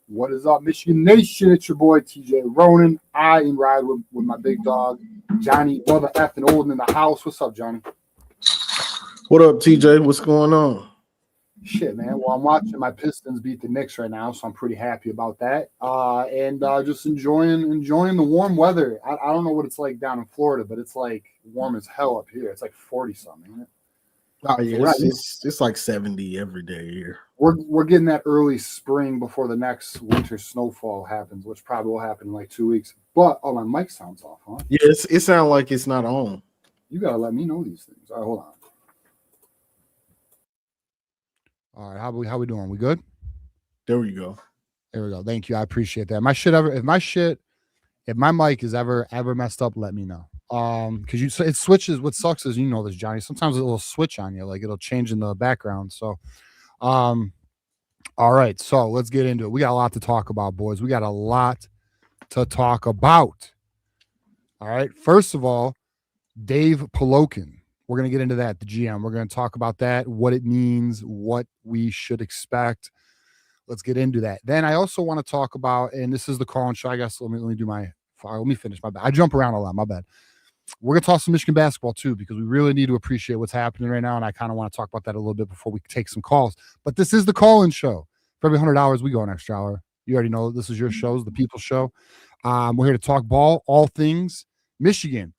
What is up, Michigan Nation? It's your boy, TJ Ronin. I am riding with my big dog, Johnny, brother F and Olden in the house. What's up, Johnny? What up, TJ? What's going on? Shit, man. Well, I'm watching my Pistons beat the Knicks right now, so I'm pretty happy about that. And just enjoying the warm weather. I don't know what it's like down in Florida, but it's like warm as hell up here. It's like 40-something, isn't it? Oh yeah, it's like 70 every day here. We're getting that early spring before the next winter snowfall happens, which probably will happen in like 2 weeks. But my mic sounds off, huh? Yeah, it sounds like it's not on. You gotta let me know these things. All right, hold on. All right, how we doing? We good? There we go. There we go. Thank you. I appreciate that. If my mic is ever messed up, let me know. Because it switches. What sucks is, you know this, Johnny. Sometimes it will switch on you, like it'll change in the background. So, all right. So let's get into it. We got a lot to talk about, boys. We got a lot to talk about. All right. First of all, Dave Peloquin. We're going to get into that, the GM. We're going to talk about that, what it means, what we should expect. Let's get into that. Then I also want to talk about, and this is the call-in show. I guess let me finish my bad. I jump around a lot. My bad. We're going to talk some Michigan basketball too, because we really need to appreciate what's happening right now, and I kind of want to talk about that a little bit before we take some calls. But this is the call-in show. For every $100, we go an extra hour. You already know this is your show, the People's Show. We're here to talk ball, all things Michigan.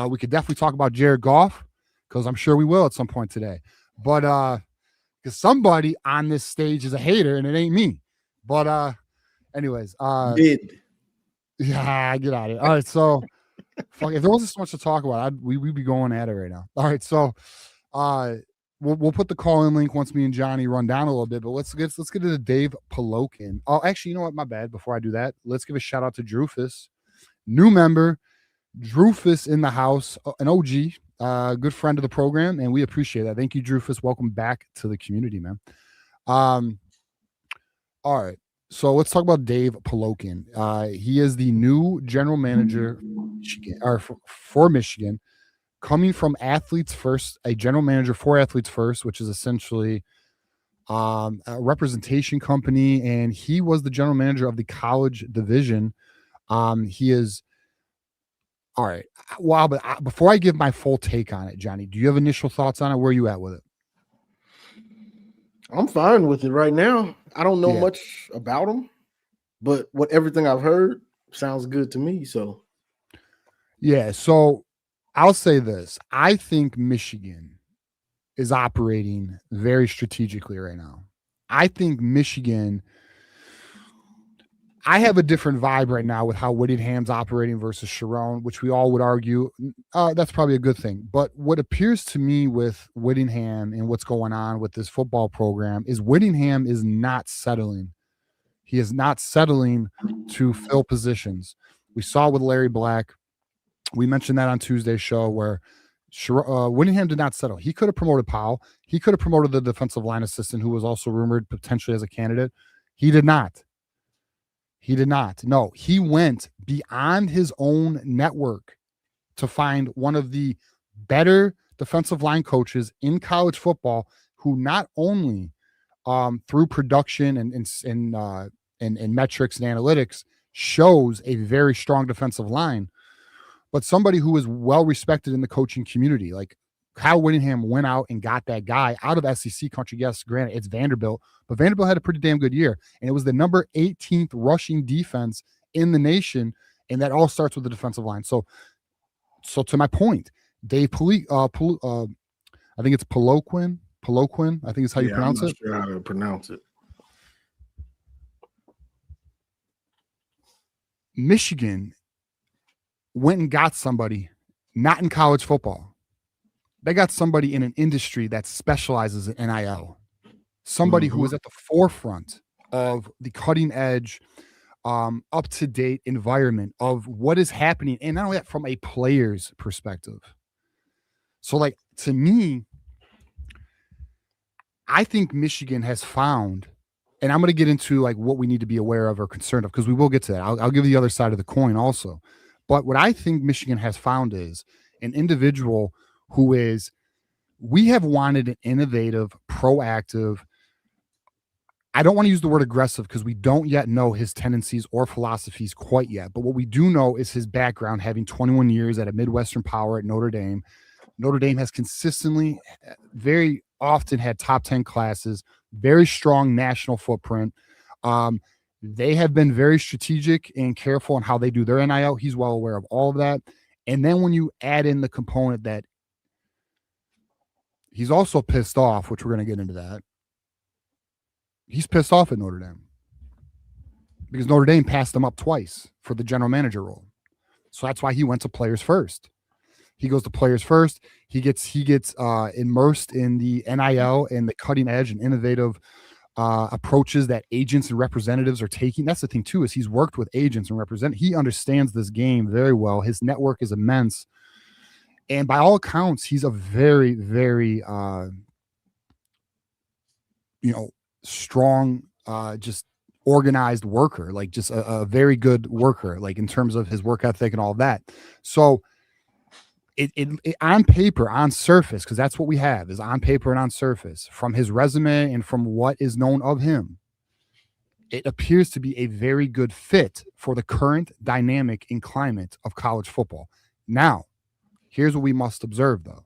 We could definitely talk about Jared Goff, because I'm sure we will at some point today. But because somebody on this stage is a hater, and it ain't me. But anyways, yeah, get out of here. All right, so if there wasn't so much to talk about, we'd be going at it right now. All right, so we'll put the call-in link once me and Johnny run down a little bit. But let's get into Dave Peloquin. Oh, actually, you know what? My bad. Before I do that, let's give a shout out to Drufus, new member. Drufus in the house, an OG, good friend of the program, and we appreciate that. Thank you, Drufus. Welcome back to the community, man. All right, so let's talk about Dave Peloquin. He is the new general manager for Michigan, coming from Athletes First, a general manager for Athletes First, which is essentially a representation company, and he was the general manager of the college division. He is. All right. Wow. But before I give my full take on it, Johnny, do you have initial thoughts on it? Where are you at with it? I'm fine with it right now. I don't know much about him, but everything I've heard sounds good to me. So, yeah. So I'll say this. I think Michigan is operating very strategically right now. I think Michigan – I have a different vibe right now with how Whittingham's operating versus Sharon, which we all would argue that's probably a good thing. But what appears to me with Whittingham and what's going on with this football program is Whittingham is not settling. He is not settling to fill positions. We saw with Larry Black. We mentioned that on Tuesday's show where Whittingham did not settle. He could have promoted Powell. He could have promoted the defensive line assistant who was also rumored potentially as a candidate. He did not. He did not. No, he went beyond his own network to find one of the better defensive line coaches in college football who not only through production and metrics and analytics shows a very strong defensive line, but somebody who is well respected in the coaching community. Like Kyle Whittingham went out and got that guy out of SEC country. Yes, granted, it's Vanderbilt, but Vanderbilt had a pretty damn good year. And it was the number 18th rushing defense in the nation. And that all starts with the defensive line. So to my point, Dave I think it's Peloquin. I think is how you pronounce it. I'm not sure how to pronounce it. Michigan went and got somebody not in college football. They got somebody in an industry that specializes in NIL. Somebody who is at the forefront of the cutting edge, up-to-date environment of what is happening. And not only that, from a player's perspective. So, like, to me, I think Michigan has found, and I'm going to get into like what we need to be aware of or concerned of, because we will get to that. I'll give you the other side of the coin also. But what I think Michigan has found is an individual who is, we have wanted an innovative, proactive, I don't want to use the word aggressive because we don't yet know his tendencies or philosophies quite yet. But what we do know is his background, having 21 years at a Midwestern power at Notre Dame. Notre Dame has consistently, very often had top 10 classes, very strong national footprint. They have been very strategic and careful on how they do their NIL. He's well aware of all of that. And then when you add in the component that he's also pissed off, which we're going to get into that. He's pissed off at Notre Dame because Notre Dame passed him up twice for the general manager role. So that's why he went to players first. He goes to players first. He gets immersed in the NIL and the cutting edge and innovative approaches that agents and representatives are taking. That's the thing too, is he's worked with agents and representatives. He understands this game very well. His network is immense. And by all accounts, he's a very, very, strong, just organized worker, like just a very good worker, like in terms of his work ethic and all that. So it on paper, on surface, because that's what we have is on paper and on surface from his resume and from what is known of him, it appears to be a very good fit for the current dynamic and climate of college football. Now, here's what we must observe, though.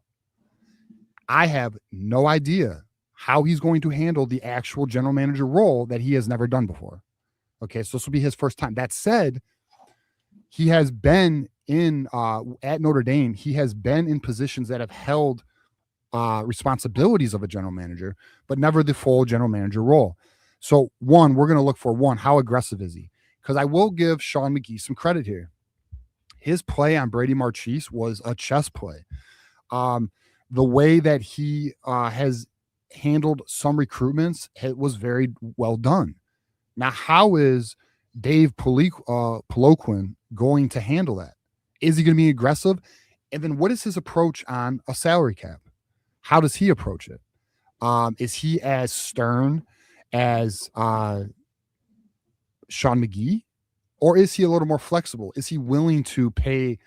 I have no idea how he's going to handle the actual general manager role that he has never done before. Okay, so this will be his first time. That said, he has been in at Notre Dame. He has been in positions that have held responsibilities of a general manager, but never the full general manager role. So we're going to look for how aggressive is he? Because I will give Sean McGee some credit here. His play on Brady Marchese was a chess play. The way that he has handled some recruitments, it was very well done. Now, how is Dave Peloquin going to handle that? Is he going to be aggressive? And then what is his approach on a salary cap? How does he approach it? Is he as stern as Sean McGee? Or is he a little more flexible? Is he willing to pay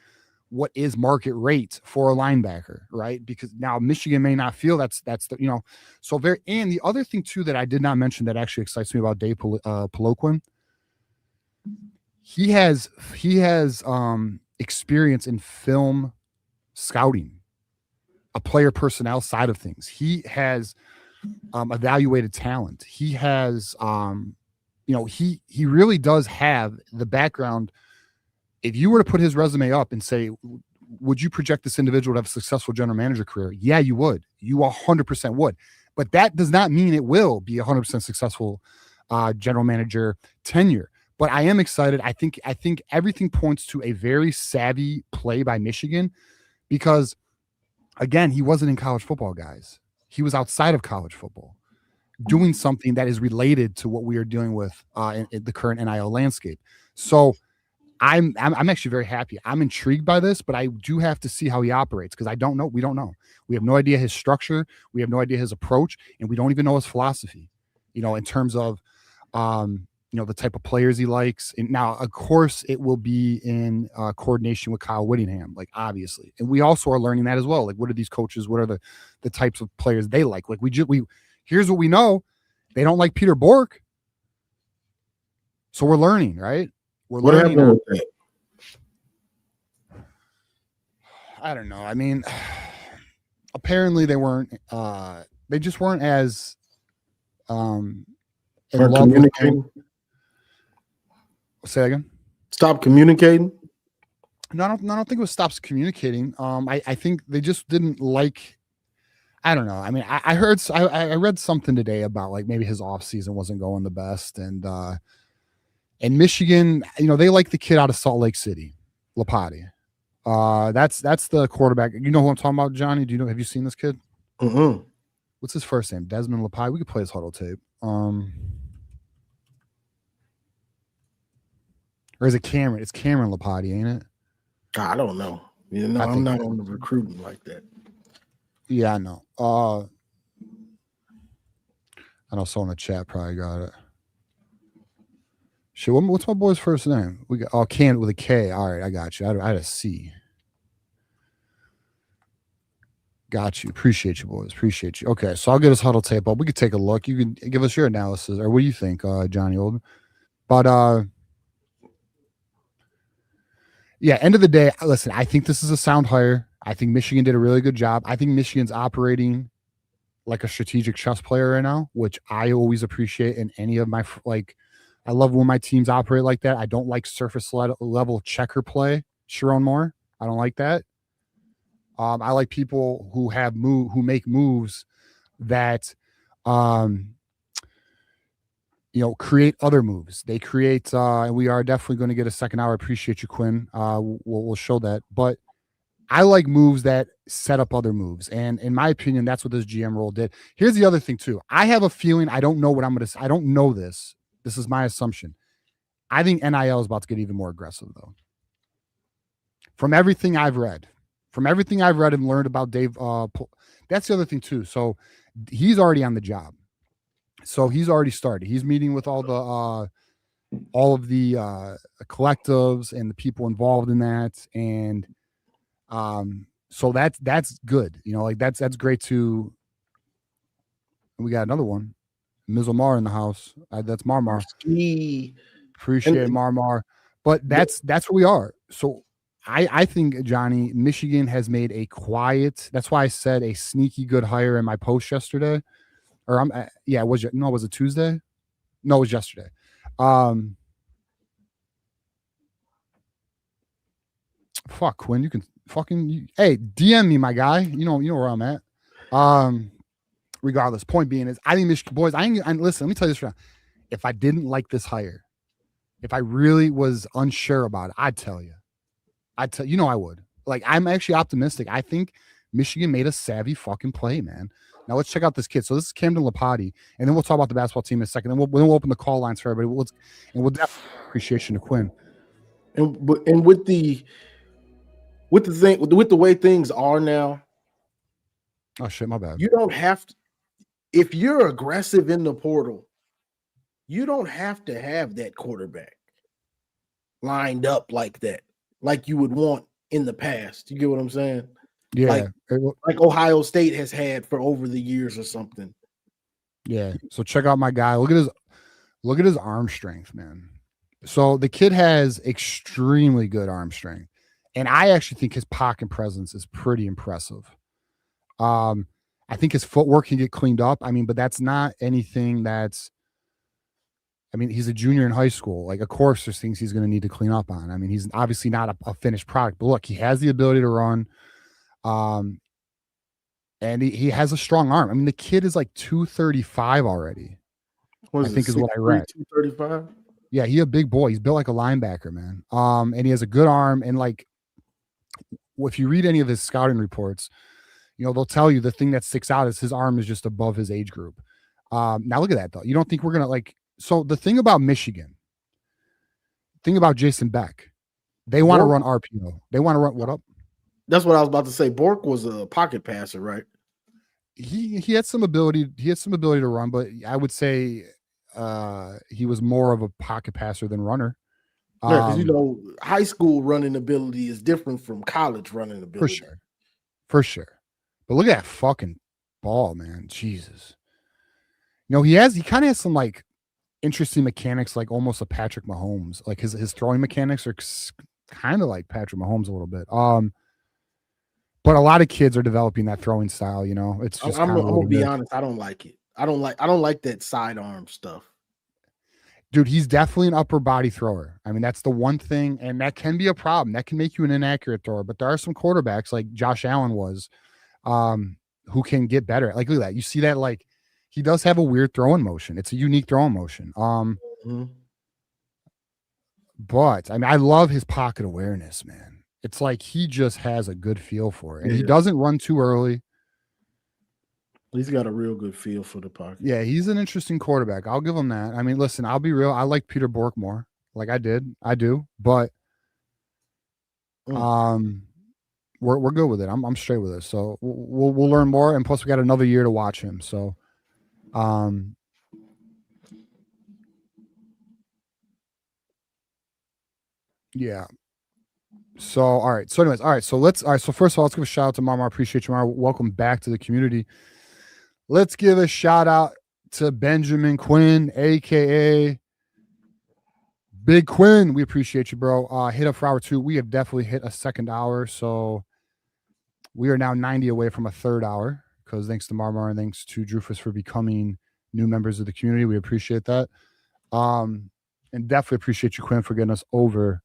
what is market rate for a linebacker, right? Because now Michigan may not feel that's the, so very, and the other thing too, that I did not mention that actually excites me about Dave Peloquin, he has experience in film scouting, a player personnel side of things. He has evaluated talent. He has, he really does have the background. If you were to put his resume up and say, would you project this individual to have a successful general manager career? Yeah, you would. You 100% would. But that does not mean it will be 100% successful general manager tenure. But I am excited. I think everything points to a very savvy play by Michigan because, again, he wasn't in college football, guys. He was outside of college football doing something that is related to what we are dealing with in the current NIL landscape. So I'm actually very happy. I'm intrigued by this, but I do have to see how he operates because I don't know. We don't know. We have no idea his structure. We have no idea his approach, and we don't even know his philosophy, in terms of The type of players he likes. And now, of course, it will be in coordination with Kyle Whittingham, like obviously. And we also are learning that as well. Like, what are these coaches? What are the types of players they like? Like, here's what we know: they don't like Peter Bork. So we're learning, right? What happened with that? I don't know. I mean, apparently they weren't. They just weren't as in love with him. Say that again. Stop communicating. No, I don't think it was stops communicating. I think they just didn't like. I don't know. I mean, I read something today about like maybe his off season wasn't going the best, and Michigan, they like the kid out of Salt Lake City, Lapati. That's the quarterback. You know who I'm talking about, Johnny? Do you know? Have you seen this kid? Mm-hmm. What's his first name? Desmond Lapati. We could play his huddle tape. Or is it Cameron? It's Cameron Lapati, ain't it? I don't know. I'm not on the recruiting like that. Yeah, I know. I know someone in the chat probably got it. Shit, what's my boy's first name? We got Can with a K. All right, I got you. I had a C. Got you. Appreciate you, boys. Appreciate you. Okay, so I'll get his huddle tape up. We could take a look. You can give us your analysis, or what do you think, Johnny Olden? But yeah, end of the day, listen, I think this is a sound hire. I think Michigan did a really good job. I think Michigan's operating like a strategic chess player right now, which I always appreciate in any of my, I love when my teams operate like that. I don't like surface level checker play, Sharon Moore. I don't like that. I like people who make moves that, create other moves. They create, and we are definitely going to get a second hour. Appreciate you, Quinn. We'll show that. But I like moves that set up other moves. And in my opinion, that's what this GM role did. Here's the other thing, too. I have a feeling, I don't know what I'm going to, I don't know this. This is my assumption. I think NIL is about to get even more aggressive, though. From everything I've read and learned about Dave, that's the other thing, too. So he's already on the job. So he's already started. He's meeting with all of the collectives and the people involved in that. And so that's good. That's great too. We got another one. Ms. Omar in the house. That's Marmar. Appreciate Marmar. But that's what we are. So I think, Johnny, Michigan has made a quiet, that's why I said a sneaky good hire in my post yesterday. Or was it Tuesday? No, it was yesterday. Fuck, Quinn, you can hey, DM me, my guy. You know where I'm at. Regardless, point being is, I think Michigan boys. Listen. Let me tell you this right now. If I didn't like this hire, if I really was unsure about it, I'd tell you. I would. Like, I'm actually optimistic. I think Michigan made a savvy fucking play, man. Now let's check out this kid. So this is Camden Lapati, and then we'll talk about the basketball team in a second. And we'll open the call lines for everybody. We'll definitely appreciation to Quinn. And with the way things are now. Oh shit, my bad. You don't have to. If you're aggressive in the portal, you don't have to have that quarterback lined up like that, like you would want in the past. You get what I'm saying? Yeah, like Ohio State has had for over the years or something. Yeah. So check out my guy. Look at his arm strength, man. So the kid has extremely good arm strength, and I actually think his pocket presence is pretty impressive. I think his footwork can get cleaned up. I mean, but that's not anything that's. I mean, he's a junior in high school. Like, of course, there's things he's going to need to clean up on. I mean, he's obviously not a finished product, but look, he has the ability to run. And he has a strong arm. I mean, the kid is like 235 already. I think is what I read. 235. Yeah, he's a big boy. He's built like a linebacker, man. And he has a good arm. And like, if you read any of his scouting reports, they'll tell you the thing that sticks out is his arm is just above his age group. Now look at that though. You don't think we're gonna so the thing about Michigan, thing about Jason Beck, they want to run RPO. They want to run what up? That's what I was about to say. Bork was a pocket passer, right? He had some ability. He had some ability to run, but I would say he was more of a pocket passer than runner. Yeah, because high school running ability is different from college running ability. For sure. But look at that fucking ball, man. Jesus. He kind of has some like interesting mechanics, like almost a Patrick Mahomes. Like his throwing mechanics are kind of like Patrick Mahomes a little bit. But a lot of kids are developing that throwing style. It's just I'm gonna be honest. I don't like it. I don't like that sidearm stuff. Dude, he's definitely an upper body thrower. I mean, that's the one thing, and that can be a problem. That can make you an inaccurate thrower. But there are some quarterbacks like Josh Allen was, who can get better. Like, look at that. You see that, like, he does have a weird throwing motion. It's a unique throwing motion. But I mean, I love his pocket awareness, man. It's like he just has a good feel for it. And he doesn't run too early. He's got a real good feel for the pocket. Yeah, he's an interesting quarterback. I'll give him that. I mean, listen, I'll be real. I like Peter Bork more. Like I do. But we're good with it. I'm straight with it. So we'll learn more. And plus, we got another year to watch him. So, yeah. So all right. So anyways, all right. So So first of all, let's give a shout out to Mama. I appreciate you, Mama. Welcome back to the community. Let's give a shout out to Benjamin Quinn, aka Big Quinn. We appreciate you, bro. Hit up for hour 2. We have definitely hit a second hour. So we are now 90 away from a third hour. Because thanks to Marmar and thanks to Drufus for becoming new members of the community. We appreciate that. And definitely appreciate you, Quinn, for getting us over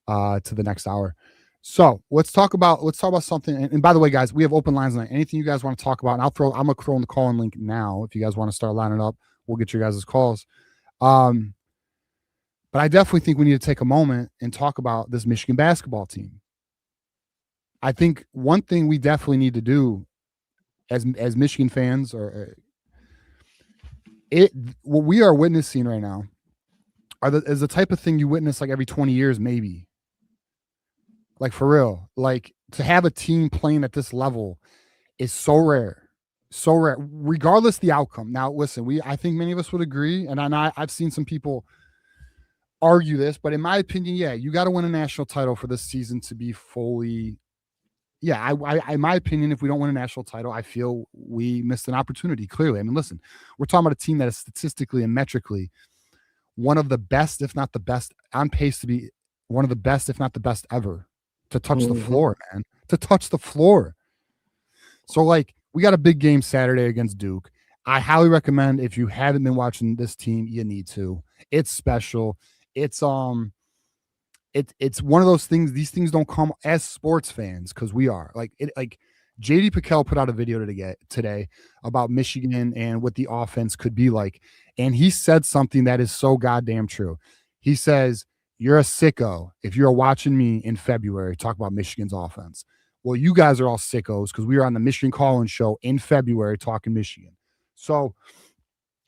to the next hour. So let's talk about something. And by the way, guys, we have open lines tonight. Anything you guys want to talk about, and I'm gonna throw in the call-in link now. If you guys want to start lining up, we'll get your guys' calls. But I definitely think we need to take a moment and talk about this Michigan basketball team. I think one thing we definitely need to do as Michigan fans, what we are witnessing right now is the type of thing you witness like every 20 years, maybe. Like for real, like to have a team playing at this level is so rare, regardless the outcome. Now, listen, I think many of us would agree, and I've seen some people argue this, but in my opinion, yeah, you got to win a national title for this season to be fully. Yeah, I, in my opinion, if we don't win a national title, I feel we missed an opportunity. Clearly, I mean, listen, we're talking about a team that is statistically and metrically one of the best, if not the best, on pace to be one of the best, if not the best ever. To touch the floor, man. To touch the floor. So, like, we got a big game Saturday against Duke. I highly recommend if you haven't been watching this team, you need to. It's special. It's one of those things. These things don't come as sports fans because we are like JD Piquel put out a video today about Michigan and what the offense could be like, and he said something that is so goddamn true. He says, "You're a sicko if you're watching me in February talk about Michigan's offense." Well, you guys are all sickos because we were on the Michigan Call-In show in February talking Michigan. So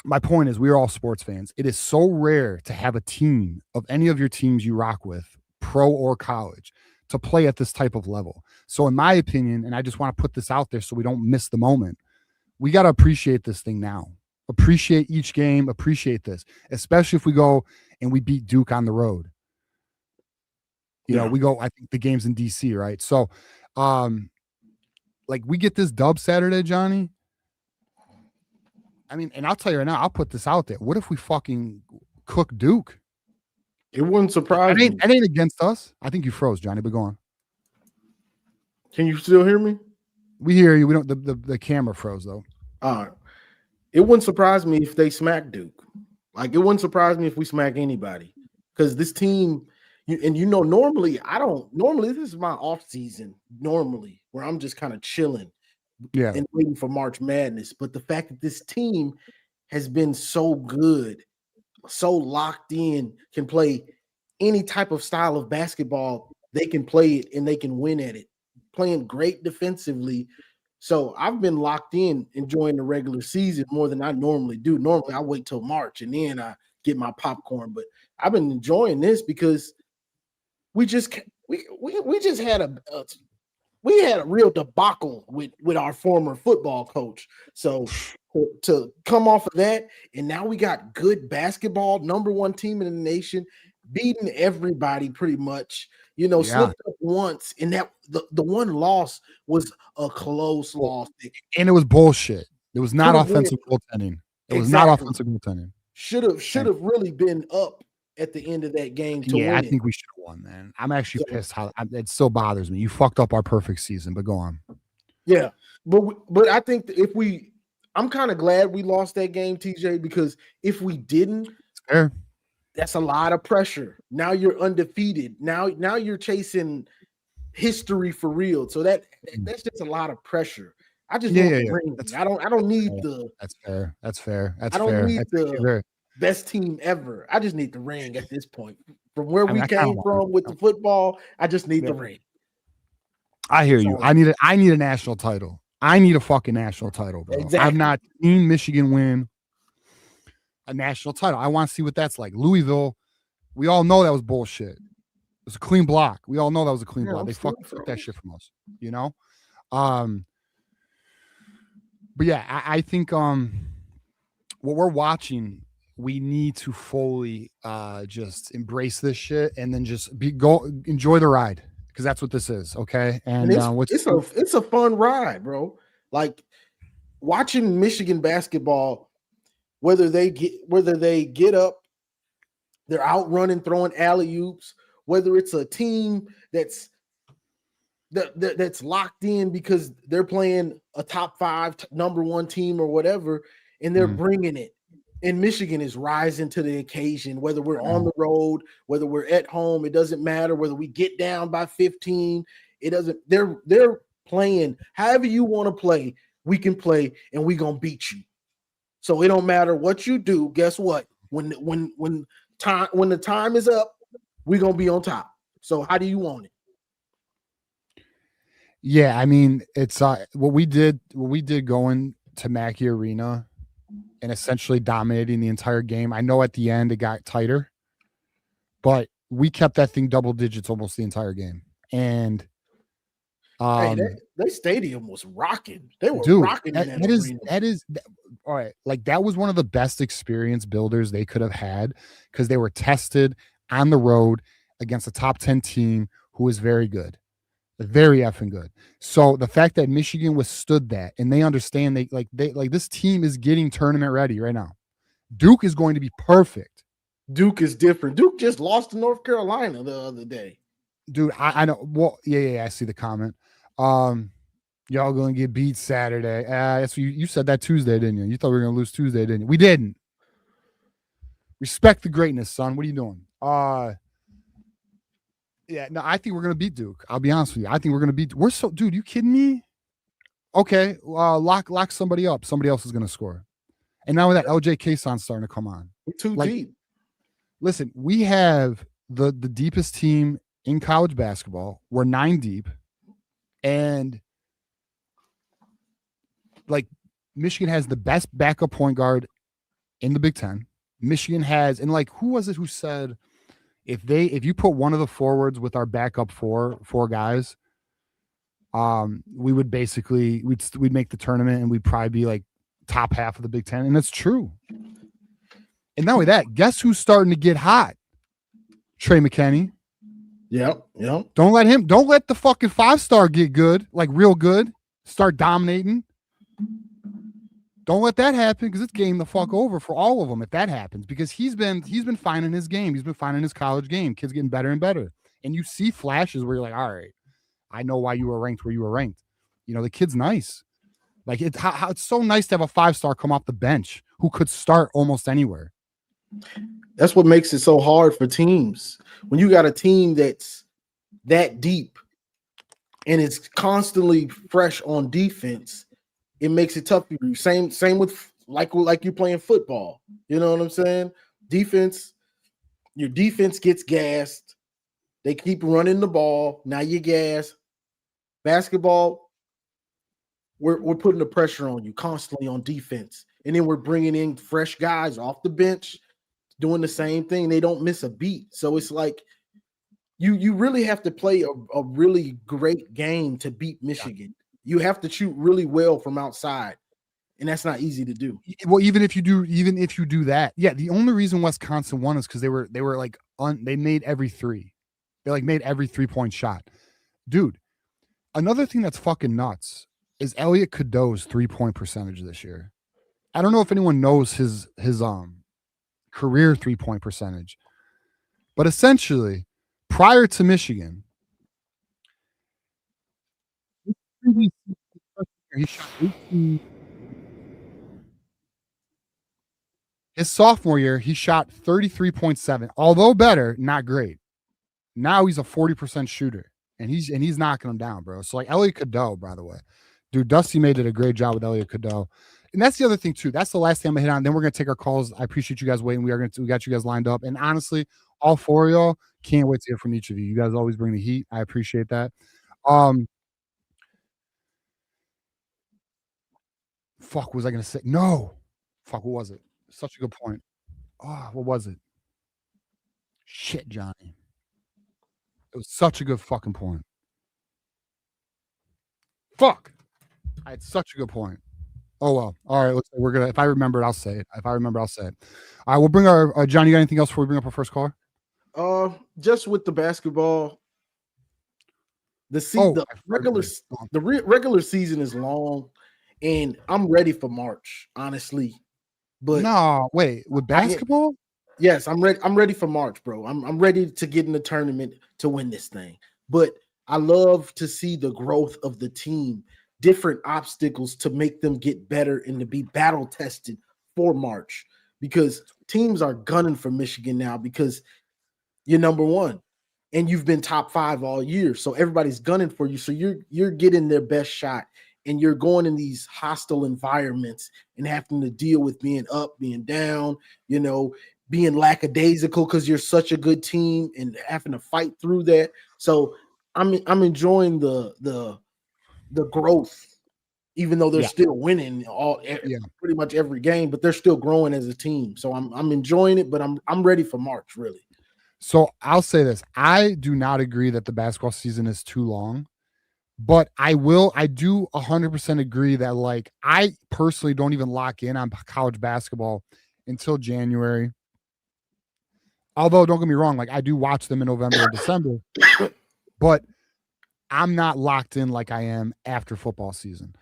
my point is we are all sports fans. It is so rare to have a team of any of your teams you rock with, pro or college, to play at this type of level. So in my opinion, and I just want to put this out there so we don't miss the moment, we got to appreciate this thing now. Appreciate each game. Appreciate this, especially if we go and we beat Duke on the road. You know, we go, I think the game's in DC, right? So, like we get this dub Saturday, Johnny. I mean, and I'll tell you right now, I'll put this out there. What if we fucking cook Duke? It wouldn't surprise me. It ain't against us. I think you froze, Johnny, but go on. Can you still hear me? We hear you. We don't, the camera froze though. It wouldn't surprise me if they smack Duke. Like it wouldn't surprise me if we smack anybody. Because this team, normally this is my off season normally where I'm just kind of chilling and waiting for March Madness. But the fact that this team has been so good, so locked in, can play any type of style of basketball, they can play it and they can win at it, playing great defensively. So I've been locked in, enjoying the regular season more than I normally do. Normally I wait till March and then I get my popcorn, but I've been enjoying this because we just had a real debacle with our former football coach. So to come off of that, and now we got good basketball, number one team in the nation, beating everybody pretty much. Slipped up once, and that the one loss was a close loss, and it was bullshit. It was not offensive goaltending. It was not offensive goaltending. Should have really been up at the end of that game to win. I think we should have won, man. I'm actually pissed how it still bothers me. You fucked up our perfect season, but go on. Yeah, but I think I'm kind of glad we lost that game, TJ, because if we didn't, that's a lot of pressure. Now you're undefeated. Now you're chasing history for real. So that's just a lot of pressure. I just want the ring. I don't need the. That's fair. That's fair. I don't need the best team ever. I just need the ring at this point. From where we came from with the football, I just need the ring. I hear you. I need a national title. I need a fucking national title, bro. Exactly. I've not seen Michigan win a national title. I want to see what that's like. Louisville, we all know that was bullshit. It was a clean block. We all know that was a clean block. They fucking took that shit from us, But yeah, I think what we're watching, we need to fully just embrace this shit and then just enjoy the ride, because that's what this is, okay? And it's a fun ride, bro. Like watching Michigan basketball, whether they get up, they're out running, throwing alley-oops, whether it's a team that's locked in because they're playing a top 5 number one team or whatever, and they're bringing it. And Michigan is rising to the occasion, whether we're on the road, whether we're at home, it doesn't matter. Whether we get down by 15, it doesn't. They're playing however you want to play. We can play, and we gonna beat you. So it don't matter what you do. Guess what? When the time is up, we're gonna be on top. So how do you want it? Yeah, I mean, it's what we did going to Mackey Arena and essentially dominating the entire game. I know at the end it got tighter, but we kept that thing double digits almost the entire game. And that stadium was rocking. They were rocking in that arena. That is all right. Like, that was one of the best experience builders they could have had, because they were tested on the road against a top 10 team who is very good. Very effing good. So the fact that Michigan withstood that, and they understand this team is getting tournament ready right now. Duke is going to be perfect. Duke is different. Duke just lost to North Carolina the other day. Dude, I know. Well, yeah, I see the comment. Y'all gonna get beat Saturday. That's what you said that Tuesday, didn't you? You thought we were gonna lose Tuesday, didn't you? We didn't. Respect the greatness, son. What are you doing? Yeah, no, I think we're gonna beat Duke. I'll be honest with you. I think we're gonna beat. Dude, you kidding me? Okay, lock somebody up. Somebody else is gonna score. And now with that, LJ Kason's starting to come on. We're too deep. Listen, we have the deepest team in college basketball. We're 9 deep, and like Michigan has the best backup point guard in the Big Ten. Michigan has, and like, who was it who said, if you put one of the forwards with our backup four guys, we would basically we'd make the tournament, and we'd probably be like top half of the Big Ten, and that's true. And not only that, guess who's starting to get hot? Trey McKinney. Yep. Don't let the fucking 5-star get good, like real good, start dominating. Don't let that happen, because it's game the fuck over for all of them if that happens, because he's been finding his game. He's been finding his college game. Kid's getting better and better. And you see flashes where you're like, all right, I know why you were ranked where you were ranked. The kid's nice. Like, it's so nice to have a 5-star come off the bench who could start almost anywhere. That's what makes it so hard for teams. When you got a team that's that deep and it's constantly fresh on defense, it makes it tough for you. Same with like you playing football. You know what I'm saying? Defense, your defense gets gassed. They keep running the ball. Now you gas. Basketball, we're putting the pressure on you constantly on defense. And then we're bringing in fresh guys off the bench doing the same thing. They don't miss a beat. So it's like you really have to play a really great game to beat Michigan. You have to shoot really well from outside. and that's not easy to do. Well, even if you do that, yeah. The only reason Wisconsin won is because they were like they made every three. They like made every 3-point shot, dude. Another thing that's fucking nuts is Elliot Cadeau's 3-point percentage this year. I don't know if anyone knows his career 3-point percentage, but essentially, prior to Michigan, he shot 18. His sophomore year, he shot 33.7, although better, not great. Now he's a 40% shooter, and he's knocking them down, bro. So like Elliot Cadeau, by the way, dude, Dusty May did a great job with Elliot Cadeau. And that's the other thing too. That's the last thing I'm gonna hit on. Then we're gonna take our calls. I appreciate you guys waiting. We got you guys lined up. And honestly, all four of y'all, can't wait to hear from each of you. You guys always bring the heat. I appreciate that. Fuck, was I gonna say? No. Fuck, what was it? Such a good point. Oh, what was it? Shit, Johnny. It was such a good fucking point. Fuck. I had such a good point. Oh well. All right. We're gonna. If I remember it, I'll say it. If I remember, I'll say it. All right. We'll bring our Johnny. You got anything else before we bring up our first caller? Just with the basketball, the regular season is long, and I'm ready for March, honestly. But no, wait. With basketball? Yes, I'm ready. I'm ready for March, bro. I'm ready to get in the tournament to win this thing. But I love to see the growth of the team, different obstacles to make them get better and to be battle tested for March, because teams are gunning for Michigan now because you're number one and you've been top 5 all year. So everybody's gunning for you. So you're getting their best shot, and you're going in these hostile environments and having to deal with being up, being down, being lackadaisical because you're such a good team and having to fight through that. So I'm enjoying the growth, even though they're still winning pretty much every game, but they're still growing as a team. So I'm enjoying it, but I'm ready for March, really. So I'll say this. I do not agree that the basketball season is too long, but I do 100% agree that like I personally don't even lock in on college basketball until January. Although don't get me wrong, like I do watch them in November and December, but I'm not locked in like I am after football season.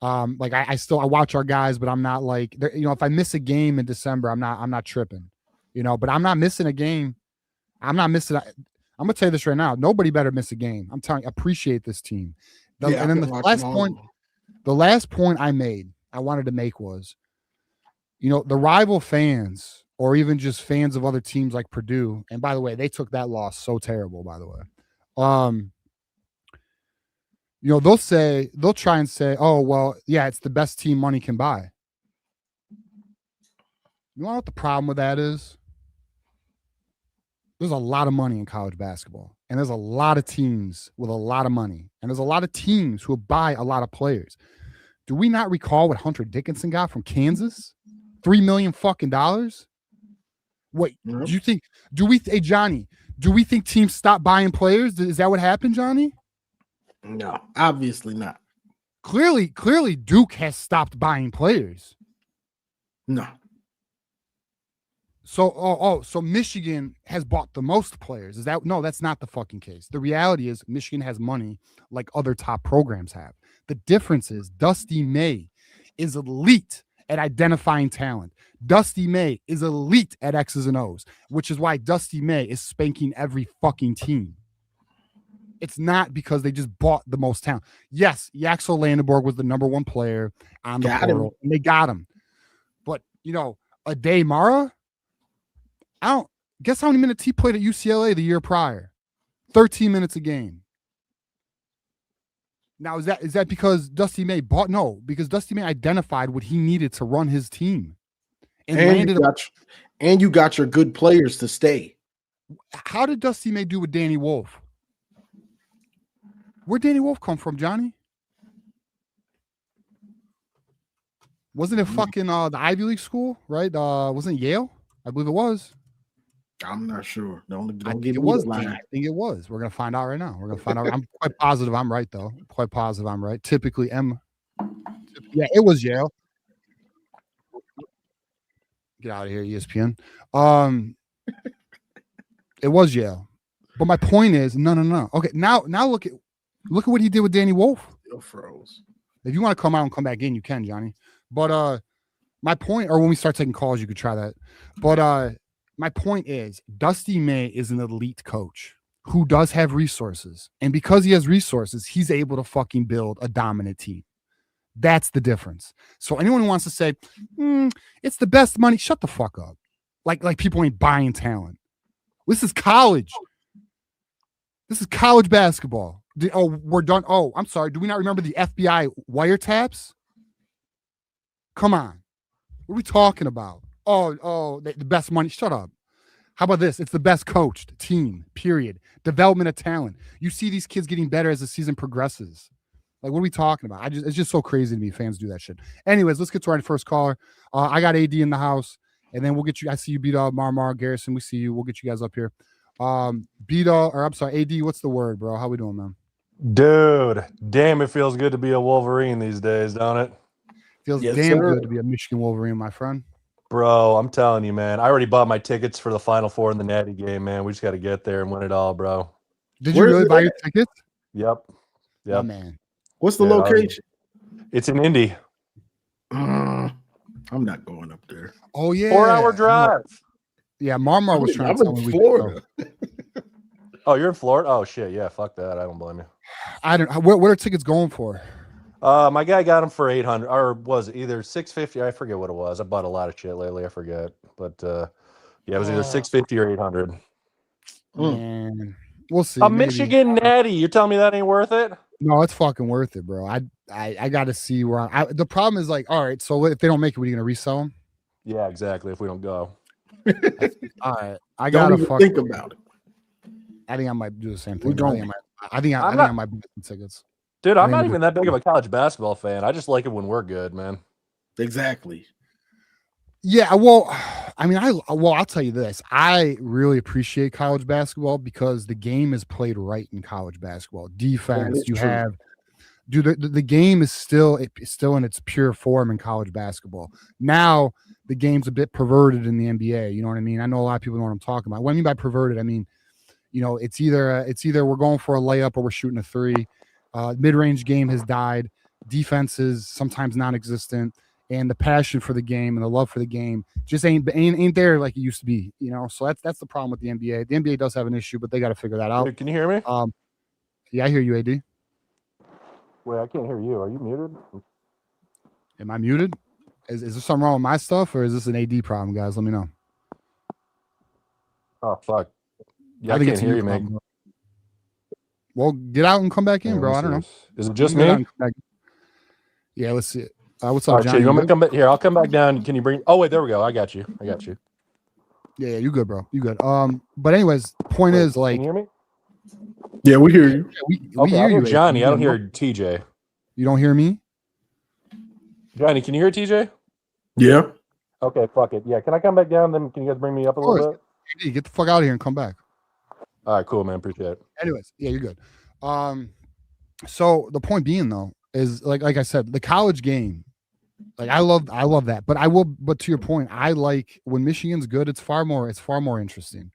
Like I watch our guys, but I'm not like, if I miss a game in December, I'm not tripping, but I'm not missing a game. I'm not missing. I'm gonna tell you this right now. Nobody better miss a game. I'm telling you, appreciate this team. And then the last point I wanted to make was, the rival fans or even just fans of other teams like Purdue. And by the way, they took that loss so terrible, by the way. They'll try and say, oh, well, yeah, it's the best team money can buy. You know what the problem with that is? There's a lot of money in college basketball, and there's a lot of teams with a lot of money, and there's a lot of teams who buy a lot of players. Do we not recall what Hunter Dickinson got from Kansas? $3 million fucking dollars? Wait, do you think? Hey Johnny, do we think teams stop buying players? Is that what happened, Johnny? No, obviously not. Clearly, Duke has stopped buying players. No. So, so Michigan has bought the most players. No, that's not the fucking case. The reality is Michigan has money like other top programs have. The difference is Dusty May is elite at identifying talent. Dusty May is elite at X's and O's, which is why Dusty May is spanking every fucking team. It's not because they just bought the most talent. Yes, Yaxel Landenborg was the number 1 player on the portal, and they got him. But, Ade Mara, I don't guess how many minutes he played at UCLA the year prior. 13 minutes a game. Now, is that because Dusty May bought? No, because Dusty May identified what he needed to run his team. And you got your good players to stay. How did Dusty May do with Danny Wolf? Where'd Danny Wolf come from, Johnny? Wasn't it fucking the Ivy League school, right? Wasn't it Yale? I believe it was. I'm not sure. Don't I get think it me was. the line. I think it was. We're gonna find out right now. I'm quite positive I'm right, though. Quite positive I'm right. Typically, yeah, it was Yale. Get out of here, ESPN. It was Yale. But my point is, no. Okay, now look at what he did with Danny Wolf. Still froze. If you want to come out and come back in, you can, Johnny. But my point, or when we start taking calls, you could try that. But my point is, Dusty May is an elite coach who does have resources. And because he has resources, he's able to fucking build a dominant team. That's the difference. So anyone who wants to say, it's the best money, shut the fuck up. Like people ain't buying talent. This is college. This is college basketball. We're done. Oh, I'm sorry. Do we not remember the FBI wiretaps? Come on. What are we talking about? The best money. Shut up. How about this? It's the best coached team, period. Development of talent. You see these kids getting better as the season progresses. Like, what are we talking about? It's just so crazy to me. Fans do that shit. Anyways, let's get to our first caller. I got AD in the house, and then we'll get you. I see you, B-Dog, Mar, Garrison. We see you. We'll get you guys up here. B-Dog, or I'm sorry, AD, what's the word, bro? How we doing, man? Dude, damn, it feels good to be a Wolverine these days, don't it? Feels damn good to be a Michigan Wolverine, my friend. Bro, I'm telling you, man. I already bought my tickets for the Final Four in the Natty game, man. We just got to get there and win it all, bro. Did you really buy your tickets? Yep. Oh, man. What's the location? It's in Indy. I'm not going up there. Oh, yeah. 4-hour drive. Yeah, Mar was trying to tell me I'm in Florida. Oh, you're in Florida? Oh, shit. Yeah, fuck that. I don't blame you. I don't. What are tickets going for? My guy got them for $800, or was it either $650? I forget what it was. I bought a lot of shit lately. I forget, but yeah, it was either $650 or $800. Man, we'll see. A Michigan Natty. You're telling me that ain't worth it? No, it's fucking worth it, bro. I got to see where. The problem is, like, all right, so if they don't make it, what are you gonna resell them? Yeah, exactly. If we don't go, all right, I gotta gotta think about it. I think I might do the same thing. I think I might buy some tickets. Dude, I'm not even that big of a college basketball fan. I just like it when we're good, man. Exactly. Yeah, well, I mean, I'll tell you this. I really appreciate college basketball because the game is played right in college basketball. Defense, the game is still in its pure form in college basketball. Now the game's a bit perverted in the NBA. You know what I mean? I know a lot of people know what I'm talking about. What I mean by perverted, I mean, you know, it's either we're going for a layup or we're shooting a three. Mid-range game has died. Defense is sometimes non-existent, and the passion for the game and the love for the game just ain't there like it used to be. You know, so that's the problem with the NBA. The NBA does have an issue, but they got to figure that out. Dude, can you hear me? Yeah, I hear you, AD. Wait, I can't hear you. Are you muted? Am I muted? Is there something wrong with my stuff, or is this an AD problem, guys? Let me know. Oh fuck. Yeah, I can't hear you, man. Well, get out and come back in, bro. I don't know. Is it just me? Yeah, let's see it. What's up, Johnny? You want me to come back here? I'll come back down. Can you bring? Oh wait, there we go. I got you. Yeah, you good, bro. You good. But anyways, point is, like, can you hear me? Yeah, we hear you. We hear you, Johnny. I don't hear TJ. You don't hear me, Johnny? Can you hear TJ? Yeah. Okay, fuck it. Yeah, can I come back down? Then can you guys bring me up a little bit? Hey, get the fuck out of here and come back. All right, cool, man. Appreciate it. Anyways, yeah, you're good. So the point being, though, is like I said, the college game, like I love that. But to your point, I like when Michigan's good, it's far more interesting.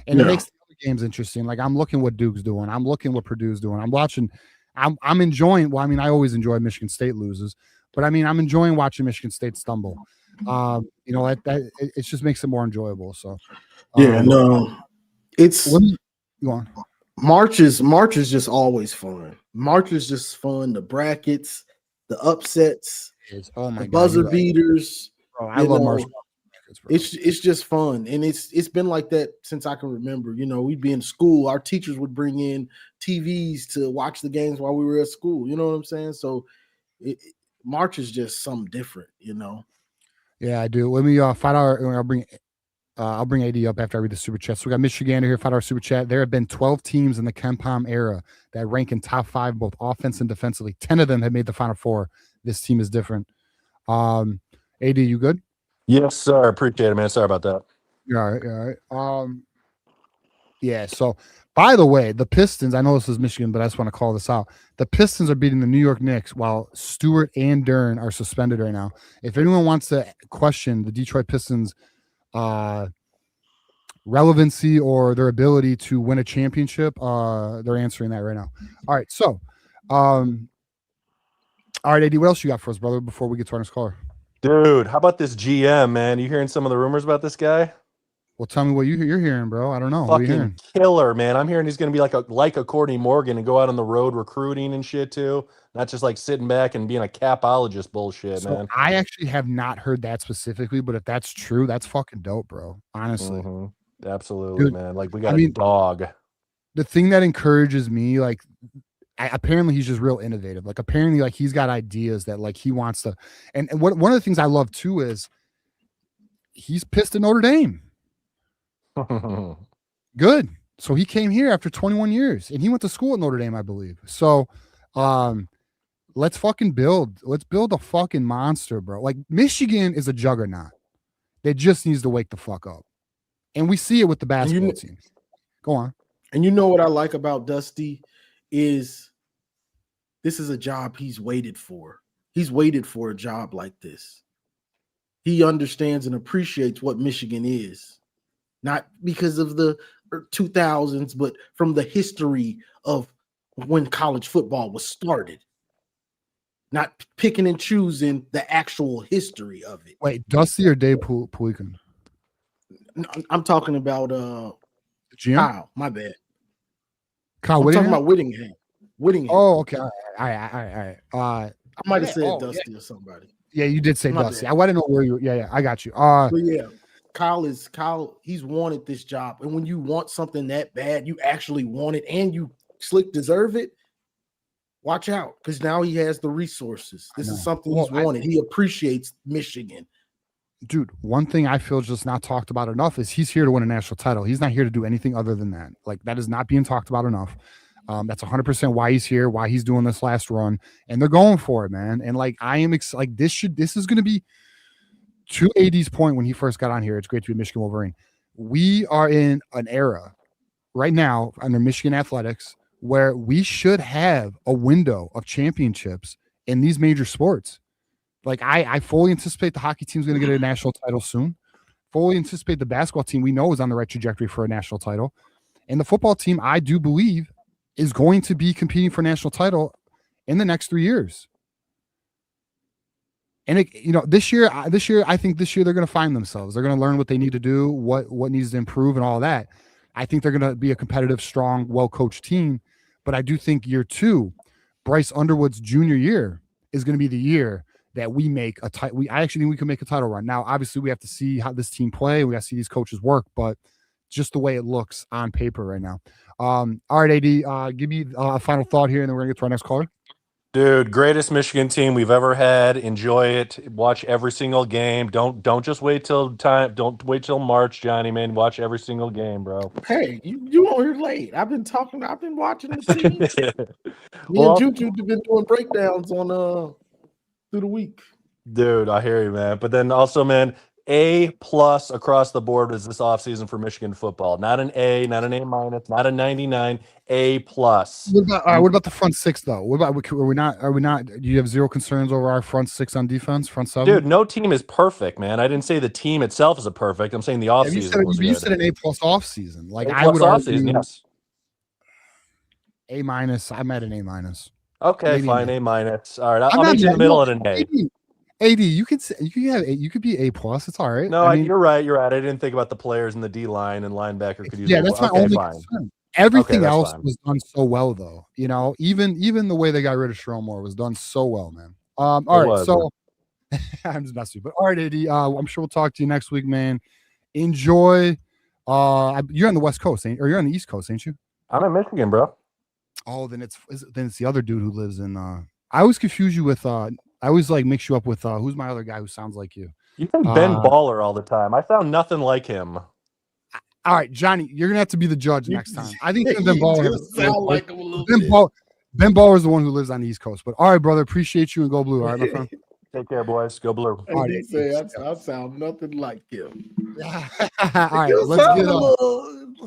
And it makes the other games interesting. Like I'm looking what Duke's doing. I'm looking what Purdue's doing. I'm watching, I'm enjoying, well, I mean, I always enjoy Michigan State loses, but I mean, I'm enjoying watching Michigan State stumble. You know, it just makes it more enjoyable. So it's go on. March is just always fun. March is just fun. The brackets, the upsets, the buzzer beaters. Bro, I love March. It's just fun, and it's been like that since I can remember. You know, we'd be in school. Our teachers would bring in TVs to watch the games while we were at school. You know what I'm saying? So March is just something different. You know. Yeah, I do. Let me I'll bring AD up after I read the super chat. So we got Michigan here, $5 super chat. There have been 12 teams in the KenPom era that rank in top 5, both offense and defensively. 10 of them have made the Final Four. This team is different. AD, you good? Yes, sir. Appreciate it, man. Sorry about that. You're all right. Yeah. So, by the way, the Pistons, I know this is Michigan, but I just want to call this out. The Pistons are beating the New York Knicks while Stewart and Dern are suspended right now. If anyone wants to question the Detroit Pistons relevancy or their ability to win a championship, they're answering that right now. All right, so all right, AD, what else you got for us, brother, before we get to our next caller? Dude, how about this GM, man? You hearing some of the rumors about this guy? Well, tell me what you're hearing, bro. I don't know. What are you Fucking hearing? killer, man. I'm hearing he's going to be like a Courtney Morgan and go out on the road recruiting and shit too. Not just like sitting back and being a capologist bullshit, So man. I actually have not heard that specifically, but if that's true, that's fucking dope, bro. Honestly. Absolutely, Dude, man. Like we got a dog. The thing that encourages me, like, apparently he's just real innovative. Like, apparently, like, he's got ideas that like he wants to. And one of the things I love too is he's pissed at Notre Dame. Good. So he came here after 21 years, and he went to school at Notre Dame, I believe. So, let's fucking build. Let's build a fucking monster, bro. Like, Michigan is a juggernaut. That just needs to wake the fuck up, and we see it with the basketball team. Go on. And you know what I like about Dusty is this is a job he's waited for. He's waited for a job like this. He understands and appreciates what Michigan is, not because of the 2000s, but from the history of when college football was started. Not picking and choosing the actual history of it. Wait, Dusty or Dave Peloquin? I'm talking about Kyle. My bad. Kyle I'm Whittingham? talking about Whittingham. Oh, okay. All right. I might have said Dusty or somebody. Yeah, you did say Dusty. Bad. I want to know where you. Yeah, I got you. But yeah, Kyle. He's wanted this job, and when you want something that bad, you actually want it, and you slick deserve it. Watch out, because now he has the resources. This is something he's wanted. He appreciates Michigan. Dude, one thing I feel just not talked about enough is he's here to win a national title. He's not here to do anything other than that. Like, that is not being talked about enough. That's 100% why he's here, why he's doing this last run, and they're going for it, man. And like, I am like, this is going to be, to AD's point when he first got on here, it's great to be a Michigan Wolverine. We are in an era right now under Michigan athletics where we should have a window of championships in these major sports. Like, I fully anticipate the hockey team's going to get a national title soon. Fully anticipate the basketball team we know is on the right trajectory for a national title. And the football team, I do believe, is going to be competing for a national title in the next 3 years. And this year, I think this year they're going to find themselves. They're going to learn what they need to do, what needs to improve, and all that. I think they're going to be a competitive, strong, well-coached team. But I do think year 2, Bryce Underwood's junior year, is going to be the year that we make a title. I actually think we can make a title run. Now, obviously, we have to see how this team play. We got to see these coaches work, but just the way it looks on paper right now. All right, AD, give me a final thought here, and then we're going to get to our next caller. Dude, greatest Michigan team we've ever had. Enjoy it. Watch every single game. Don't just wait till time. Don't wait till March, Johnny, man. Watch every single game, bro. Hey, you on here late. I've been watching the team. Me and Juju have been doing breakdowns on through the week. Dude, I hear you, man. But then also, man, A+ across the board is this offseason for Michigan football. Not an A, not an A-, not a 99, A+. What about the front 6 though? What about are we not? Do you have zero concerns over our front 6 on defense? Front 7? Dude, no team is perfect, man. I didn't say the team itself is a perfect. I'm saying the offseason was good. You said an A+ offseason. Like, A+ I would argue, yes. A-. I'm at an A-. Okay, maybe fine, A-. All right, I'll meet you in the middle at an A. AD, you could be A+. It's all right. No, you're right. I didn't think about the players in the D line and linebacker could use. Yeah, that's my only concern. Everything else was done so well, though. Even the way they got rid of Sherrone Moore was done so well, man. All right, so I'm just messing with you, but all right, AD. I'm sure we'll talk to you next week, man. Enjoy. You're on the West Coast, or you're on the East Coast, ain't you? I'm in Michigan, bro. Oh, then it's the other dude who lives in. I always confuse you with. I always like mix you up with who's my other guy who sounds like you. You think Ben Baller all the time. I sound nothing like him. All right, Johnny, you're gonna have to be the judge next time. I think Ben Baller sound like him a little Ben bit. Ben Baller is the one who lives on the East Coast. But all right, brother, appreciate you and go blue. All right, my friend. Take care, boys. Go blue. All right, I sound nothing like him. All right, let's get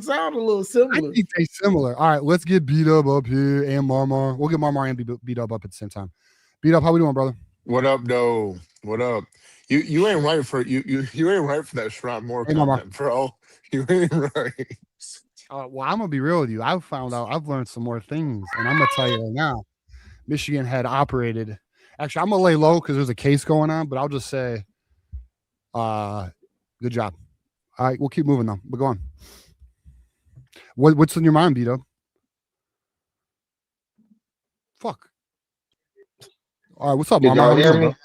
sound a little similar. I think they similar. All right, let's get beat up here and Marmar. We'll get Marmar and beat up at the same time. Beat up, how we doing, brother? What up, though? What up? You ain't right for you ain't right for that Shrine Moore Hey, mama. comment, bro. You ain't right. Well, I'm gonna be real with you. I've learned some more things, and I'm gonna tell you right now. Michigan had operated. Actually, I'm gonna lay low because there's a case going on, but I'll just say, good job. All right, we'll keep moving though. But go on. What's in your mind, Vito? Fuck. All right, what's up, Did Mama? y'all How you hear doing, me?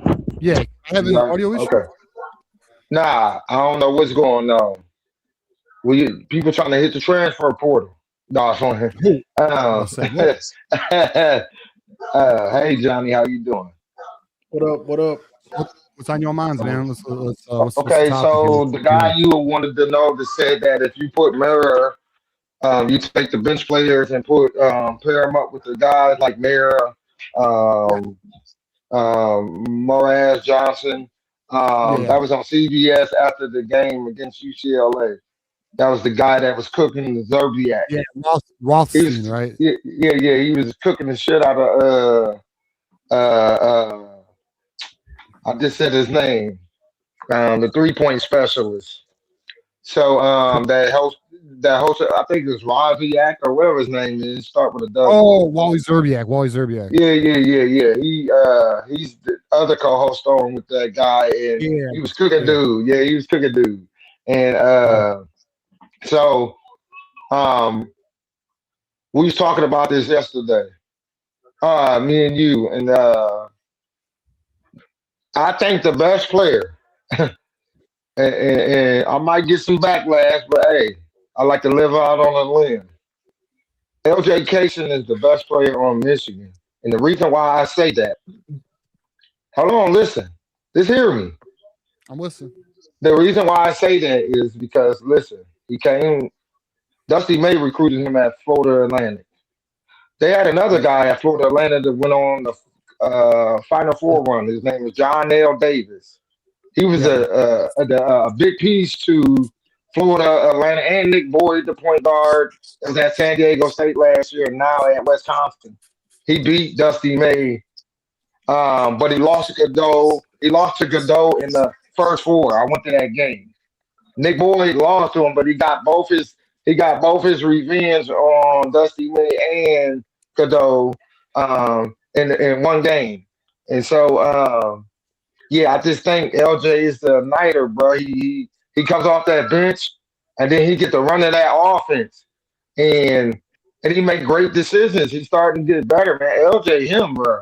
bro? Yeah, I have an audio issue. Okay. Nah, I don't know what's going on. People trying to hit the transfer portal. No, it's on here. Who? I'll say what? Hey Johnny, how you doing? What up? What up? What's on your minds, man? What's the Okay, topic here? so the guy you wanted to know that said that if you put Mirror, you take the bench players and put pair them up with the guys like Mirror, Moraz Johnson. Yeah. That was on CBS after the game against UCLA. That was the guy that was cooking the Zerbiak. Yeah, Rothstein, right? Yeah, he was cooking the shit out of I just said his name. The 3-point specialist. So that host I think it's Raviak or whatever his name is, start with a W. Oh, Wally Zerbiak. Yeah. He's the other co-host on with that guy, and he was cooking dude. Yeah, he was cooking dude. And so we was talking about this yesterday. Me and you, and I think the best player, and I might get some backlash, but hey, I like to live out on a limb. LJ Kaysen is the best player on Michigan. And the reason why I say that, hold on, listen. Just hear me. I'm listening. The reason why I say that is because, listen, Dusty May recruited him at Florida Atlantic. They had another guy at Florida Atlantic that went on the Final Four run. His name was John L. Davis. He was a big piece to Florida Atlantic, and Nick Boyd, the point guard, was at San Diego State last year, and now at Wisconsin. He beat Dusty May, but he lost to Godot. He lost to Godot in the first four. I went to that game. Nick Boyd lost to him, but he got both his revenge on Dusty May and Godot in one game. And so I just think LJ is the nighter, bro. He comes off that bench and then he get the run of that offense. And he make great decisions. He's starting to get better, man. LJ him, bro.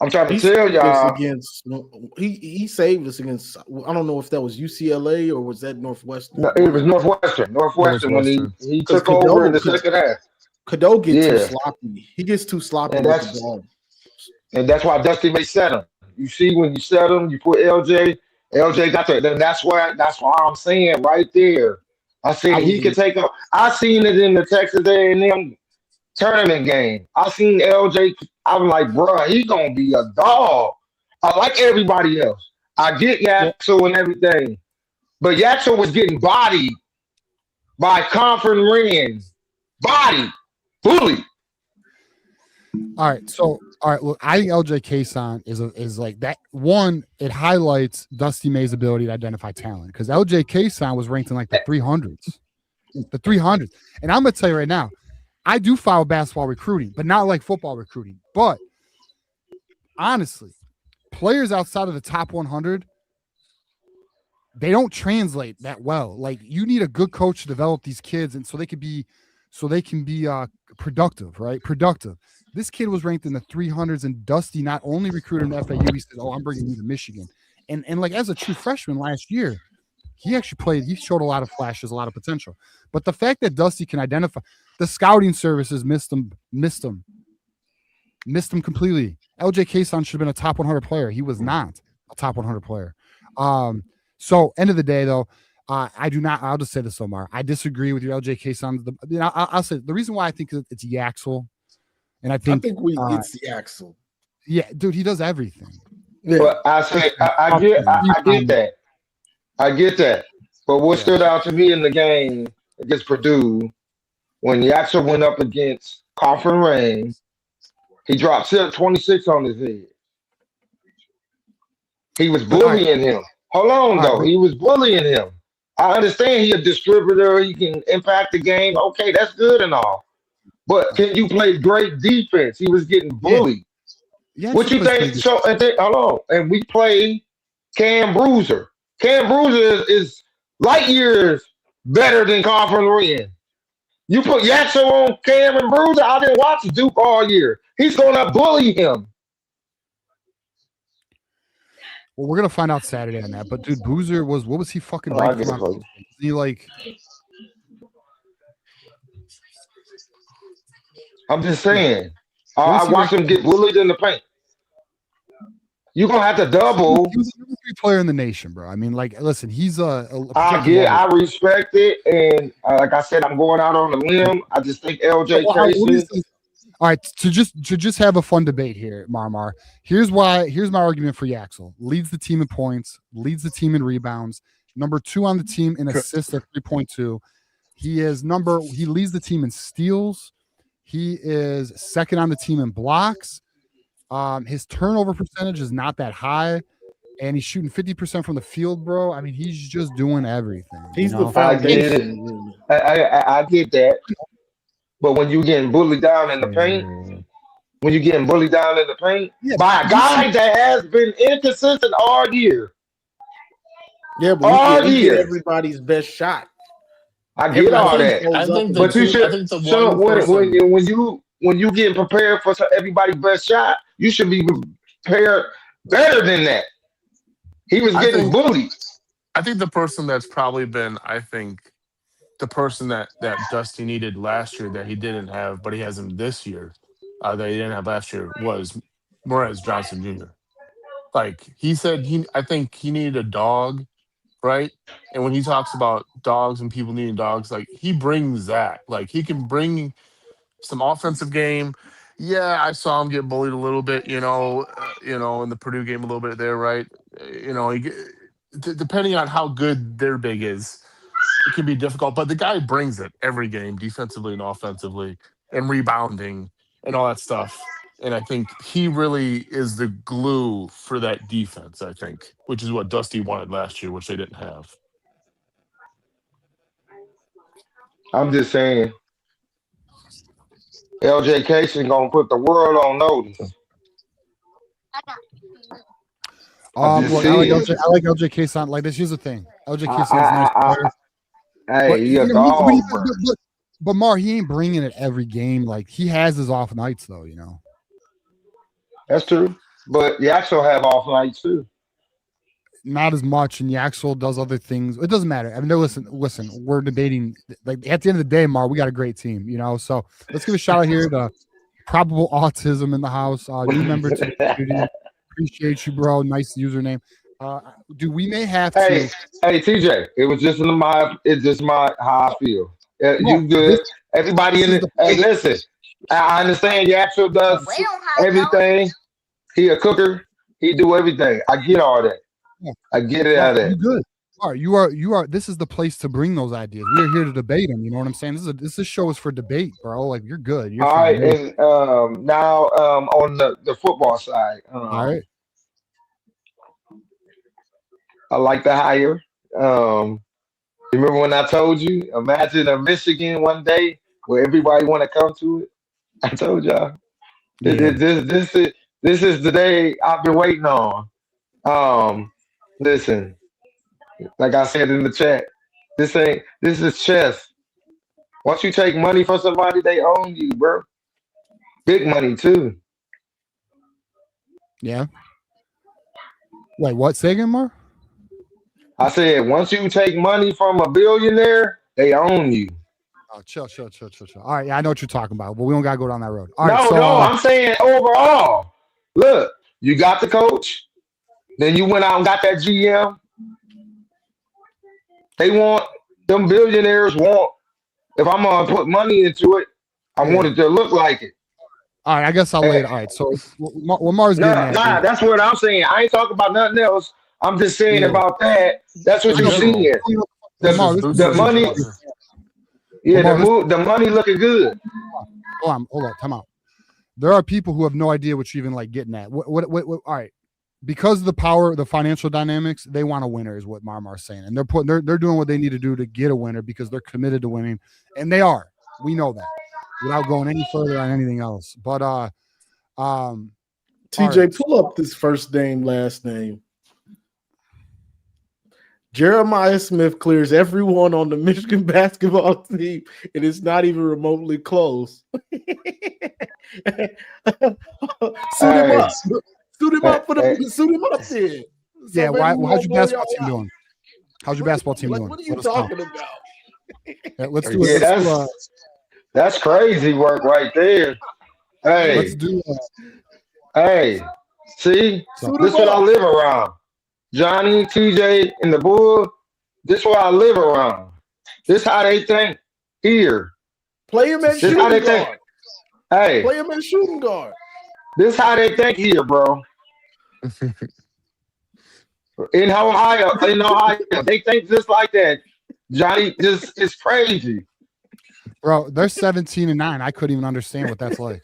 I'm trying to tell y'all. He saved us against. I don't know if that was UCLA or was that Northwestern. No, it was Northwestern when he took over in the second half. Godot gets too sloppy. He gets too sloppy with the ball. And that's why Dusty May set him. You see, when you set him, you put LJ. LJ got there. Then that's why I'm saying right there. I said he could take up. I seen it in the Texas A&M tournament game. I seen LJ. I'm like, bro, he gonna be a dog. I like everybody else. I get Yaxel and everything, but Yaxel was getting bodied by Conference Rins. Body, bully. All right, look, I think LJ Kaysen is like that. One, it highlights Dusty May's ability to identify talent because LJ Kaysen was ranked in like the 300s. And I'm gonna tell you right now, I do follow basketball recruiting, but not like football recruiting. But honestly, players outside of the top 100, they don't translate that well. Like you need a good coach to develop these kids, and so they can be productive, right? Productive. This kid was ranked in the 300s, and Dusty not only recruited him to FAU, he said, "Oh, I'm bringing you to Michigan." And like as a true freshman last year, he actually played. He showed a lot of flashes, a lot of potential. But the fact that Dusty can identify, the scouting services missed him completely. LJ Kaysen should have been a top 100 player. He was not a top 100 player. So end of the day, though, I do not. I'll just say this, Omar. I disagree with your LJ Kaysen. I'll say the reason why I think it's Yaxel. And I think it's the Axel. Yeah, dude, he does everything. Yeah. But I get that. But what stood out to me in the game against Purdue, when Yaxel went up against Conference Rain, he dropped 26 on his head. He was But all right, bullying him. Hold on, all right, though. He was bullying him. I understand he's a distributor. He can impact the game. Okay, that's good and all. But but can you play great defense? He was getting yeah, bullied. he What actually you plays pretty think? good. So, hold on. And we play Cam Bruiser. Cam Bruiser is light years better than Conference Win. You put Yaxo on Cam and Bruiser. I didn't watch Duke all year. He's going to bully him. Well, we're gonna find out Saturday on that. But dude, Boozer was what was he fucking Oh, I ranked get it from? for you. He like I'm just yeah. saying. What was I he watched ranked him get bullied in the paint. You're going to have to double. He was a number 3 player in the nation, bro. I mean, like, listen, he's a I respect it. And like I said, I'm going out on a limb. I just think So, LJ let me Casey. say- all right, to just have a fun debate here, Marmar. Here's my argument for Yaxel. Leads the team in points, leads the team in rebounds, number 2 on the team in assists at 3.2. He leads the team in steals. He is second on the team in blocks. His turnover percentage is not that high, and he's shooting 50% from the field, bro. I mean, he's just doing everything. He's you the know? I get it. foundation. I get that. But when you getting bullied down in the paint, when you getting bullied down in the paint Yeah, by a guy that has been inconsistent all year, Yeah, but all we get year. everybody's best shot. I get all that. I think the But you two. I should. think the So one person. when you getting prepared for everybody's best shot, you should be prepared better than that. He was I getting think. bullied. I think the person that's probably been. I think the person that Dusty needed last year that he didn't have, but he has him this year. That he didn't have last year was Morez Johnson Jr. Like he said, I think he needed a dog, right? And when he talks about dogs and people needing dogs, like he brings that. Like he can bring some offensive game. Yeah, I saw him get bullied a little bit, in the Purdue game a little bit there, right? Depending on how good their big is, it can be difficult. But the guy brings it every game, defensively and offensively, and rebounding and all that stuff. And I think he really is the glue for that defense, I think, which is what Dusty wanted last year, which they didn't have. I'm just saying, LJ Casey gonna put the world on notice. Look, I like LJ Case on like this. Here's the thing. LJ Case is a nice player. Hey, he a dog. But Mar, he ain't bringing it every game. Like he has his off nights, though. That's true. But Yaxel have off nights too. Not as much, and Yaxel does other things. It doesn't matter. I mean, no, listen. We're debating. Like at the end of the day, Mar, we got a great team. So let's give a shout out here to Probable Autism in the house. New member to the community. Appreciate you, bro. Nice username. We may have to. Hey, TJ, it's just my how I feel. No, You good? Everybody in it. Hey, listen. I understand Yaxel does everything. He a cooker. He do everything. I get all that. Yeah. I get it out of You that. good. All right, you are. This is the place to bring those ideas. We're here to debate them. You know what I'm saying? This show is for debate, bro. Like you're good. You're All fine. right, and now on the football side, All right. I like the hire. Remember when I told you? Imagine a Michigan one day where everybody want to come to it. I told y'all. Yeah. This is the day I've been waiting on. Listen, like I said in the chat, this is chess. Once you take money from somebody, they own you, bro. Big money too. Yeah. Wait, what? Say again, Mar? I said once you take money from a billionaire, they own you. Oh, chill. All right, yeah, I know what you're talking about, but we don't gotta go down that road. All No, right, I'm saying overall. Look, you got the coach, then you went out and got that GM. Them billionaires want, if I'm gonna put money into it, I want it to look like it. All right, I guess I'll lay it. All right, so what Mar's getting at? Nah, that's what I'm saying. I ain't talking about nothing else. I'm just saying about that. That's what you're seeing. The money. Yeah, the money looking good. Hold on, time out. There are people who have no idea what you're even like getting at. What all right. because of the power, the financial dynamics, they want a winner, is what Marmar's saying, and they're doing what they need to do to get a winner because they're committed to winning, and they are. We know that without going any further on anything else. But TJ, right. pull up this first name, last name. Jeremiah Smith clears everyone on the Michigan basketball team, and it's not even remotely close. Suit him up. Suit him up for the suit him up there. Yeah, how's your basketball team doing? How's your basketball team doing? What are you talking about? Yeah, let's do it. That's crazy work right there. Hey, let's do hey, see, this is what I live around. Johnny, TJ, and the Bull, this is what I live around. This how they think here. Play him at shooting guard. Think. Hey, play him at shooting guard. This how they think here, bro. In Ohio, they think just like that. Johnny, just it's crazy. Bro, they're 17-9. I couldn't even understand what that's like.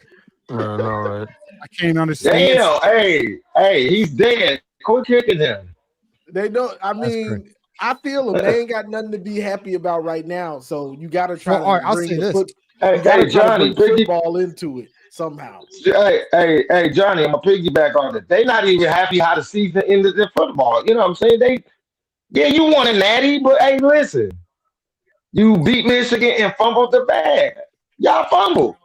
I know, right? I can't understand. Damn, hey, he's dead. Quit kicking him. They don't. I mean, I feel them. They ain't got nothing to be happy about right now. So you got to try to I'll say this. Hey, Johnny, football into it somehow. Hey, Johnny, I'm a piggyback on it. They not even happy how the season ended in football. You know what I'm saying? You won a natty, but hey, listen, you beat Michigan and fumbled the bag. Y'all fumbled.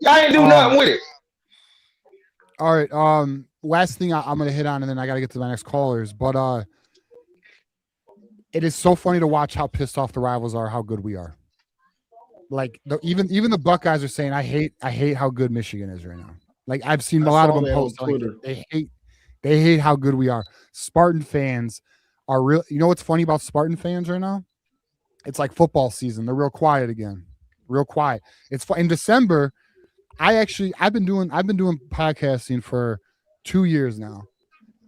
Y'all ain't do nothing with it. All right. Last thing I'm going to hit on, and then I got to get to my next callers. But it is so funny to watch how pissed off the rivals are, how good we are. Like even the Buckeyes are saying, I hate how good Michigan is right now. Like I've seen a lot of them post. Like, they hate how good we are. Spartan fans are real. You know what's funny about Spartan fans right now? It's like football season. They're real quiet again. Real quiet. It's in December. I've been doing podcasting for 2 years now.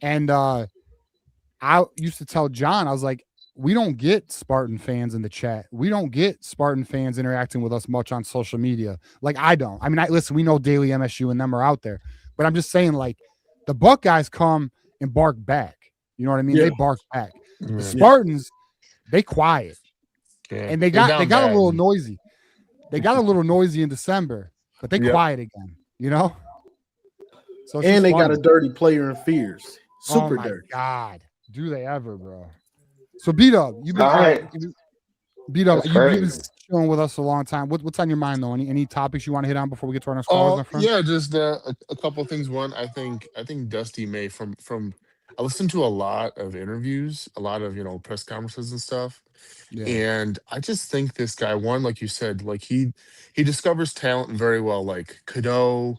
And I used to tell John, I was like, we don't get Spartan fans in the chat. We don't get Spartan fans interacting with us much on social media. Like I don't. I mean, listen, we know Daily MSU and them are out there, but I'm just saying, like, the Buckeyes come and bark back. You know what I mean? Yeah. They bark back. Yeah. The Spartans, they quiet. Yeah. And they got a little noisy. They got a little noisy in December, but they quiet again, you know? So and they got a dirty player in Fears. Super dirty. God. Do they ever, bro? So B-Dub, you've been B-Dub, you've been chilling with us a long time. What's on your mind though? Any topics you want to hit on before we get to our next call, my friend? Yeah, just a couple of things. One, I think Dusty May from I listened to a lot of interviews, a lot of press conferences and stuff. Yeah. And I just think this guy, one, like you said, like he discovers talent very well. Like Cadeau,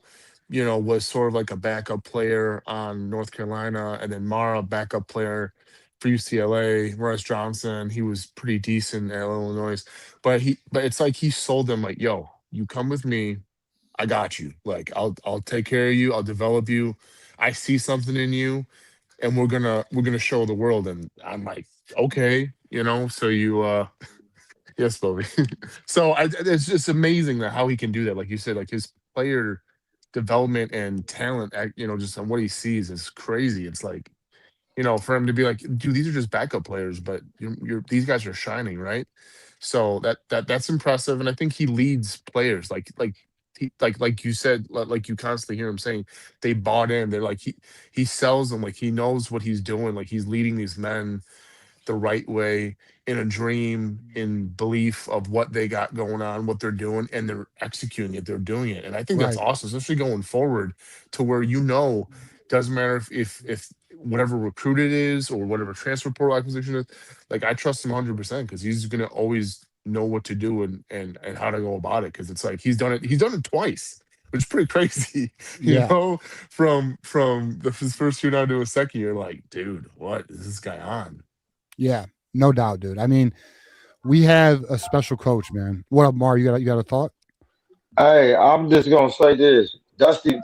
was sort of like a backup player on North Carolina, and then Mara, backup player for UCLA. Morris Johnson, he was pretty decent at Illinois, but it's like he sold them like, yo, you come with me, I got you. Like I'll take care of you, I'll develop you. I see something in you, and we're gonna show the world. And I'm like, okay, so you yes, Bobby. So it's just amazing that how he can do that. Like you said, like his player development and talent, just on what he sees is crazy. It's like, for him to be like, dude, these are just backup players, but these guys are shining, right? So that's impressive, and I think he leads players like you said, like you constantly hear him saying, they bought in. They're like he sells them, like he knows what he's doing, like he's leading these men the right way, in a dream, in belief of what they got going on, what they're doing, and they're executing it. They're doing it, and I think that's awesome, especially going forward to where doesn't matter if whatever recruit it is or whatever transfer portal acquisition is. Like I trust him 100% because he's gonna always know what to do and how to go about it. Because it's like he's done it twice, which is pretty crazy. From his first year down to his second year, like, dude, what is this guy on? Yeah, no doubt, dude. I mean, we have a special coach, man. What up, Mar? You got a thought? Hey, I'm just gonna say this. Dusty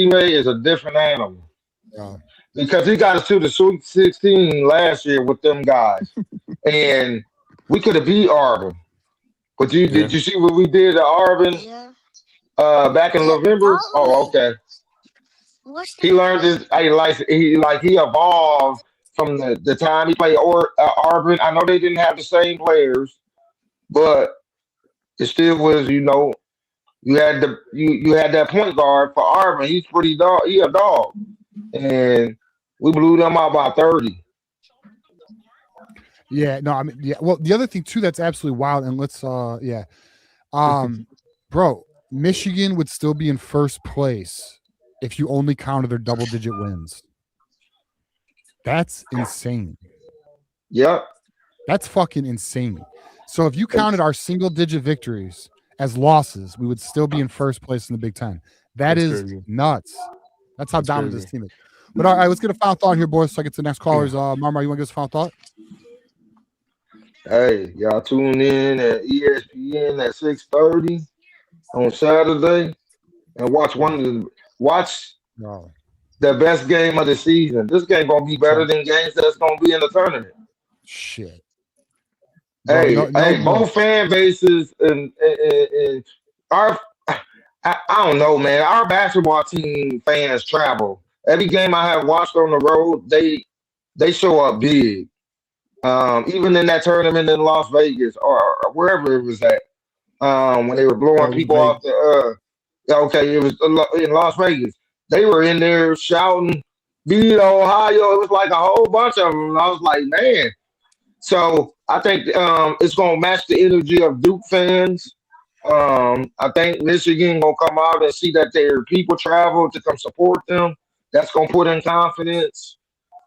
May is a different animal. Yeah. Because he got us to the Sweet 16 last year with them guys. And we could have beat Auburn. But did you see what we did to Auburn back in November? Oh, okay. He learned this. He evolved from the time he played Auburn. I know they didn't have the same players, but it still was. You had that point guard for Auburn. He's pretty dog. He a dog, and we blew them out by 30. Yeah, no, I mean, yeah. Well, the other thing too that's absolutely wild, and let's, bro, Michigan would still be in first place if you only counted their double-digit wins. That's insane. Yep. That's fucking insane. So if you counted our single-digit victories as losses, we would still be in first place in the Big Ten. That's crazy. nuts. That's how dominant crazy. this team is. But all right, let's get a final thought here, boys. So I get to the next callers. Marmar, you want to give us a final thought? Hey, y'all tune in at ESPN at 6:30 on Saturday and watch No. the best game of the season. This game gonna be better than games that's gonna be in the tournament. Shit. Hey, Bro, both fan bases and our I don't know, man. Our basketball team fans travel. Every game I have watched on the road, they show up big. Even in that tournament in Las Vegas or wherever it was at, when they were blowing people off the it was in Las Vegas. They were in there shouting, "Beat Ohio!" It was like a whole bunch of them. And I was like, man. So I think it's gonna match the energy of Duke fans. I think Michigan gonna come out and see that their people travel to come support them. That's gonna put in confidence.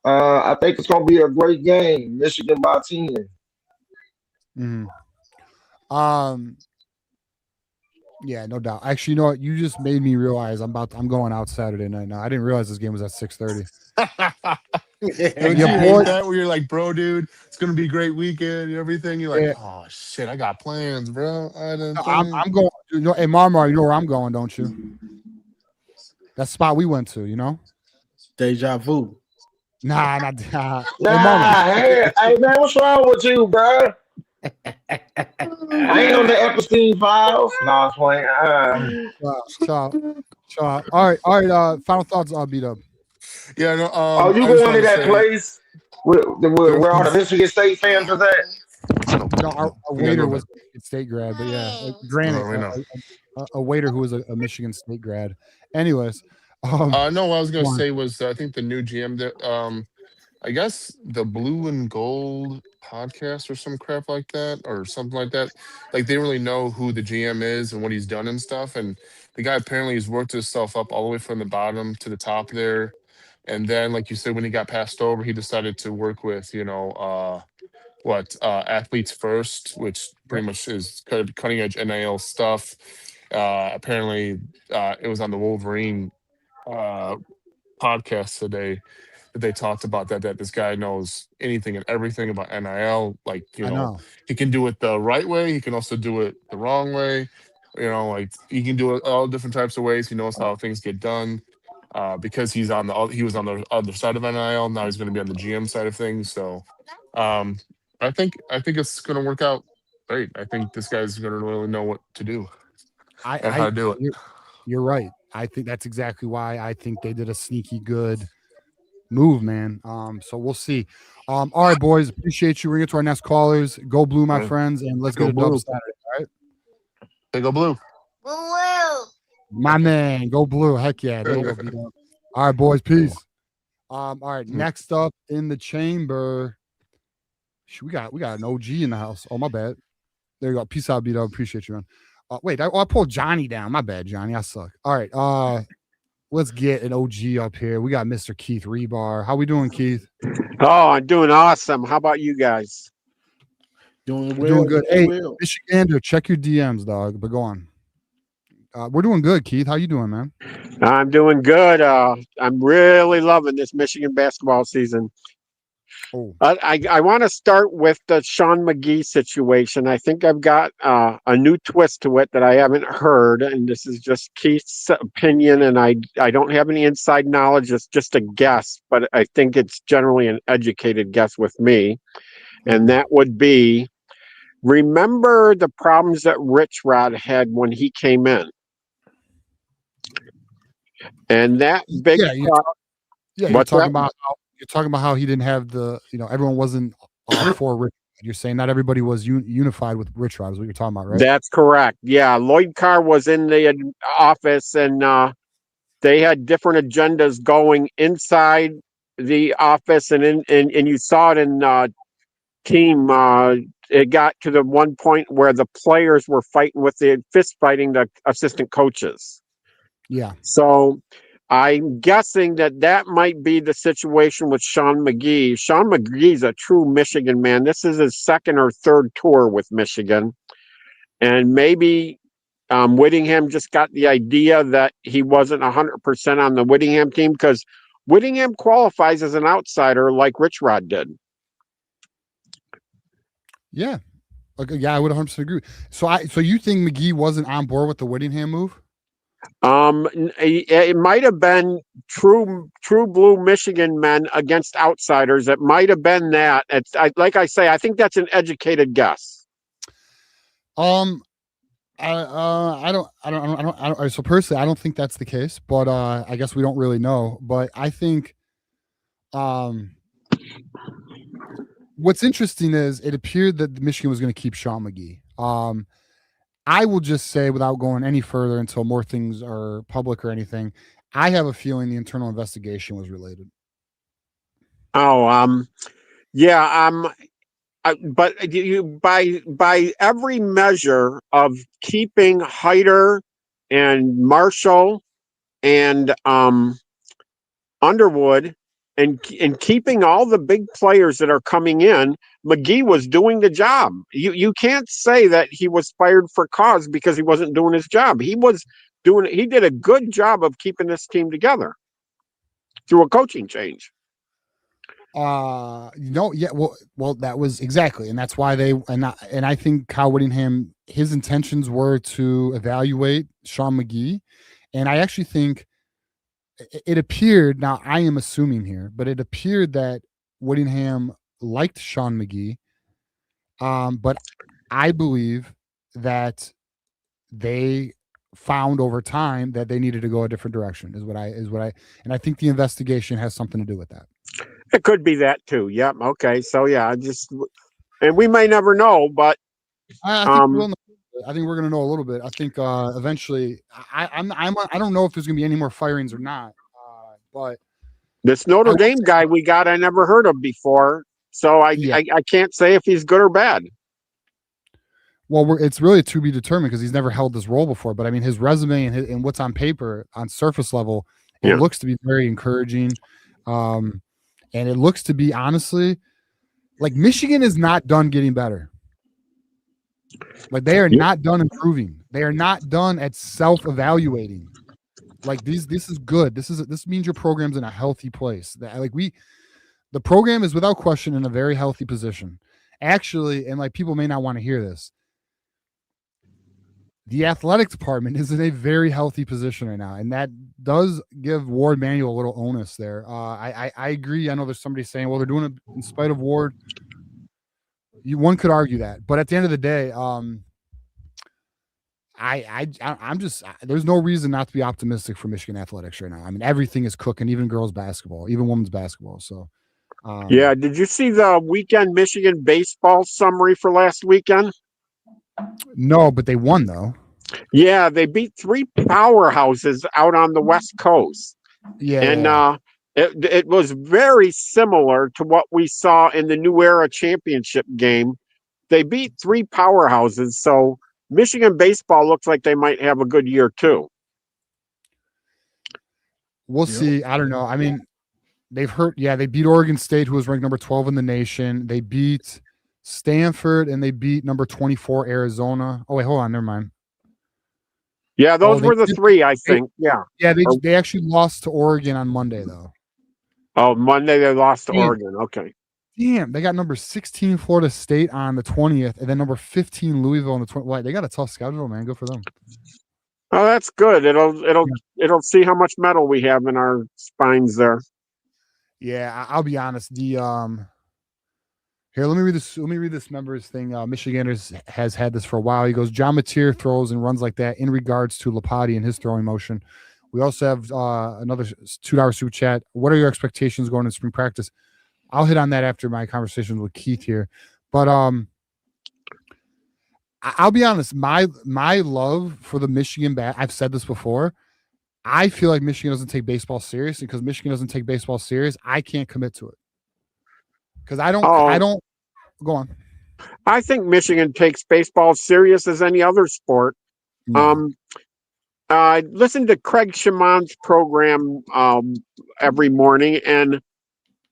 I think it's gonna be a great game. Michigan by 10. Mm-hmm. Yeah, no doubt. Actually, you know what? You just made me realize I'm going out Saturday night now. I didn't realize this game was at 6:30. Don't you hate that where you're like, bro, dude, it's gonna be a great weekend and everything? You're like, oh shit, I got plans, bro. I'm going. You know, hey, Marmar, you know where I'm going, don't you? That spot we went to, you know? Deja vu. Nah. Hey, man, what's wrong with you, bro? I ain't on the Epstein files. No, I'm playing. Ciao. All right. Final thoughts. I'll beat up. Yeah. No. You going to that place where all the Michigan State fans are at? No, our waiter was a Michigan State grad, but yeah, granted, a waiter who was a Michigan State grad. Anyways, no, what I was gonna say was I think the new GM that I guess the Blue and Gold podcast or some crap like that or something like that. Like they really know who the GM is and what he's done and stuff. And the guy apparently has worked himself up all the way from the bottom to the top there. And then, like you said, when he got passed over, he decided to work with, Athletes First, which pretty much is kind of cutting edge NIL stuff. Apparently, it was on the Wolverine podcast today that they talked about that this guy knows anything and everything about NIL. Like, he can do it the right way. He can also do it the wrong way. Like he can do it all different types of ways. He knows how things get done. Because he was on the other side of NIL. Now he's going to be on the GM side of things. So, I think it's going to work out great. I think this guy's going to really know what to do and how to do it. You're right. I think that's exactly why I think they did a sneaky good move, man. So we'll see. All right, boys. Appreciate you. Bring it to our next callers. Go Blue, my friends, and let's get a dub Saturday. All right. They go Blue. My man, go Blue. Heck yeah. There you go. All right, boys. Peace. All right. Next up in the chamber. We got an OG in the house. Oh, my bad. There you go. Peace out, B-Dub. Appreciate you, man. Wait, I pulled Johnny down. My bad, Johnny. I suck. All right. Let's get an OG up here. We got Mr. Keith Rebar. How we doing, Keith? Oh, I'm doing awesome. How about you guys? Doing well. Doing good. Hey, Michigander, check your DMs, dog. But go on. We're doing good, Keith. How you doing, man? I'm doing good. I'm really loving this Michigan basketball season. Oh. I want to start with the Sean McGee situation. I think I've got a new twist to it that I haven't heard, and this is just Keith's opinion, and I don't have any inside knowledge. It's just a guess, but I think it's generally an educated guess with me, and that would be, remember the problems that Rich Rod had when he came in? And that big Yeah, you're What's talking that? about how he didn't have the, everyone wasn't for Rich. You're saying not everybody was unified with Rich Rod is what you're talking about, right? That's correct. Yeah, Lloyd Carr was in the office, and they had different agendas going inside the office, and you saw it in team. It got to the one point where the players were fighting with the fist fighting the assistant coaches. Yeah. So I'm guessing that might be the situation with Sean McGee. Sean McGee's a true Michigan man. This is his second or third tour with Michigan. And maybe Whittingham just got the idea that he wasn't 100% on the Whittingham team, because Whittingham qualifies as an outsider like Rich Rod did. Yeah. Okay, yeah, I would 100% agree. So you think McGee wasn't on board with the Whittingham move? It might have been true blue Michigan men against outsiders. It might have been that. Like I say, I think that's an educated guess. I don't. So personally, I don't think that's the case, but I guess we don't really know. But I think, what's interesting is it appeared that Michigan was going to keep Sean McGee. I will just say, without going any further until more things are public or anything, I have a feeling the internal investigation was related. Oh, yeah. But you by every measure of keeping Hyder and Marshall and Underwood and keeping all the big players that are coming in, McGee was doing the job. You can't say that he was fired for cause because he wasn't doing his job. He did a good job of keeping this team together through a coaching change. Yeah, well, that was exactly, and that's why I think Kyle Whittingham, his intentions were to evaluate Sean McGee, and I actually think it appeared, now I am assuming here, but it appeared that Whittingham liked Sean McGee, but I believe that they found over time that they needed to go a different direction. And I think the investigation has something to do with that. It could be that too. Yep. Okay. So yeah, and we may never know, but I think we'll know. I think we're going to know a little bit. I think eventually, I don't know if there's going to be any more firings or not. But this Notre Dame guy I never heard of before, so I can't say if he's good or bad. Well, it's really to be determined because he's never held this role before. But I mean, his resume and what's on paper, on surface level, it looks to be very encouraging. And it looks to be, honestly, like Michigan is not done getting better. Like they are not done improving. They are not done at self-evaluating. Like this is good. This means your program's in a healthy place. The program is without question in a very healthy position. Actually, and like people may not want to hear this, the athletic department is in a very healthy position right now, and that does give Ward Manuel a little onus there. I agree. I know there's somebody saying, well, they're doing it in spite of Ward. One could argue that, but at the end of the day, I'm just, there's no reason not to be optimistic for Michigan athletics right now. I mean, everything is cooking, even girls basketball, even women's basketball. So, yeah. Did you see the weekend Michigan baseball summary for last weekend? No, but they won though. Yeah, they beat three powerhouses out on the West Coast. Yeah, and it was very similar to what we saw in the New Era championship game. They beat three powerhouses, so Michigan baseball looks like they might have a good year too. We'll see. I don't know. I mean, they beat Oregon State, who was ranked number 12 in the nation. They beat Stanford, and they beat number 24 Arizona. Oh wait, hold on, never mind. Yeah, those were the three, I think. Yeah. They actually lost to Oregon on Monday though. Oh, Monday they lost to Oregon. Okay. Damn, they got number 16 Florida State on the 20th, and then number 15 Louisville on the 20th. Well, they got a tough schedule, man. Good for them. Oh, that's good. It'll see how much metal we have in our spines there. Yeah, I'll be honest. Here, let me read this. Let me read this members thing. Michiganders has had this for a while. He goes, John Mateer throws and runs like that in regards to Lapati and his throwing motion. We also have another $2 super chat. What are your expectations going into spring practice? I'll hit on that after my conversation with Keith here. But I'll be honest, my love for the Michigan I've said this before. I feel like Michigan doesn't take baseball serious, and because Michigan doesn't take baseball serious, I can't commit to it. Because I don't go on. I think Michigan takes baseball serious as any other sport. No. I listen to Craig Shaman's program every morning and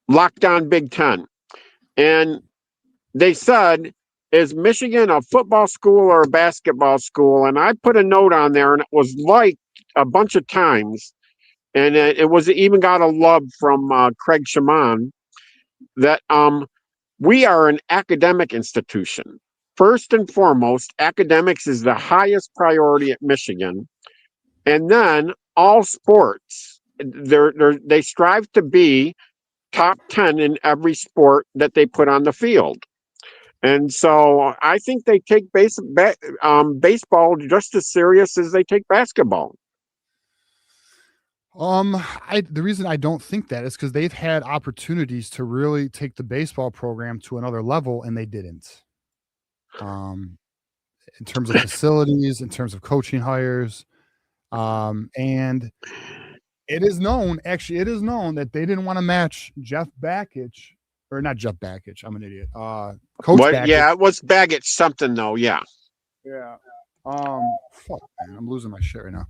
Lockdown Big Ten. And they said, is Michigan a football school or a basketball school? And I put a note on there, and it was liked a bunch of times. And it was even got a love from Craig Shaman that we are an academic institution. First and foremost, academics is the highest priority at Michigan. And then all sports, they strive to be top 10 in every sport that they put on the field. And so I think they take baseball just as serious as they take basketball. The reason I don't think that is because they've had opportunities to really take the baseball program to another level, and they didn't. In terms of facilities, in terms of coaching hires, and it is known that they didn't want to match Jeff Bakich, or not Jeff Bakich. I'm an idiot. Coach Bakich. Yeah, it was Baggett something though. Yeah. Yeah. Fuck, man, I'm losing my shit right now.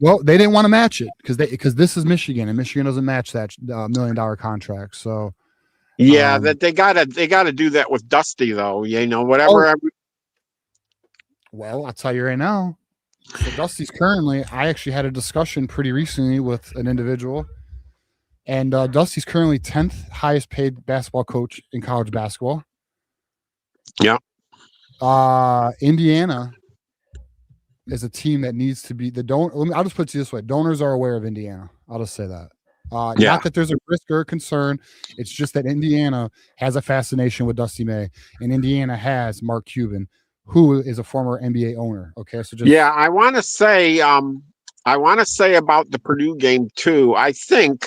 Well, they didn't want to match it because this is Michigan, and Michigan doesn't match that $1 million contract. So yeah, that they gotta do that with Dusty though. You know, whatever. Well, I'll tell you right now. So Dusty's currently. I actually had a discussion pretty recently with an individual, and Dusty's currently 10th highest paid basketball coach in college basketball. Yeah. Indiana is a team that needs to be I'll just put it this way: donors are aware of Indiana. I'll just say that. Not that there's a risk or a concern. It's just that Indiana has a fascination with Dusty May, and Indiana has Mark Cuban, who is a former NBA owner. Okay, so I want to say about the Purdue game too. I think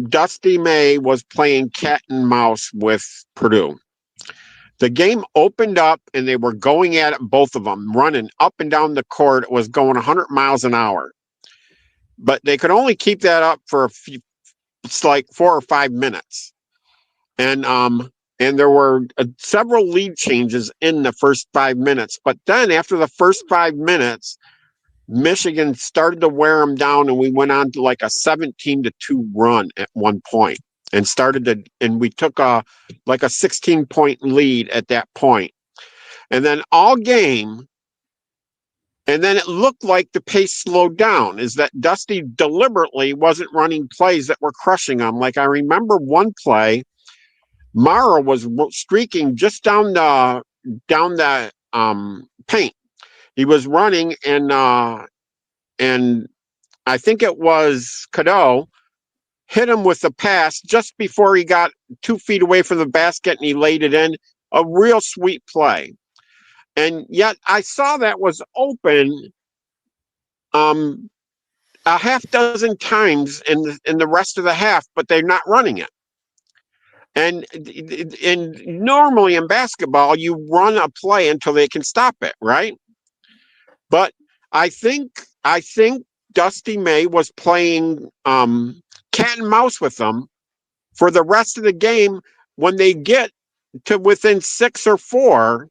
Dusty May was playing cat and mouse with Purdue. The game opened up and they were going at it, both of them, running up and down the court. It was going 100 miles an hour. But they could only keep that up for it's like 4 or 5 minutes. And there were several lead changes in the first 5 minutes. But then after the first 5 minutes, Michigan started to wear them down, and we went on to like a 17-2 run at one point. And we took a 16-point lead at that point. And then all game, and then it looked like the pace slowed down, is that Dusty deliberately wasn't running plays that were crushing them. Like I remember one play, Mara was streaking just down the paint. He was running, and I think it was Cadeau hit him with a pass just before he got 2 feet away from the basket, and he laid it in. A real sweet play. And yet I saw that was open a half dozen times in the rest of the half, but they're not running it. And normally in basketball, you run a play until they can stop it, right? But I think Dusty May was playing cat and mouse with them for the rest of the game. When they get to within 6 or 4,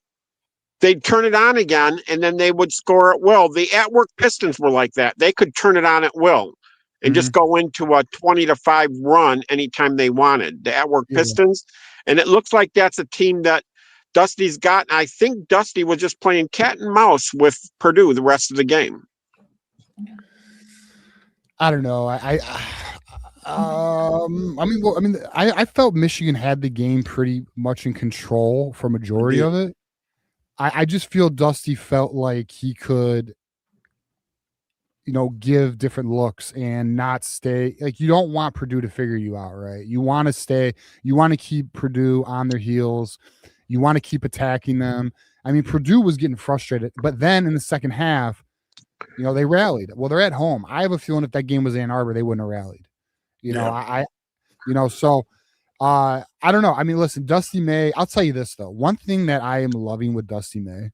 they'd turn it on again, and then they would score at will. The at-work Pistons were like that. They could turn it on at will and just go into a 20-5 run anytime they wanted. The at-work Pistons. And it looks like that's a team that Dusty's got. And I think Dusty was just playing cat and mouse with Purdue the rest of the game. I don't know. I felt Michigan had the game pretty much in control for majority of it. I just feel Dusty felt like he could, give different looks and not stay. Like, you don't want Purdue to figure you out, right? You want to stay. You want to keep Purdue on their heels. You want to keep attacking them. I mean, Purdue was getting frustrated, but then in the second half, You know, they rallied. Well, they're at home. I have a feeling if that game was Ann Arbor, they wouldn't have rallied. You know, Yeah. so I don't know. I mean, listen, Dusty May, I'll tell you this though. One thing that I am loving with Dusty May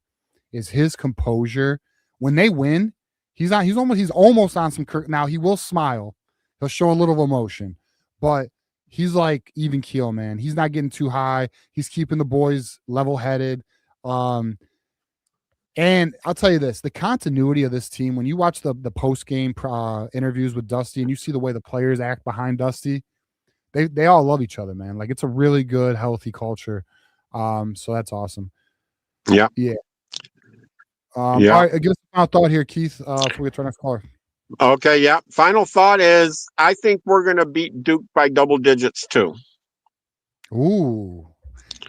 is his composure. When they win, he's almost on some now he will smile. He'll show a little emotion, but he's like even keel, man. He's not getting too high. He's keeping the boys level-headed. And I'll tell you this, the continuity of this team, when you watch the post-game interviews with Dusty and you see the way the players act behind Dusty, they all love each other, man. Like, it's a really good, healthy culture. So that's awesome. Yeah. Yeah. All right, give us a final thought here, Keith, before we get to our next caller. Okay, yeah. Final thought is I think we're going to beat Duke by double digits too. Ooh.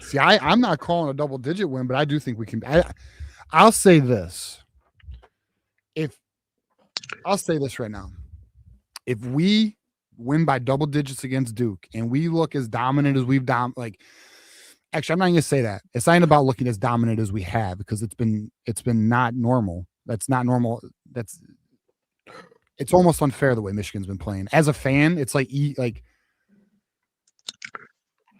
See, I'm not calling a double-digit win, but I do think we can. I'll say this. I'll say this right now. If we win by double digits against Duke and we look as dominant as we've actually, I'm not going to say that. It's not about looking as dominant as we have, because it's been not normal. That's not normal. It's almost unfair the way Michigan's been playing. As a fan, it's like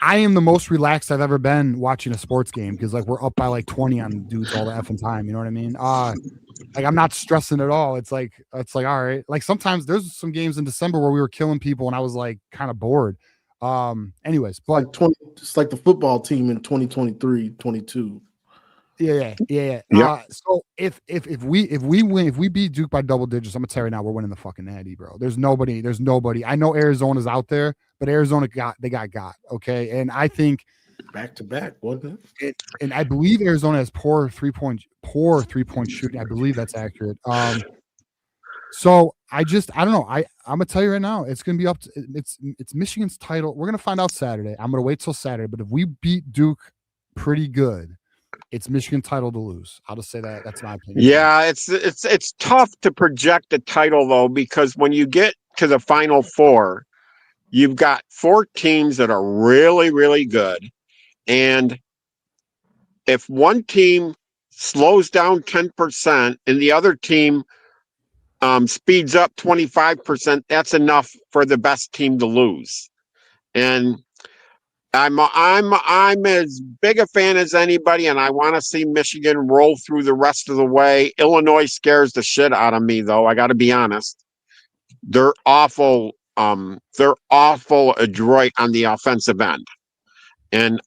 I am the most relaxed I've ever been watching a sports game, because like we're up by like 20 on dudes all the effing time. You know what I mean? Like I'm not stressing at all. It's like all right. Like sometimes there's some games in December where we were killing people and I was like kind of bored. Anyways, but Like it's like the football team in 2023, 22. Yeah. Yeah. So if we beat Duke by double digits, I'm gonna tell you right now, we're winning the fucking Natty, bro. There's nobody. I know Arizona's out there, but Arizona got. Okay, and I think Back to back, wasn't it? And I believe Arizona has poor three-point shooting. I believe that's accurate. So I don't know. I'm gonna tell you right now, it's gonna be up to it's Michigan's title. We're gonna find out Saturday. I'm gonna wait till Saturday, but if we beat Duke pretty good, it's Michigan title to lose. I'll just say that. That's my opinion. Yeah, it's tough to project a title though, because when you get to the Final Four, you've got 4 teams that are really, really good. And if one team slows down 10% and the other team speeds up 25%, that's enough for the best team to lose. And I'm as big a fan as anybody, and I want to see Michigan roll through the rest of the way. Illinois scares the shit out of me, though. I got to be honest. They're awful. They're awful adroit on the offensive end. And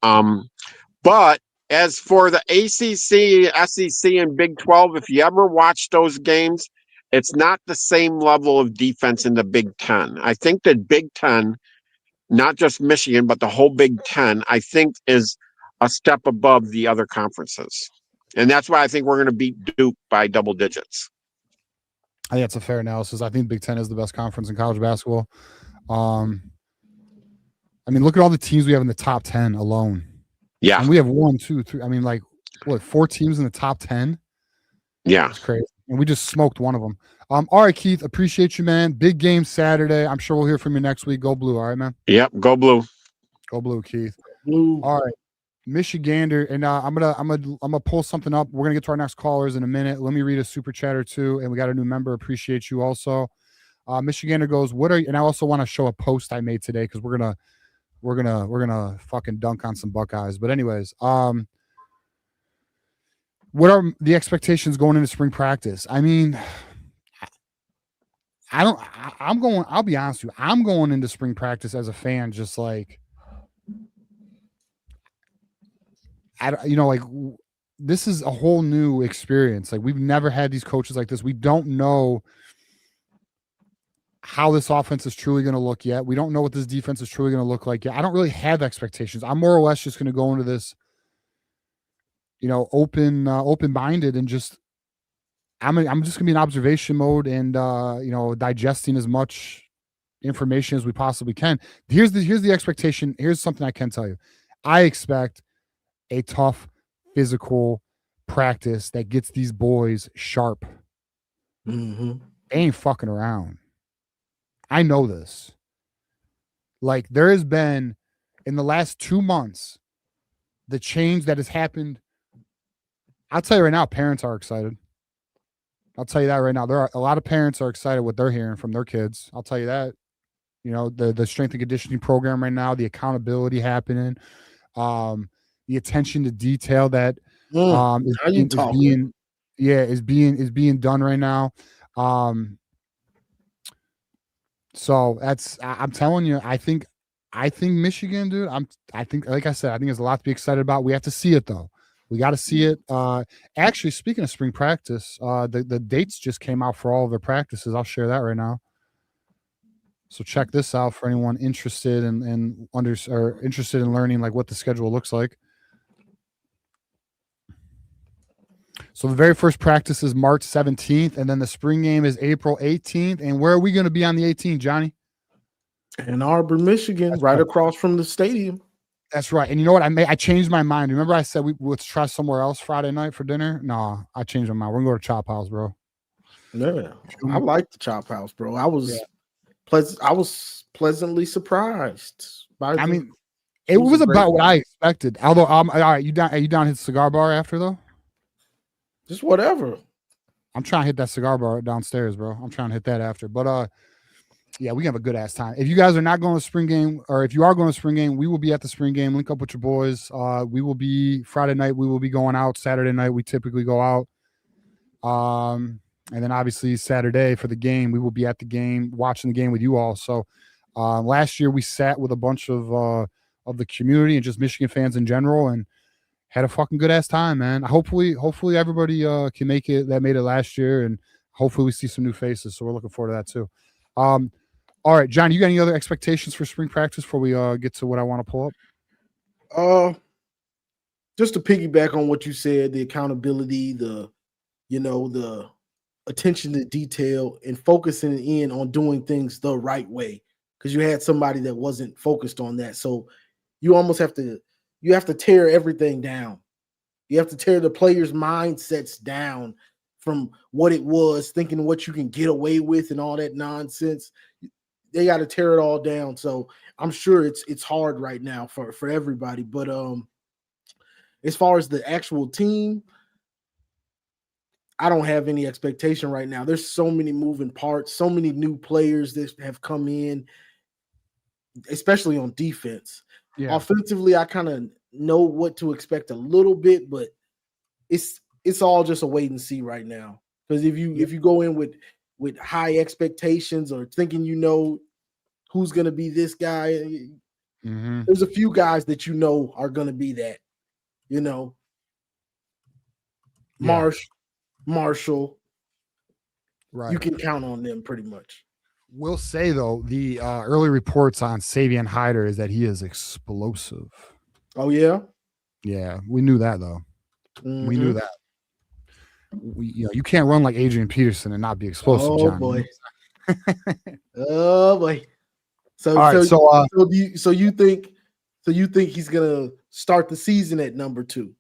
but as for the ACC, SEC, and Big 12, if you ever watch those games, it's not the same level of defense in the Big 10. I think that Big 10, not just Michigan, but the whole Big 10, I think is a step above the other conferences. And that's why I think we're going to beat Duke by double digits. I think that's a fair analysis. I think Big 10 is the best conference in college basketball. I mean, look at all the teams we have in the top 10 alone. Yeah. And we have 1, 2, 3. I mean, like, what, 4 teams in the top 10? Yeah. It's crazy. And we just smoked one of them. All right, Keith, appreciate you, man. Big game Saturday. I'm sure we'll hear from you next week. Go Blue. All right, man. Yep. Go Blue. Go Blue, Keith. Blue. All right. Michigander, and I'm gonna pull something up. We're gonna get to our next callers in a minute. Let me read a super chat or two, and we got a new member. Appreciate you also. Michigander goes, what are you? And I also want to show a post I made today, because we're gonna fucking dunk on some Buckeyes. But anyways, what are the expectations going into spring practice? I mean, I'll be honest with you. I'm going into spring practice as a fan, just like, this is a whole new experience. Like, we've never had these coaches like this. We don't know how this offense is truly going to look yet. We don't know what this defense is truly going to look like yet. I don't really have expectations. I'm more or less just going to go into this, open-minded, and just I'm just going to be in observation mode and digesting as much information as we possibly can. Here's the expectation. Here's something I can tell you. I expect a tough physical practice that gets these boys sharp. Mm-hmm. They ain't fucking around. I know this. Like, there has been, in the last 2 months, the change that has happened. I'll tell you right now, parents are excited. I'll tell you that right now. There are a lot of parents are excited what they're hearing from their kids. I'll tell you that. You know, the strength and conditioning program right now, the accountability happening, the attention to detail that is Now you talking. is being done right now. So I'm telling you, I think Michigan, dude. I think, like I said, I think there's a lot to be excited about. We have to see it though. We got to see it. Actually, speaking of spring practice, the dates just came out for all of their practices. I'll share that right now. So check this out for anyone interested in interested in learning like what the schedule looks like. So the very first practice is March 17th, and then the spring game is April 18th. And where are we going to be on the 18th, Johnny? Ann Arbor, Michigan, right across from the stadium. That's right. And you know what? I changed my mind. Remember I said let's try somewhere else Friday night for dinner? No, I changed my mind. We're going to go to Chop House, bro. Yeah, I like the Chop House, bro. I was pleasantly surprised by it was about what I expected. Although, all right, are you down hit the cigar bar after though? Just whatever. I'm trying to hit that cigar bar downstairs, bro. I'm trying to hit that after. But yeah, we have a good ass time. If you guys are not going to spring game, or if you are going to spring game, we will be at the spring game. Link up with your boys. We will be Friday night. We will be going out. Saturday night, we typically go out. And then obviously Saturday for the game, we will be at the game, watching the game with you all. So last year we sat with a bunch of the community and just Michigan fans in general, and had a fucking good ass time, man. Hopefully everybody can make it that made it last year, and hopefully we see some new faces. So we're looking forward to that too. All right, John, you got any other expectations for spring practice before we get to what I want to pull up? Just to piggyback on what you said, the accountability, the attention to detail, and focusing in on doing things the right way, because you had somebody that wasn't focused on that. So you almost have to tear everything down. You have to tear the players' mindsets down from what it was, thinking what you can get away with and all that nonsense. They got to tear it all down. So I'm sure it's hard right now for everybody. But as far as the actual team, I don't have any expectation right now. There's so many moving parts, so many new players that have come in, especially on defense. Yeah. Offensively, I kind of know what to expect a little bit, but it's all just a wait and see right now. Because if you go in with high expectations or thinking who's going to be this guy, there's a few guys that are going to be that. Marshall, right? You can count on them pretty much. We'll say though, the early reports on Savion Hyder is that he is explosive. Oh yeah, yeah. We knew that though. Mm-hmm. We knew that. You can't run like Adrian Peterson and not be explosive. Oh John. Boy. Oh boy. So you think he's gonna start the season at number 2?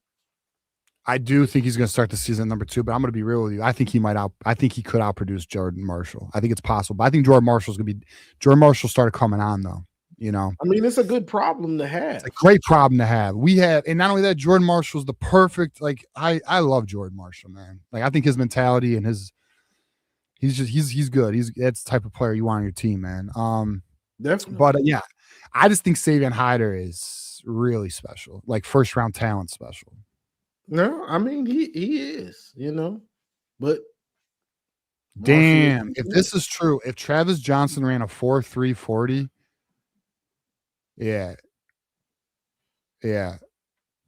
I do think he's going to start the season at number 2, but I'm going to be real with you. I think he could outproduce Jordan Marshall. I think it's possible, but I think Jordan Marshall started coming on though. I mean, it's a good problem to have. It's a great problem to have. And not only that, Jordan Marshall's the perfect, I love Jordan Marshall, man. I think his mentality and he's good. That's the type of player you want on your team, man. Definitely. But yeah, I just think Savion Hyder is really special, first round talent special. No, I mean he is, but damn, if this is true, if Travis Johnson ran a 4.3 40, yeah.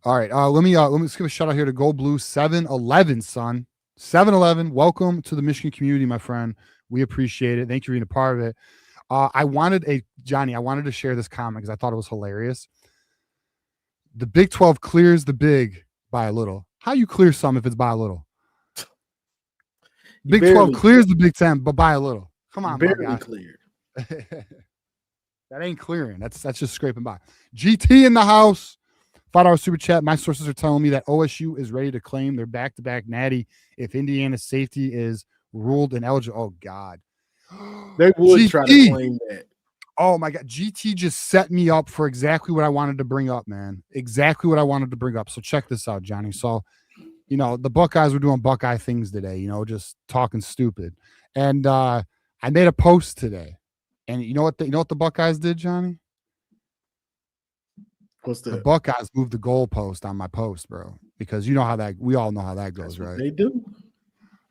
All right, let me give a shout out here to Go Blue 711, son. 711, welcome to the Michigan community, my friend. We appreciate it. Thank you for being a part of it. I wanted to share this comment because I thought it was hilarious. The Big 12 clears the Big by a little. How you clear some if it's by a little? Big 12 clears the Big 10, but by a little. Come on, barely cleared. That ain't clearing. That's just scraping by. GT in the house. $5 super chat. My sources are telling me that OSU is ready to claim their back-to-back natty if Indiana's safety is ruled ineligible. Oh God, they would try to claim that. Oh my God, GT just set me up for exactly what I wanted to bring up, man. Exactly what I wanted to bring up. So check this out, Johnny. So the Buckeyes were doing Buckeye things today, just talking stupid. And I made a post today. And you know what the Buckeyes did, Johnny? What's The that? Buckeyes moved the goalpost on my post, bro. Because we all know how that goes, right? They do.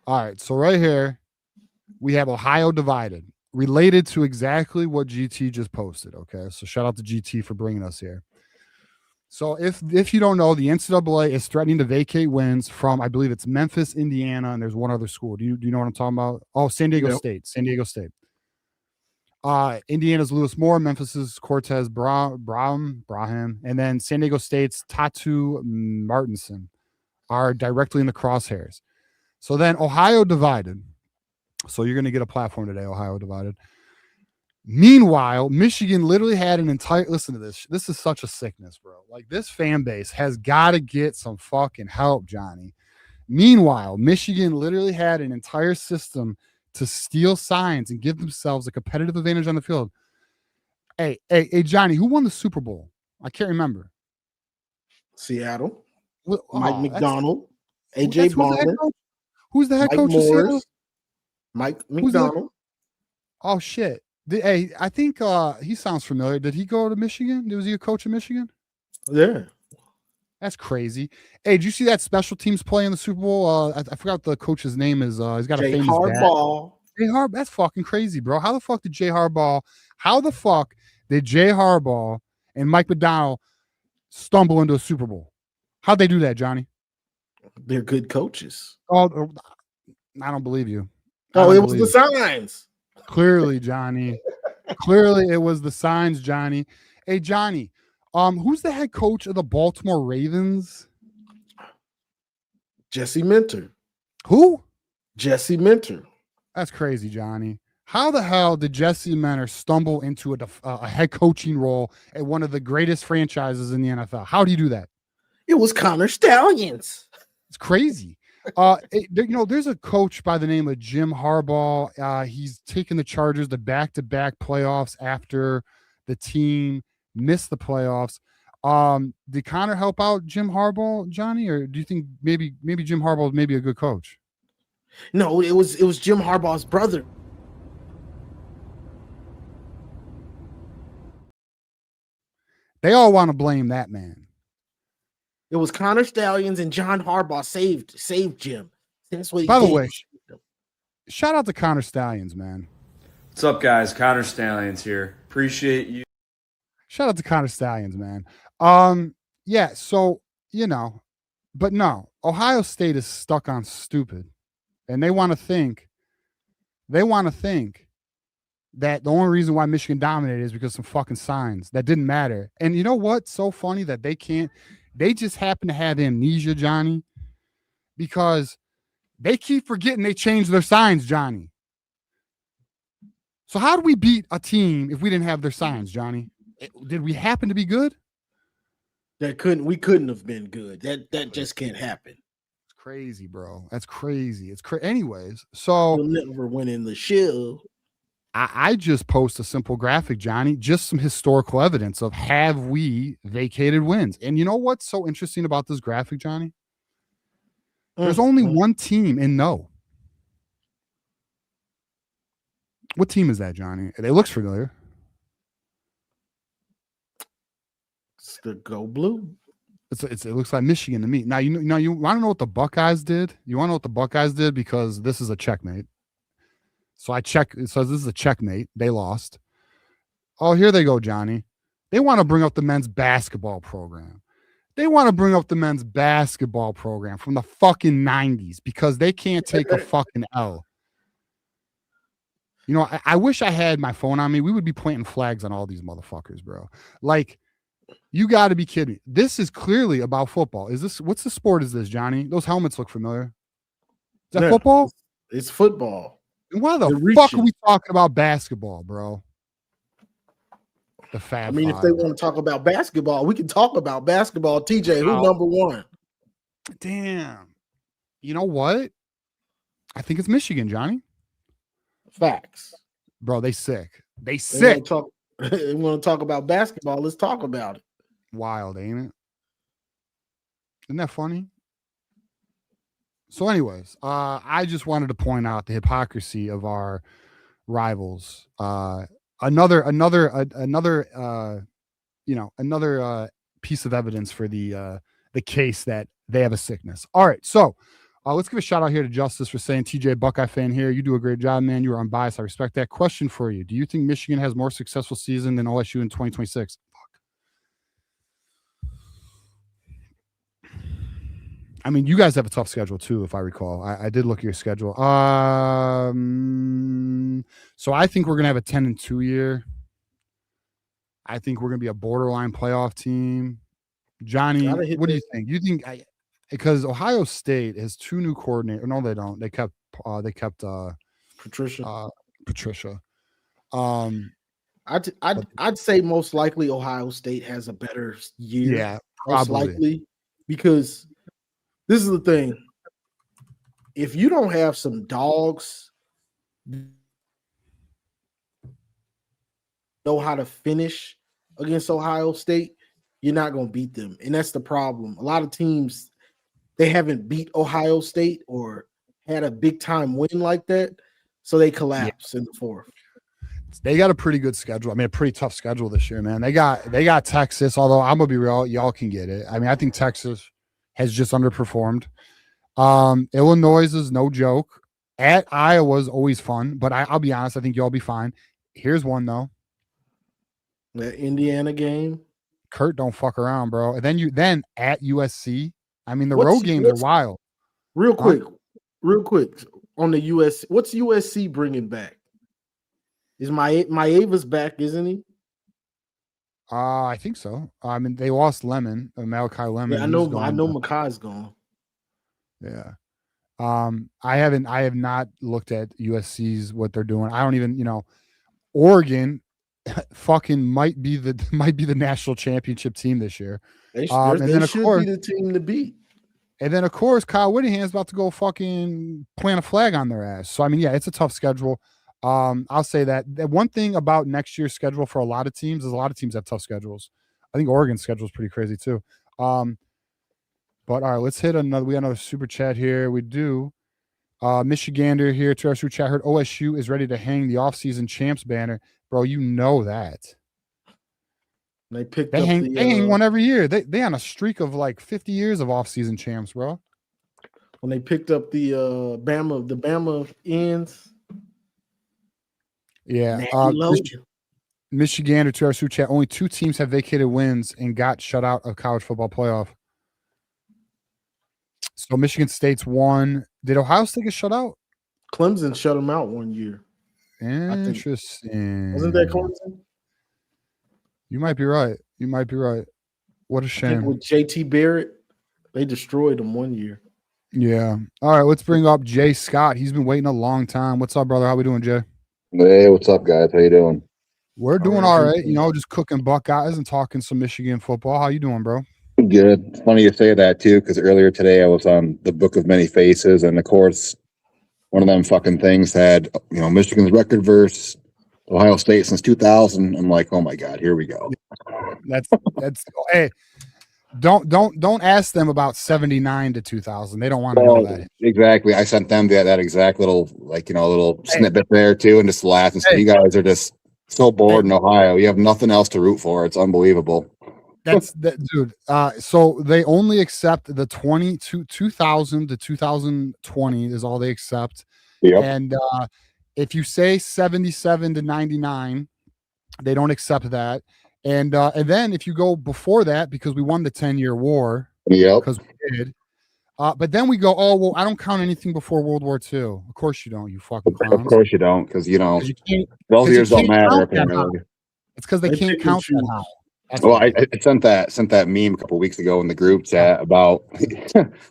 All right. So right here, we have Ohio divided, related to exactly what GT just posted. Okay. So shout out to GT for bringing us here. So if you don't know, the NCAA is threatening to vacate wins from, I believe it's Memphis, Indiana, and there's one other school. Do you know what I'm talking about? Oh, San Diego State. San Diego State. Indiana's Lewis Moore, Memphis's Cortez Brahim, and then San Diego State's Tatu Martinson are directly in the crosshairs. So then Ohio divided. So you're going to get a platform today, Ohio divided. Meanwhile, Michigan literally had an entire, listen to this. This is such a sickness, bro. Like, this fan base has got to get some fucking help, Johnny. Meanwhile, Michigan literally had an entire system to steal signs and give themselves a competitive advantage on the field. Hey, Johnny, who won the Super Bowl? I can't remember. Seattle. Well, Mike oh, McDonald. that's- AJ who's the head Ballmer. coach? Who's the head Mike coach of Seattle? Morris. Mike Who's the- McDonald. Oh shit. Hey, I think he sounds familiar. Did he go to Michigan? Was he a coach of Michigan? Yeah. That's crazy. Hey, did you see that special teams play in the Super Bowl? I forgot what the coach's name is. He's got a Jay famous dad. Harbaugh. Jay Harbaugh. That's fucking crazy, bro. How the fuck did Jay Harbaugh and Mike McDonald stumble into a Super Bowl? How'd they do that, Johnny? They're good coaches. Oh, I don't believe you. Oh, it was the signs. Clearly, Johnny. Clearly, it was the signs, Johnny. Hey, Johnny, who's the head coach of the Baltimore Ravens? Jesse Minter. Who? Jesse Minter. That's crazy, Johnny. How the hell did Jesse Minter stumble into a head coaching role at one of the greatest franchises in the NFL? How do you do that? It was Connor Stallions. It's crazy. There's a coach by the name of Jim Harbaugh. He's taken the Chargers to back-to-back playoffs after the team missed the playoffs. Did Connor help out Jim Harbaugh, Johnny, or do you think maybe Jim Harbaugh is maybe a good coach? No, it was Jim Harbaugh's brother. They all want to blame that man. It was Connor Stallions and John Harbaugh saved Jim. That's what. By the way, shout out to Connor Stallions, man. What's up, guys? Connor Stallions here. Appreciate you. Shout out to Connor Stallions, man. Yeah, so, but no, Ohio State is stuck on stupid. And they want to think that the only reason why Michigan dominated is because some fucking signs that didn't matter. And you know what's so funny? That they just happen to have amnesia, Johnny, because they keep forgetting they changed their signs, Johnny. So how do we beat a team if we didn't have their signs, Johnny? Did we happen to be good? We couldn't have been good. That just can't happen. It's crazy, bro. That's crazy. Anyways, so we'll never win in the show. I just post a simple graphic, Johnny, just some historical evidence of have we vacated wins. And you know what's so interesting about this graphic, Johnny? There's only one team in no. What team is that, Johnny? It looks familiar. It's the Go Blue. It looks like Michigan to me. Now you want to know what the Buckeyes did? You want to know what the Buckeyes did? Because this is a checkmate. So I check. It says this is a checkmate. They lost. Oh, here they go, Johnny. They want to bring up the men's basketball program. They want to bring up the men's basketball program from the fucking 90s because they can't take a fucking L. I wish I had my phone on me. We would be planting flags on all these motherfuckers, bro. Like, you got to be kidding me. This is clearly about football. What's the sport is this, Johnny? Those helmets look familiar. Is that football? It's football. And why the fuck are we talking about basketball, bro? The Fab I mean, Five. if they want to talk about basketball, we can talk about basketball. TJ, who's number one? Damn. You know what? I think it's Michigan, Johnny. Facts. Bro, they sick. They sick. They want to talk about basketball. Let's talk about it. Wild, ain't it? Isn't that funny? So, anyways, I just wanted to point out the hypocrisy of our rivals. Another piece of evidence for the case that they have a sickness. All right, so let's give a shout out here to Justice for saying, TJ, Buckeye fan here. You do a great job, man. You are unbiased. I respect that. Question for you: do you think Michigan has more successful season than OSU in 2026? I mean, you guys have a tough schedule too, if I recall. I did look at your schedule. So I think we're gonna have a 10-2 year. I think we're gonna be a borderline playoff team. Johnny, what do you think? You think because Ohio State has 2 new coordinators? No, they don't. They kept Patricia. Patricia. I'd say most likely Ohio State has a better year. Yeah, most probably. likely, because this is the thing. If you don't have some dogs know how to finish against Ohio State, you're not going to beat them. And that's the problem. A lot of teams, they haven't beat Ohio State or had a big time win like that, so they collapse in the fourth. They got a pretty good schedule. I mean, a pretty tough schedule this year, man. They got Texas, although I'm gonna be real, y'all can get it. I mean, I think Texas has just underperformed. Illinois is no joke. At Iowa is always fun, but I'll be honest, I think y'all be fine. Here's one though. The Indiana game. Kurt, don't fuck around, bro. And then at USC. I mean, the road games are wild. Real quick on the USC. What's USC bringing back? Is Maeva's back, isn't he? I think so. I mean, they lost Malachi Lemon. Yeah, I know Makai's gone. Yeah. I have not looked at USC's what they're doing. I don't even, Oregon fucking might be the national championship team this year. They and then of should course, be the team to beat. And then of course Kyle Whittingham's about to go fucking plant a flag on their ass. So I mean, yeah, it's a tough schedule. I'll say that one thing about next year's schedule for a lot of teams is a lot of teams have tough schedules. I think Oregon's schedule is pretty crazy too. But all right, let's hit another. We got another super chat here. We do. Michigander here to our super chat. Heard OSU is ready to hang the offseason champs banner, bro. You know that. They hang one every year. They on a streak of like 50 years of offseason champs, bro. When they picked up the Bama ends. Yeah. Michigander to our super chat. Only 2 teams have vacated wins and got shut out of college football playoff. So Michigan State's won. Did Ohio State get shut out? Clemson shut them out one year. Interesting. Wasn't that Clemson? You might be right. What a shame. I think with JT Barrett, they destroyed them one year. Yeah. All right, let's bring up Jay Scott. He's been waiting a long time. What's up, brother? How we doing, Jay? Hey, what's up, guys? How you doing? We're doing all right. Just cooking Buckeyes and talking some Michigan football. How you doing, bro? Good. It's funny you say that, too, because earlier today I was on the Book of Many Faces, and, of course, one of them fucking things had, Michigan's record versus Ohio State since 2000. I'm like, oh, my God, here we go. That's hey, don't ask them about 79 to 2000. They don't want to know that. Exactly. I sent them that exact little, little snippet there, too, and just laughed and said, you guys are just so bored in Ohio. You have nothing else to root for. It's unbelievable. Dude. So they only accept the 2000 to 2020 is all they accept. Yep. And if you say 77 to 99, they don't accept that. And then if you go before that, because we won the 10-year war, because we did. But then we go, oh well, I don't count anything before World War II. Of course you don't, you fucking clowns. Of course you don't, because those years don't matter. Apparently, it's because they can't count that high. Well, I sent that meme a couple of weeks ago in the group chat about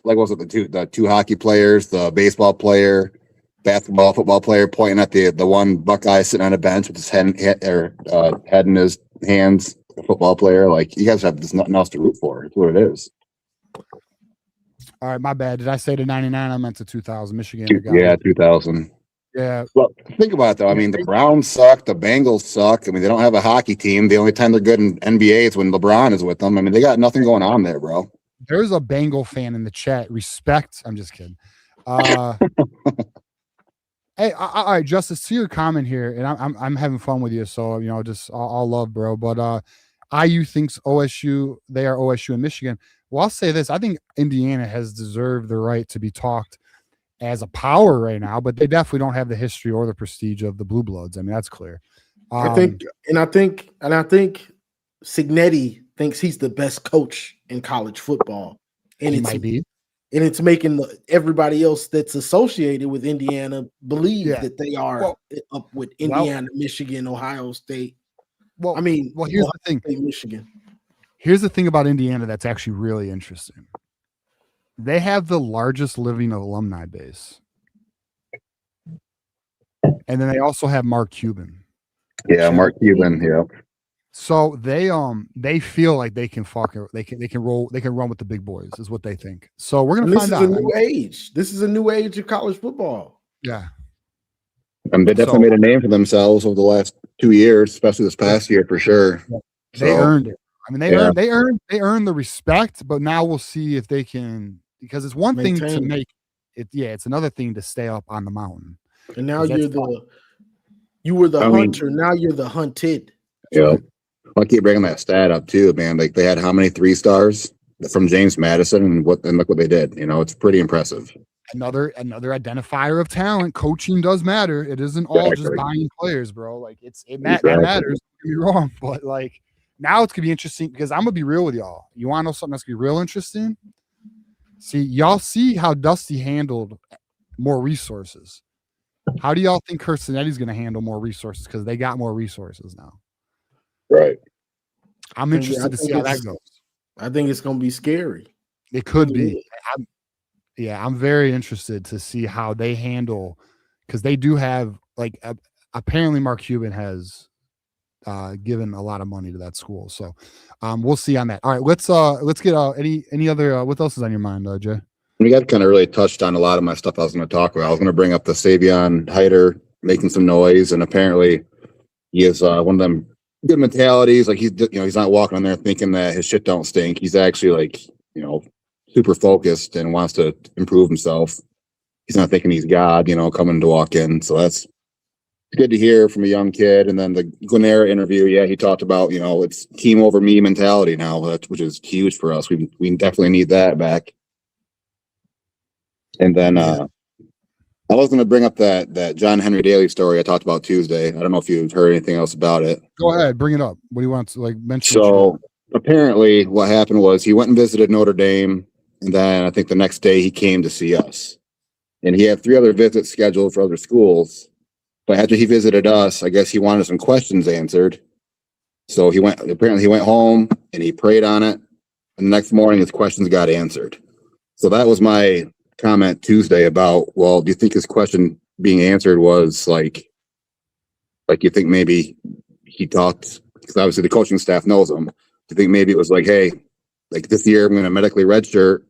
like was it the two hockey players, the baseball player, basketball, football player pointing at the one Buckeye sitting on a bench with his head in his hands, the football player. Like, you guys have just nothing else to root for. It's what it is. All right, my bad. Did I say to 99? I meant to 2000. Michigan. Yeah, 2000. Yeah. Well, think about it, though. I mean, the Browns suck. The Bengals suck. I mean, they don't have a hockey team. The only time they're good in NBA is when LeBron is with them. I mean, they got nothing going on there, bro. There's a Bengal fan in the chat. Respect. I'm just kidding. Hey, all right, Justice, to your comment here, and I'm having fun with you, so just all love, bro. But IU thinks OSU, they are OSU in Michigan. Well, I'll say this: I think Indiana has deserved the right to be talked as a power right now, but they definitely don't have the history or the prestige of the Blue Bloods. I mean, that's clear. I think Signetti thinks he's the best coach in college football, and he might be. And it's making everybody else that's associated with Indiana believe Yeah. that they are up with Indiana, Michigan, Ohio State. Well, here's the thing. State, Michigan. Here's the thing about Indiana that's actually really interesting. They have the largest living alumni base. And then they also have Mark Cuban. Yeah, Mark Cuban, yeah. So they feel like they can run with the big boys, is what they think. So we're gonna find out. This is a new age. This is a new age of college football. Yeah. And they definitely made a name for themselves over the last 2 years, especially this past year for sure. They earned it. I mean, they earned the respect, but now we'll see if they can, because it's one thing to make it. Yeah, it's another thing to stay up on the mountain. And now you were the hunter. Now you're the hunted. Yeah. I'll keep bringing that stat up too, man. Like they had how many 3-stars from James Madison, and look what they did. It's pretty impressive. Another identifier of talent. Coaching does matter. It isn't all just buying players, bro. Like it matters. Don't get me wrong, but like now it's gonna be interesting because I'm gonna be real with y'all. You want to know something that's gonna be real interesting? Y'all see how Dusty handled more resources. How do y'all think Kirstenetti's gonna handle more resources? Because they got more resources now. Right. I'm interested to see how that goes. I think it's going to be scary. It could be. I'm very interested to see how they handle, because they do have apparently Mark Cuban has given a lot of money to that school. So we'll see on that. All right, let's get any other what else is on your mind, Jay? We got kind of really touched on a lot of my stuff I was going to talk about. I was going to bring up the Savion Hyder making some noise, and apparently he is one of them good mentalities. Like he's not walking on there thinking that his shit don't stink. He's actually super focused and wants to improve himself. He's not thinking he's God, coming to walk in. So that's good to hear from a young kid. And then the Glenera interview, he talked about, it's team over me mentality now, which is huge for us. We definitely need that back. And then I was going to bring up that John Henry Daly story I talked about Tuesday. I don't know if you've heard anything else about it. Go ahead, bring it up. What do you want to mention? So apparently what happened was he went and visited Notre Dame, and then I think the next day he came to see us. And he had 3 other visits scheduled for other schools. But after he visited us, I guess he wanted some questions answered. So he went home and he prayed on it. And the next morning his questions got answered. So that was my comment Tuesday about, well, do you think his question being answered was like you think maybe he talked, because obviously the coaching staff knows him. Do you think maybe it was like, hey, like this year I'm going to medically redshirt,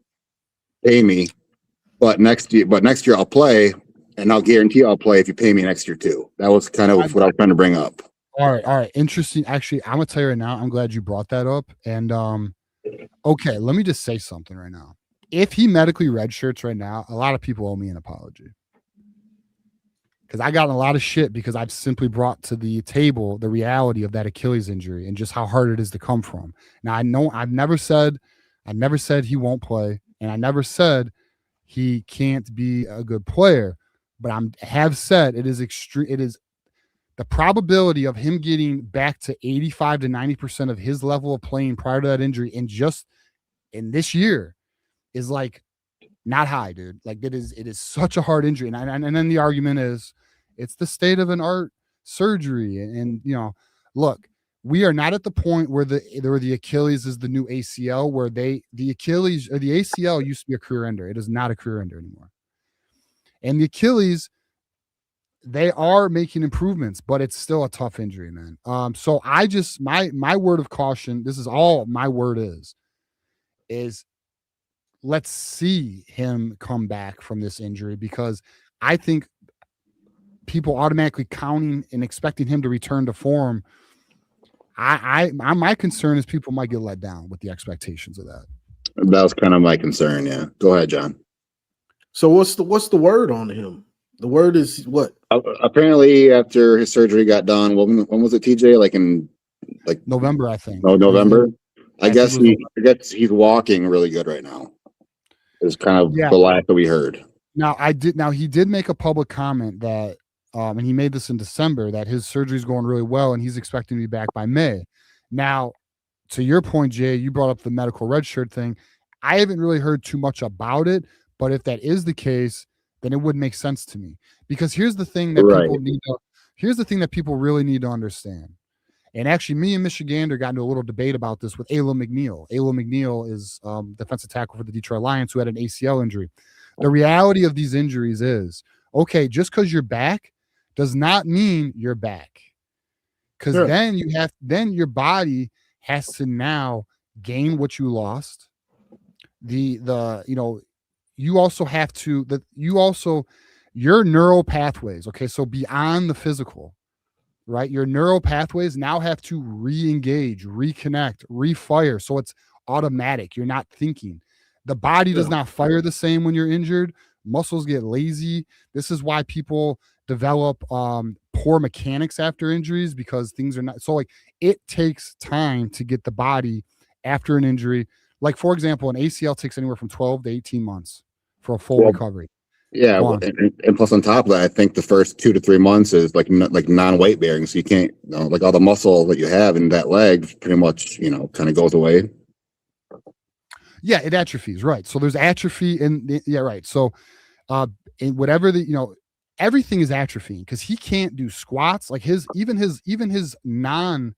pay me, but next year I'll play, and I'll guarantee I'll play if you pay me next year too. That was kind of what I was trying to bring up. All right. Interesting. Actually, I'm gonna tell you right now, I'm glad you brought that up. And okay, let me just say something right now. If he medically redshirts right now, a lot of people owe me an apology. Because I got in a lot of shit because I've simply brought to the table the reality of that Achilles injury and just how hard it is to come from. Now, I know I've never said he won't play, and I never said he can't be a good player, but I have said it is extreme. It is the probability of him getting back to 85 to 90% of his level of playing prior to that injury and just in this year is not high, dude. It is such a hard injury. And then the argument is it's the state of an art surgery. And look, we are not at the point where the Achilles is the new ACL, where the Achilles or the ACL used to be a career ender. It is not a career ender anymore. And the Achilles, they are making improvements, but it's still a tough injury, man. So I just my word of caution, this is all my word is let's see him come back from this injury, because I think people automatically counting and expecting him to return to form. My concern is people might get let down with the expectations of that. That was kind of my concern. Yeah. Go ahead, John. So what's the word on him? The word is what? Apparently, after his surgery got done, when was it, TJ? Like in November, I think. no November. I guess think it was he's walking really good right now. Is kind of Yeah. the last that we heard. Now he did make a public comment that and he made this in December that his surgery is going really well and he's expecting to be back by May. Now, to your point, Jay, you brought up the medical red shirt thing. I haven't really heard too much about it, but if that is the case, then it would make sense to me. Because here's the thing that people really need to understand. And actually, me and Michigander got into a little debate about this with Ayla McNeil. Ayla McNeil is defensive tackle for the Detroit Lions who had an ACL injury. The reality of these injuries is, okay, just because you're back does not mean you're back. Because then your body has to now gain what you lost. You also have to your neural pathways. Okay, so beyond the physical, right? Your neural pathways now have to re-engage, reconnect, refire. So it's automatic. You're not thinking. The body does not fire the same when you're injured. Muscles get lazy. This is why people develop poor mechanics after injuries, because things are not so like it takes time to get the body after an injury. Like, for example, an ACL takes anywhere from 12 to 18 months for a full recovery. Yeah, and plus on top of that, I think the first 2 to 3 months is like non-weight bearing, so you can't, like all the muscle that you have in that leg pretty much, kind of goes away. Yeah, it atrophies, right? So there's atrophy right. So, in whatever everything is atrophying because he can't do squats. Like his non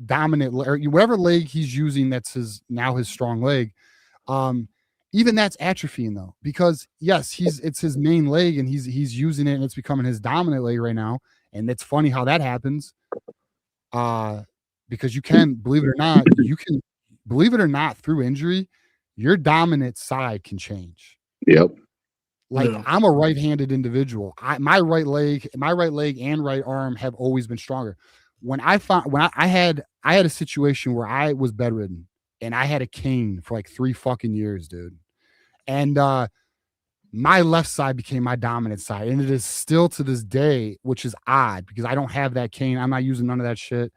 dominant or whatever leg he's using that's his strong leg. Even that's atrophying though, because yes, it's his main leg and he's using it and it's becoming his dominant leg right now. And it's funny how that happens. Because you can, believe it or not, through injury, your dominant side can change. Yep. Like I'm a right-handed individual. My right leg and right arm have always been stronger. When I had a situation where I was bedridden and I had a cane for like 3 fucking years, dude. And my left side became my dominant side. And it is still to this day, which is odd because I don't have that cane. I'm not using none of that shit.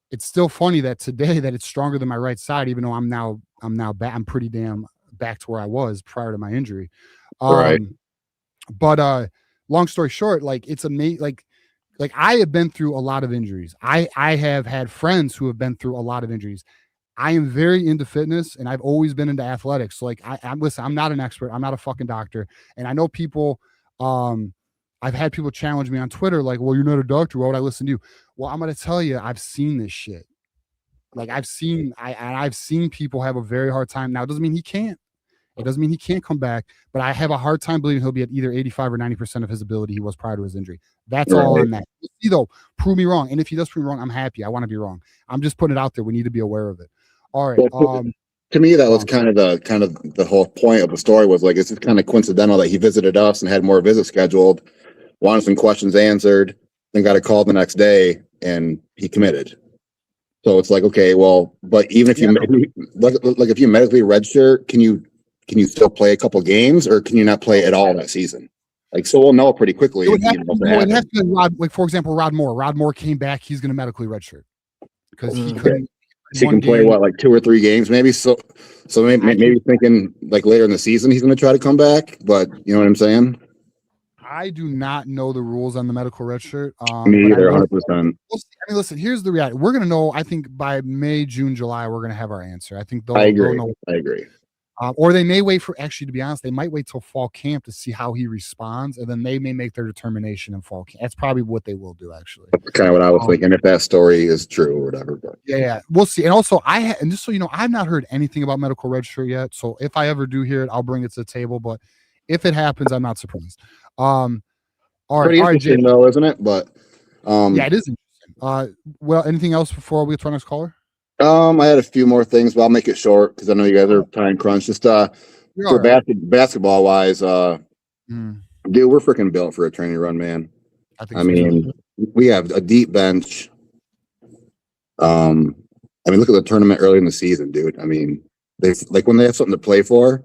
It's still funny that today that it's stronger than my right side, even though I'm now back. I'm pretty damn back to where I was prior to my injury. Right. But long story short, like it's amazing. Like I have been through a lot of injuries. I have had friends who have been through a lot of injuries. I am very into fitness and I've always been into athletics. So like I'm not an expert. I'm not a fucking doctor. And I know people, I've had people challenge me on Twitter, like, well, you're not a doctor. Why would I listen to you? Well, I'm going to tell you, I've seen this shit. Like I've seen people have a very hard time. Now, it doesn't mean he can't. It doesn't mean he can't come back, but I have a hard time believing he'll be at either 85 or 90% of his ability he was prior to his injury. That's all on that. You though, prove me wrong. And if he does prove me wrong, I'm happy. I want to be wrong. I'm just putting it out there. We need to be aware of it. All right. Well, to me, that was kind of the whole point of the story was like, it's just kind of coincidental that he visited us and had more visits scheduled, wanted some questions answered, then got a call the next day and he committed. So it's like, okay, well, but even if if you medically redshirt, can you still play a couple games or can you not play at all that season? Like, so we'll know pretty quickly. It has to be Rod, like for example, Rod Moore. Rod Moore came back. He's going to medically redshirt because he couldn't. So he can play like 2 or 3 games maybe. So maybe thinking like later in the season he's going to try to come back. But you know what I'm saying? I do not know the rules on the medical red shirt. Me either, 100%. I mean, listen, here's the reality. We're going to know, I think by May, June, July, we're going to have our answer. I think they'll know. I agree. Or they may wait for, actually, to be honest, they might wait till fall camp to see how he responds, and then they may make their determination in fall camp. That's probably what they will do, actually. Kind of what I was thinking, if that story is true or whatever. But. Yeah, we'll see. And also, and just so you know, I've not heard anything about medical red shirt yet. So if I ever do hear it, I'll bring it to the table. But if it happens, I'm not surprised. All right, interesting though, isn't it? But yeah, it is interesting. Well, anything else before we get to our next caller? I had a few more things, but I'll make it short because I know you guys are time crunch. Just for basketball wise, dude, we're freaking built for a training run, man. I mean, we have a deep bench. I mean, look at the tournament early in the season, dude. I mean, they like when they have something to play for,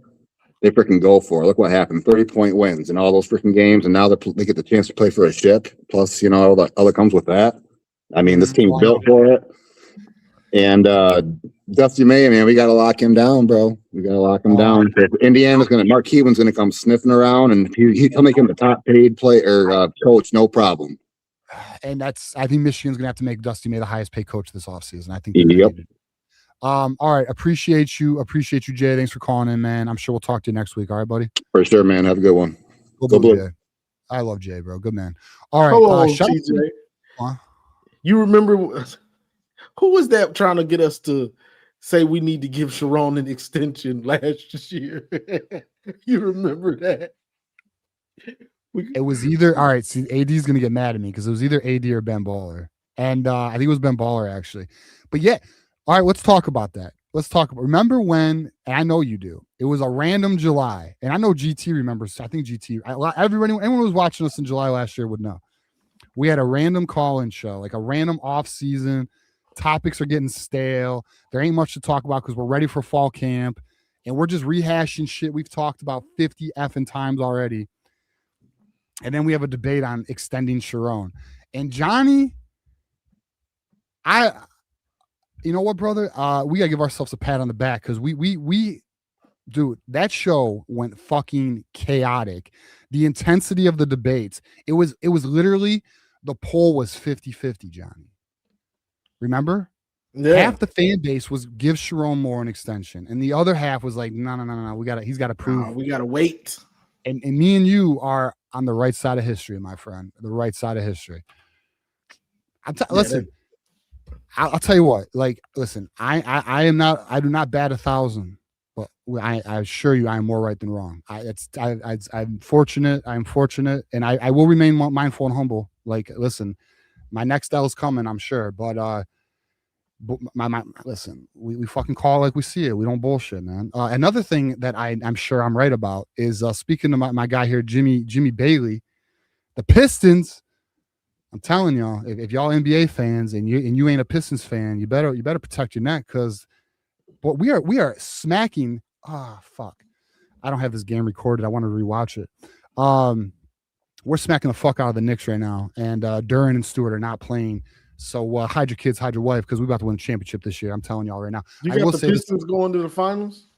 they freaking go for it. Look what happened. 30-point wins in all those freaking games. And now they get the chance to play for a ship. Plus, all the other comes with that. I mean, this team's built for it. And Dusty May, man, we got to lock him down, bro. We got to lock him down. Mark Cuban's going to come sniffing around, and he'll make him the top paid player coach, no problem. And I think Michigan's going to have to make Dusty May the highest paid coach this offseason. I think. Yep. All right. Appreciate you, Jay. Thanks for calling in, man. I'm sure we'll talk to you next week. All right, buddy. For sure, man. Have a good one. Go Blue. Jay. I love Jay, bro. Good man. All right. Hold on, TJ. You remember who was that trying to get us to say we need to give Sharon an extension last year? You remember that? It was either, all right, see, AD's going to get mad at me because it was either AD or Ben Baller. And I think it was Ben Baller, actually. But yeah, all right, let's talk about that. Remember when, and I know you do, it was a random July. And I know GT remembers, I think anyone who was watching us in July last year would know. We had a random call-in show, like a random off-season. Topics are getting stale. There ain't much to talk about because we're ready for fall camp. And we're just rehashing shit we've talked about 50 effing times already. And then we have a debate on extending Sharon. And Johnny, you know what, brother? We got to give ourselves a pat on the back because dude, that show went fucking chaotic. The intensity of the debates, it was literally, the poll was 50-50, Johnny. Remember? Yeah. Half the fan base was give Sharon Moore an extension, and the other half was like, no. He's got to prove. We got to wait. And me and you are on the right side of history, my friend. The right side of history. Listen, I'll tell you what. Like, listen, I do not bat 1,000, but I assure you, I am more right than wrong. I'm fortunate. And I will remain mindful and humble. Like, listen, my next L is coming, I'm sure. But listen, we fucking call like we see it. We don't bullshit, man. Another thing that I'm sure I'm right about is speaking to my guy here, Jimmy Bailey, the Pistons. I'm telling y'all, if y'all NBA fans and you ain't a Pistons fan, you better protect your neck because, but we are smacking. Fuck, I don't have this game recorded. I want to rewatch it. We're smacking the fuck out of the Knicks right now, and Duran and Stewart are not playing. So hide your kids, hide your wife, because we're about to win the championship this year. I'm telling y'all right now. You got the Pistons going to the finals?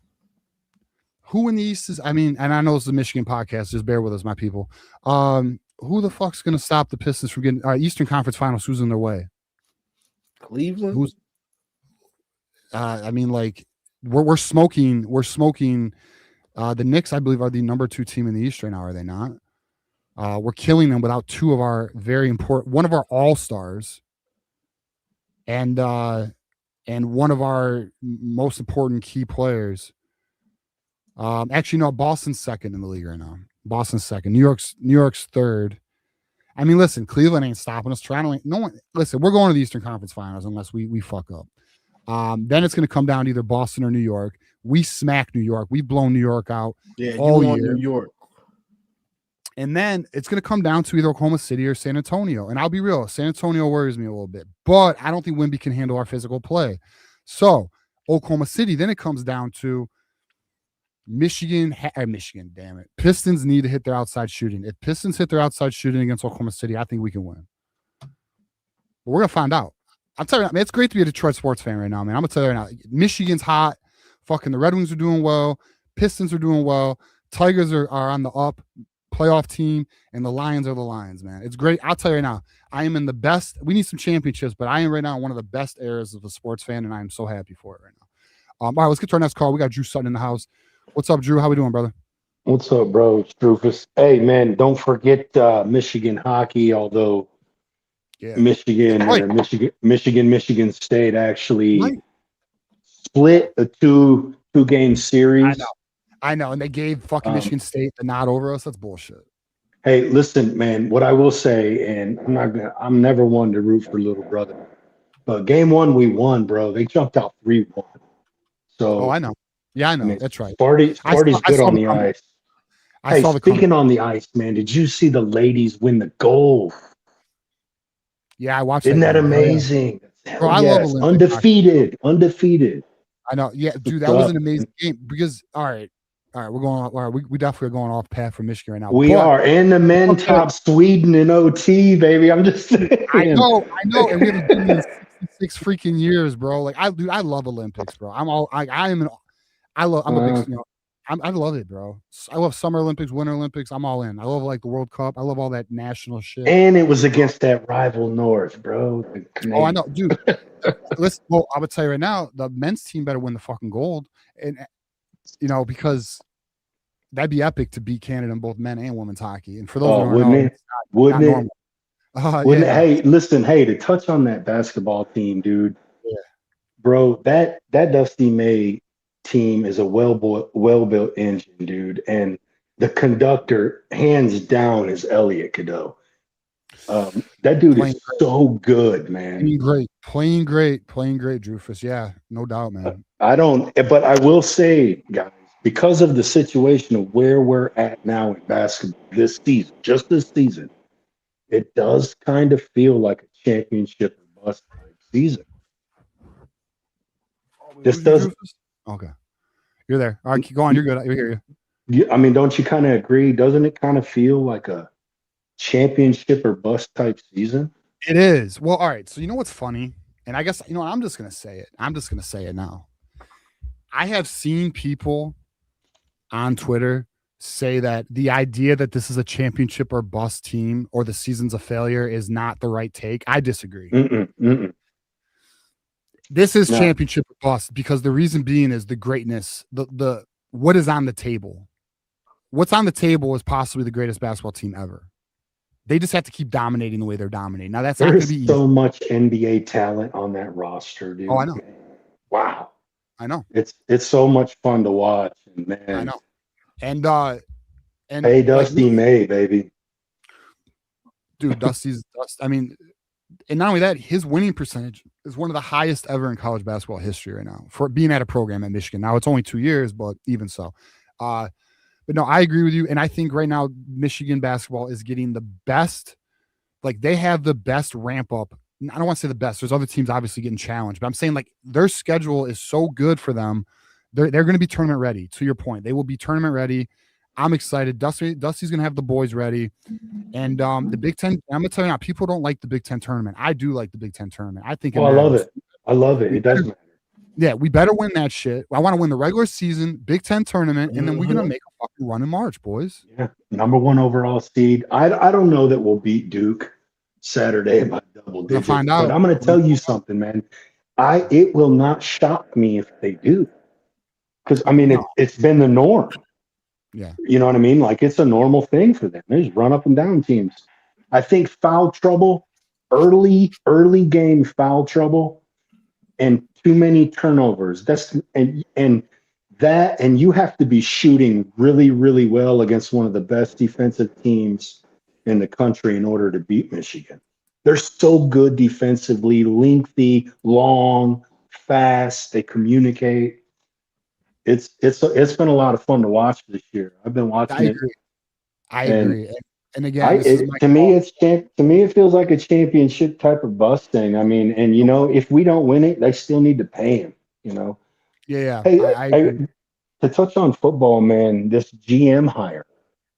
Who in the East is? I mean, and I know it's the Michigan podcast. Just bear with us, my people. Who the fuck's going to stop the Pistons from getting Eastern Conference Finals? Who's in their way? Cleveland. Who's? I mean, like we're smoking. We're smoking. The Knicks, I believe, are the number 2 team in the East right now. Are they not? We're killing them without 2 of our very important, one of our all-stars, and one of our most important key players. Actually, no, Boston's second in the league right now. Boston's second. New York's third. I mean, listen, Cleveland ain't stopping us. Toronto ain't. No one. Listen, we're going to the Eastern Conference Finals unless we fuck up. Then it's going to come down to either Boston or New York. We smack New York. We've blown New York out all year. New York. And then it's going to come down to either Oklahoma City or San Antonio. And I'll be real, San Antonio worries me a little bit, but I don't think Wemby can handle our physical play. So Oklahoma City, then it comes down to Michigan, damn it. Pistons need to hit their outside shooting. If Pistons hit their outside shooting against Oklahoma City, I think we can win. But we're going to find out. I'm telling you, man, it's great to be a Detroit sports fan right now, man. I'm going to tell you right now, Michigan's hot. Fucking the Red Wings are doing well. Pistons are doing well. Tigers are on the up. Playoff team, and the Lions are the Lions, man. It's great. I'll tell you right now, I am in the best. We need some championships, but I am right now in one of the best eras of a sports fan, and I am so happy for it right now. All right, let's get to our next call. We got Drew Sutton in the house. What's up, Drew? How we doing, brother? What's up, bro? It's Drufus. Hey, man, don't forget Michigan hockey, although Michigan State actually split a two-game series. I know, and they gave fucking Michigan State the nod over us. That's bullshit. Hey, listen, man. What I will say, and I'm never one to root for little brother, but game 1 we won, bro. They jumped out 3-1. So, I know. Yeah, I know. I mean, that's right. Sparty's good on the ice. Speaking on the ice, man, did you see the ladies win the gold? Yeah, I watched. Isn't that amazing? Bro, I love undefeated. I know. Yeah, dude, that was an amazing game because, all right, All right, we're going. All right, we definitely are going off path for Michigan right now. We but, are, and the men Okay. top Sweden in OT, baby. I'm just saying. I know, and we haven't done it in 66 freaking years, bro. Like I love Olympics, bro. I'm a big, I love it, bro. I love Summer Olympics, Winter Olympics. I'm all in. I love like the World Cup. I love all that national shit. And it was against that rival North, bro. Oh, I know, dude. Listen, well, I would tell you right now, the men's team better win the fucking gold, and because that'd be epic to beat Canada in both men and women's hockey. And for those who don't wouldn't know, it? it's Wouldn't not it? normal. Wouldn't Yeah. it? Hey, listen, to touch on that basketball team, dude. Yeah. Bro, that Dusty May team is a well-built engine, dude. And the conductor, hands down, is Elliot Cadeau. That dude Playing is so good, man. Playing great, Drufus. Yeah, no doubt, man. But I will say, guys, because of the situation of where we're at now in basketball this season, it does kind of feel like a championship or bust type season. This does. Okay, you're there. All right, keep going. You're good. We hear you. I mean, don't you kind of agree? Doesn't it kind of feel like a championship or bust type season? It is. Well, all right. So you know what's funny? And I guess I'm just gonna say it. I'm just gonna say it now. I have seen people on Twitter say that the idea that this is a championship or bust team or the season's a failure is not the right take. I disagree. This is championship or bust because the reason being is the greatness, the what is on the table. What's on the table is possibly the greatest basketball team ever. They just have to keep dominating the way they're dominating. Now that's not going to be easy. So much NBA talent on that roster, dude. Oh, I know. Wow. I know. It's so much fun to watch, man. I know. And hey, Dusty May, baby. Dude, Dusty's. I mean, and not only that, his winning percentage is one of the highest ever in college basketball history right now for being at a program at Michigan. Now it's only 2 years, but even so. But no, I agree with you. And I think right now Michigan basketball is getting the best. Like they have the best ramp up. I don't want to say the best. There's other teams obviously getting challenged, but I'm saying like their schedule is so good for them. They're going to be tournament ready. To your point, they will be tournament ready. I'm excited. Dusty's going to have the boys ready. And the Big Ten, I'm going to tell you now, people don't like the Big Ten tournament. I do like the Big Ten tournament. I think I love it. I love it. It does matter. Yeah, we better win that shit. I want to win the regular season, Big Ten tournament, and then we're gonna make a fucking run in March, boys. Yeah, #1 overall seed. I don't know that we'll beat Duke Saturday by double digits, find out. but I'm gonna tell you something, man. It will not shock me if they do, because I mean it's been the norm. Yeah, you know what I mean. Like it's a normal thing for them. They just run up and down teams. I think foul trouble, early game foul trouble. And too many turnovers. And you have to be shooting really, really well against one of the best defensive teams in the country in order to beat Michigan. They're so good defensively, lengthy, long, fast. They communicate. It's been a lot of fun to watch this year. I've been watching it. I agree. And again, to me, it feels like a championship type of bust thing. I mean, and if we don't win it, they still need to pay him. Yeah. Hey, to touch on football, man, this GM hire.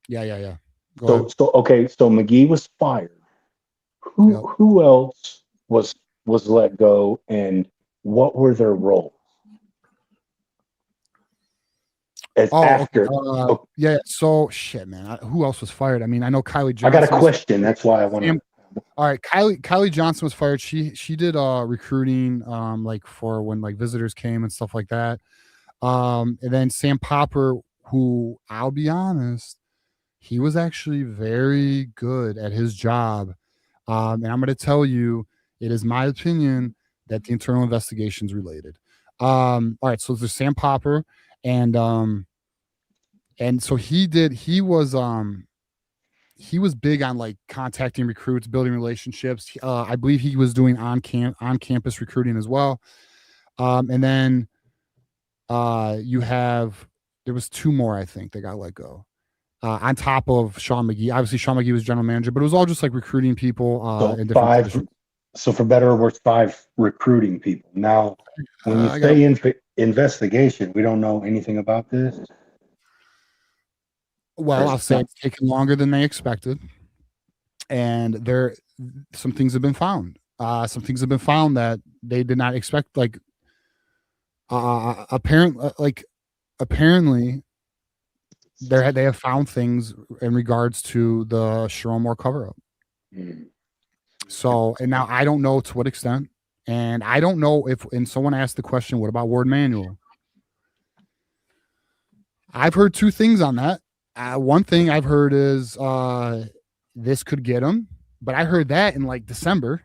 Yeah. So McGee was fired. Who else was let go, and what were their roles? So shit, man. Who else was fired? I mean, I know Kylie Johnson. I got a question. That's why I want to. All right, Kylie Johnson was fired. She did recruiting, like for when like visitors came and stuff like that. And then Sam Popper, who I'll be honest, he was actually very good at his job. And I'm going to tell you, it is my opinion that the internal investigation is related. All right, so there's Sam Popper. And so he was big on like contacting recruits, building relationships. I believe he was doing on campus recruiting as well. And then there was 2 more, I think, that got let go. On top of Sean McGee. Obviously Sean McGee was general manager, but it was all just like recruiting people. So 5. So for better or worse, 5 recruiting people. Now, when you say investigation, we don't know anything about this. Well, I'll say it's taken longer than they expected, and some things have been found. Some things have been found that they did not expect. Like, apparently, they have found things in regards to the Sharon Moore cover up. So, and now I don't know to what extent, and I don't know if. And someone asked the question, "What about Ward Manuel?" I've heard two things on that. One thing I've heard is this could get him, but I heard that in like December,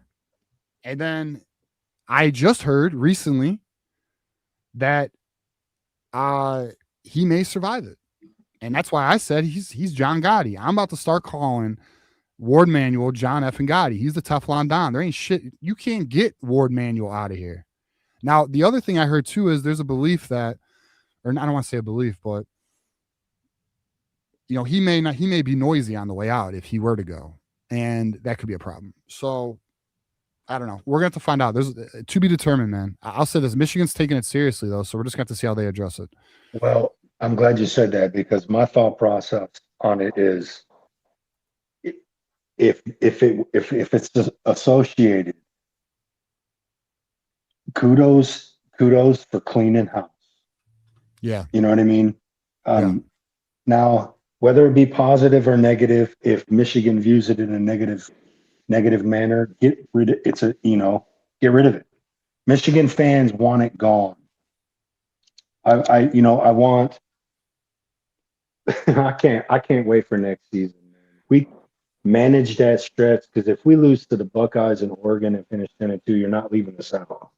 and then I just heard recently that he may survive it, and that's why I said he's John Gotti. I'm about to start calling Ward Manuel John F. and Gotti. He's the Teflon Don. There ain't shit. You can't get Ward Manuel out of here. Now, the other thing I heard too is there's a belief that, or I don't want to say a belief, but he may be noisy on the way out if he were to go, and that could be a problem. So I don't know. We're going to have to find out. There's to be determined, man. I'll say this: Michigan's taking it seriously though, so we're just going to have to see how they address it. Well, I'm glad you said that, because my thought process on it is, if it's just associated, kudos for cleaning house. Yeah. You know what I mean? Now, whether it be positive or negative, if Michigan views it in a negative manner, get rid of it. Michigan fans want it gone. I want. I can't wait for next season, man. We manage that stretch, because if we lose to the Buckeyes in Oregon and finish 10-2, you're not leaving the South.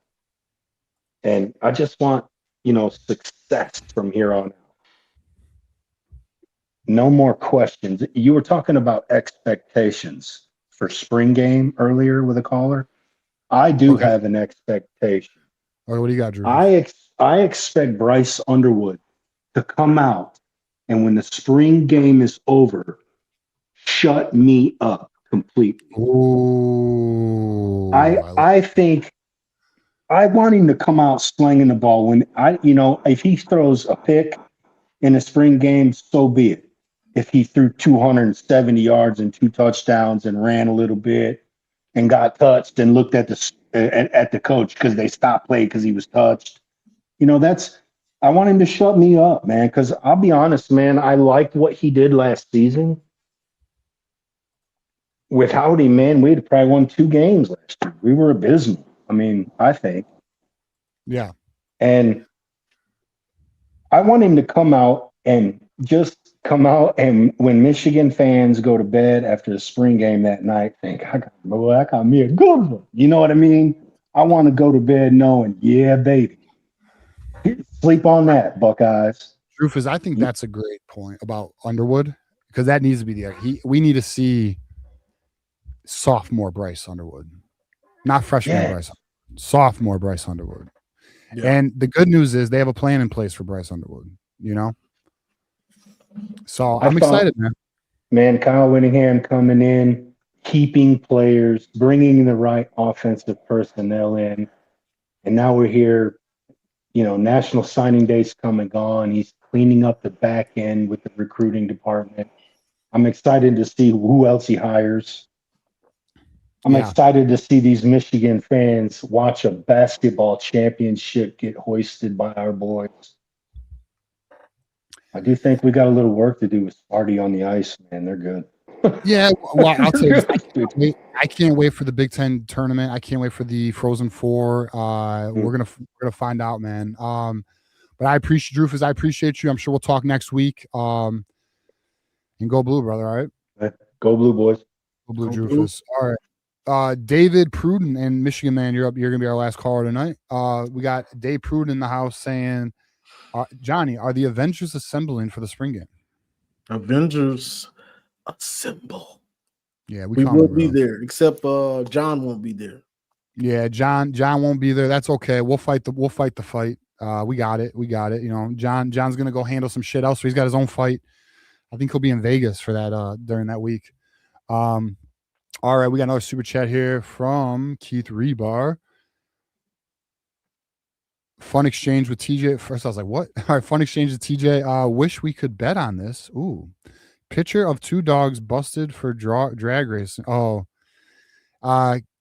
And I just want, success from here on out. No more questions. You were talking about expectations for spring game earlier with a caller. I do have an expectation. All right, what do you got, Drew? I expect Bryce Underwood to come out, and when the spring game is over, shut me up completely. Ooh, I think I want him to come out slinging the ball. When if he throws a pick in a spring game, so be it. If he threw 270 yards and 2 touchdowns and ran a little bit and got touched and looked at the coach because they stopped play because he was touched, I want him to shut me up, man. Because I'll be honest, man, I liked what he did last season. With Howdy, man, we'd probably won 2 games last year. We were abysmal. I think. Yeah. And I want him to come out and when Michigan fans go to bed after the spring game that night, think, I got me a good one. You know what I mean? I want to go to bed knowing, yeah, baby. Sleep on that, Buckeyes. Rufus, I think that's a great point about Underwood, because that needs to be we need to see sophomore Bryce Underwood, not freshman Bryce. Sophomore Bryce Underwood. Yeah. And the good news is they have a plan in place for Bryce Underwood, So I'm excited, man. Man, Kyle Whittingham coming in, keeping players, bringing the right offensive personnel in. And now we're here, National Signing Day's come and gone. He's cleaning up the back end with the recruiting department. I'm excited to see who else he hires. I'm excited to see these Michigan fans watch a basketball championship get hoisted by our boys. I do think we got a little work to do with Sparty on the ice, man. They're good. Yeah, well, I'll tell you, I can't wait for the Big Ten tournament. I can't wait for the Frozen Four. We're gonna find out, man. But I appreciate Rufus. I appreciate you. I'm sure we'll talk next week. And go blue, brother. All right. Go blue, boys. Go blue, Rufus. All right. David Pruden and Michigan man, you're up. You're gonna be our last caller tonight. We got Dave Pruden in the house saying, Johnny, are the Avengers assembling for the spring game? Avengers assemble. Yeah, we will be there, except John won't be there. Yeah, John won't be there. That's okay. We'll fight the fight. We got it. John's gonna go handle some shit else. So he's got his own fight. I think he'll be in Vegas for that during that week. All right, we got another super chat here from Keith Rebar. Fun exchange with TJ. First, I was like, what? All right, fun exchange with TJ. Wish we could bet on this. Ooh. Picture of two dogs busted for drag racing. Oh,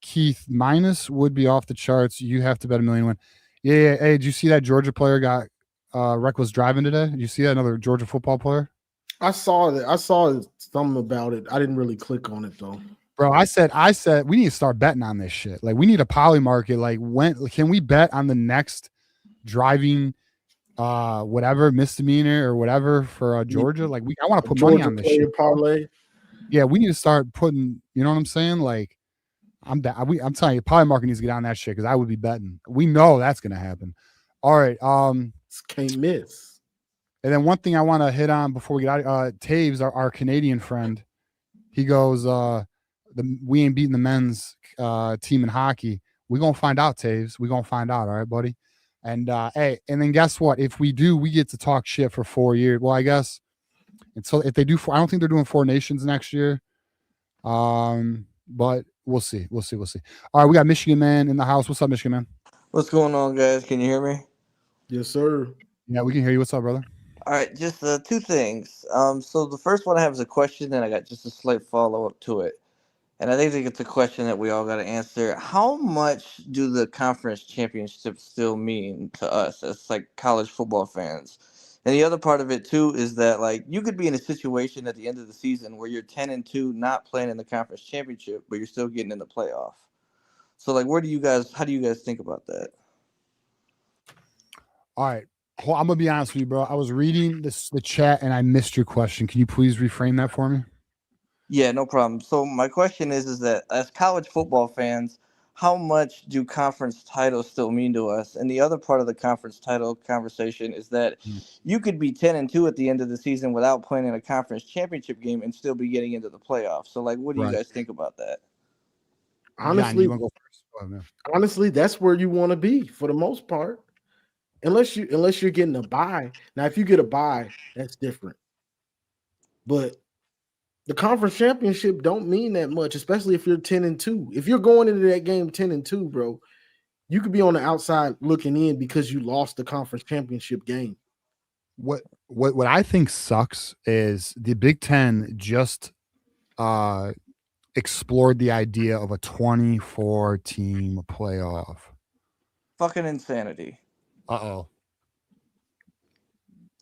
Keith, minus would be off the charts. You have to bet $1 million win. Yeah. Hey, did you see that Georgia player got reckless driving today? Did you see that, another Georgia football player? I saw that. I saw something about it. I didn't really click on it though. Bro, I said we need to start betting on this shit. Like, we need a poly market. Like, when can we bet on the next driving whatever misdemeanor or whatever for Georgia? Like, I want to put money on this shit. Parlay. Yeah, we need to start putting, you know what I'm saying? Like, I'm telling you, poly market needs to get on that shit because I would be betting. We know that's gonna happen. All right. Can't miss. And then one thing I want to hit on before we get out, Taves, our Canadian friend, he goes, we ain't beating the men's team in hockey. We're gonna find out, Taves. We're gonna find out, all right, buddy. And hey, and then guess what? If we do, we get to talk shit for 4 years. Well, I guess. And so if they do, I don't think they're doing 4 nations next year. But we'll see. We'll see. All right, we got Michigan Man in the house. What's up, Michigan Man? What's going on, guys? Can you hear me? Yes, sir. Yeah, we can hear you. What's up, brother? All right, just 2 things. So the first one I have is a question, and I got just a slight follow-up to it. And I think it's a question that we all got to answer. How much do the conference championships still mean to us as like college football fans? And the other part of it too is that like you could be in a situation at the end of the season where you're 10-2, not playing in the conference championship, but you're still getting in the playoff. So like, how do you guys think about that? All right, I'm gonna be honest with you, bro. I was reading the chat and I missed your question. Can you please reframe that for me? Yeah, no problem. So my question is that as college football fans, how much do conference titles still mean to us? And the other part of the conference title conversation is that you could be 10-2 at the end of the season without playing in a conference championship game and still be getting into the playoffs. So like, what do you guys think about that? Honestly, John, you go first. Honestly, that's where you want to be for the most part. Unless you're getting a bye. Now, if you get a bye, that's different. But the conference championship don't mean that much, especially if you're 10-2. If you're going into that game 10-2, bro, you could be on the outside looking in because you lost the conference championship game. What I think sucks is the Big Ten just explored the idea of a 24-team playoff. Fucking insanity. Uh-oh.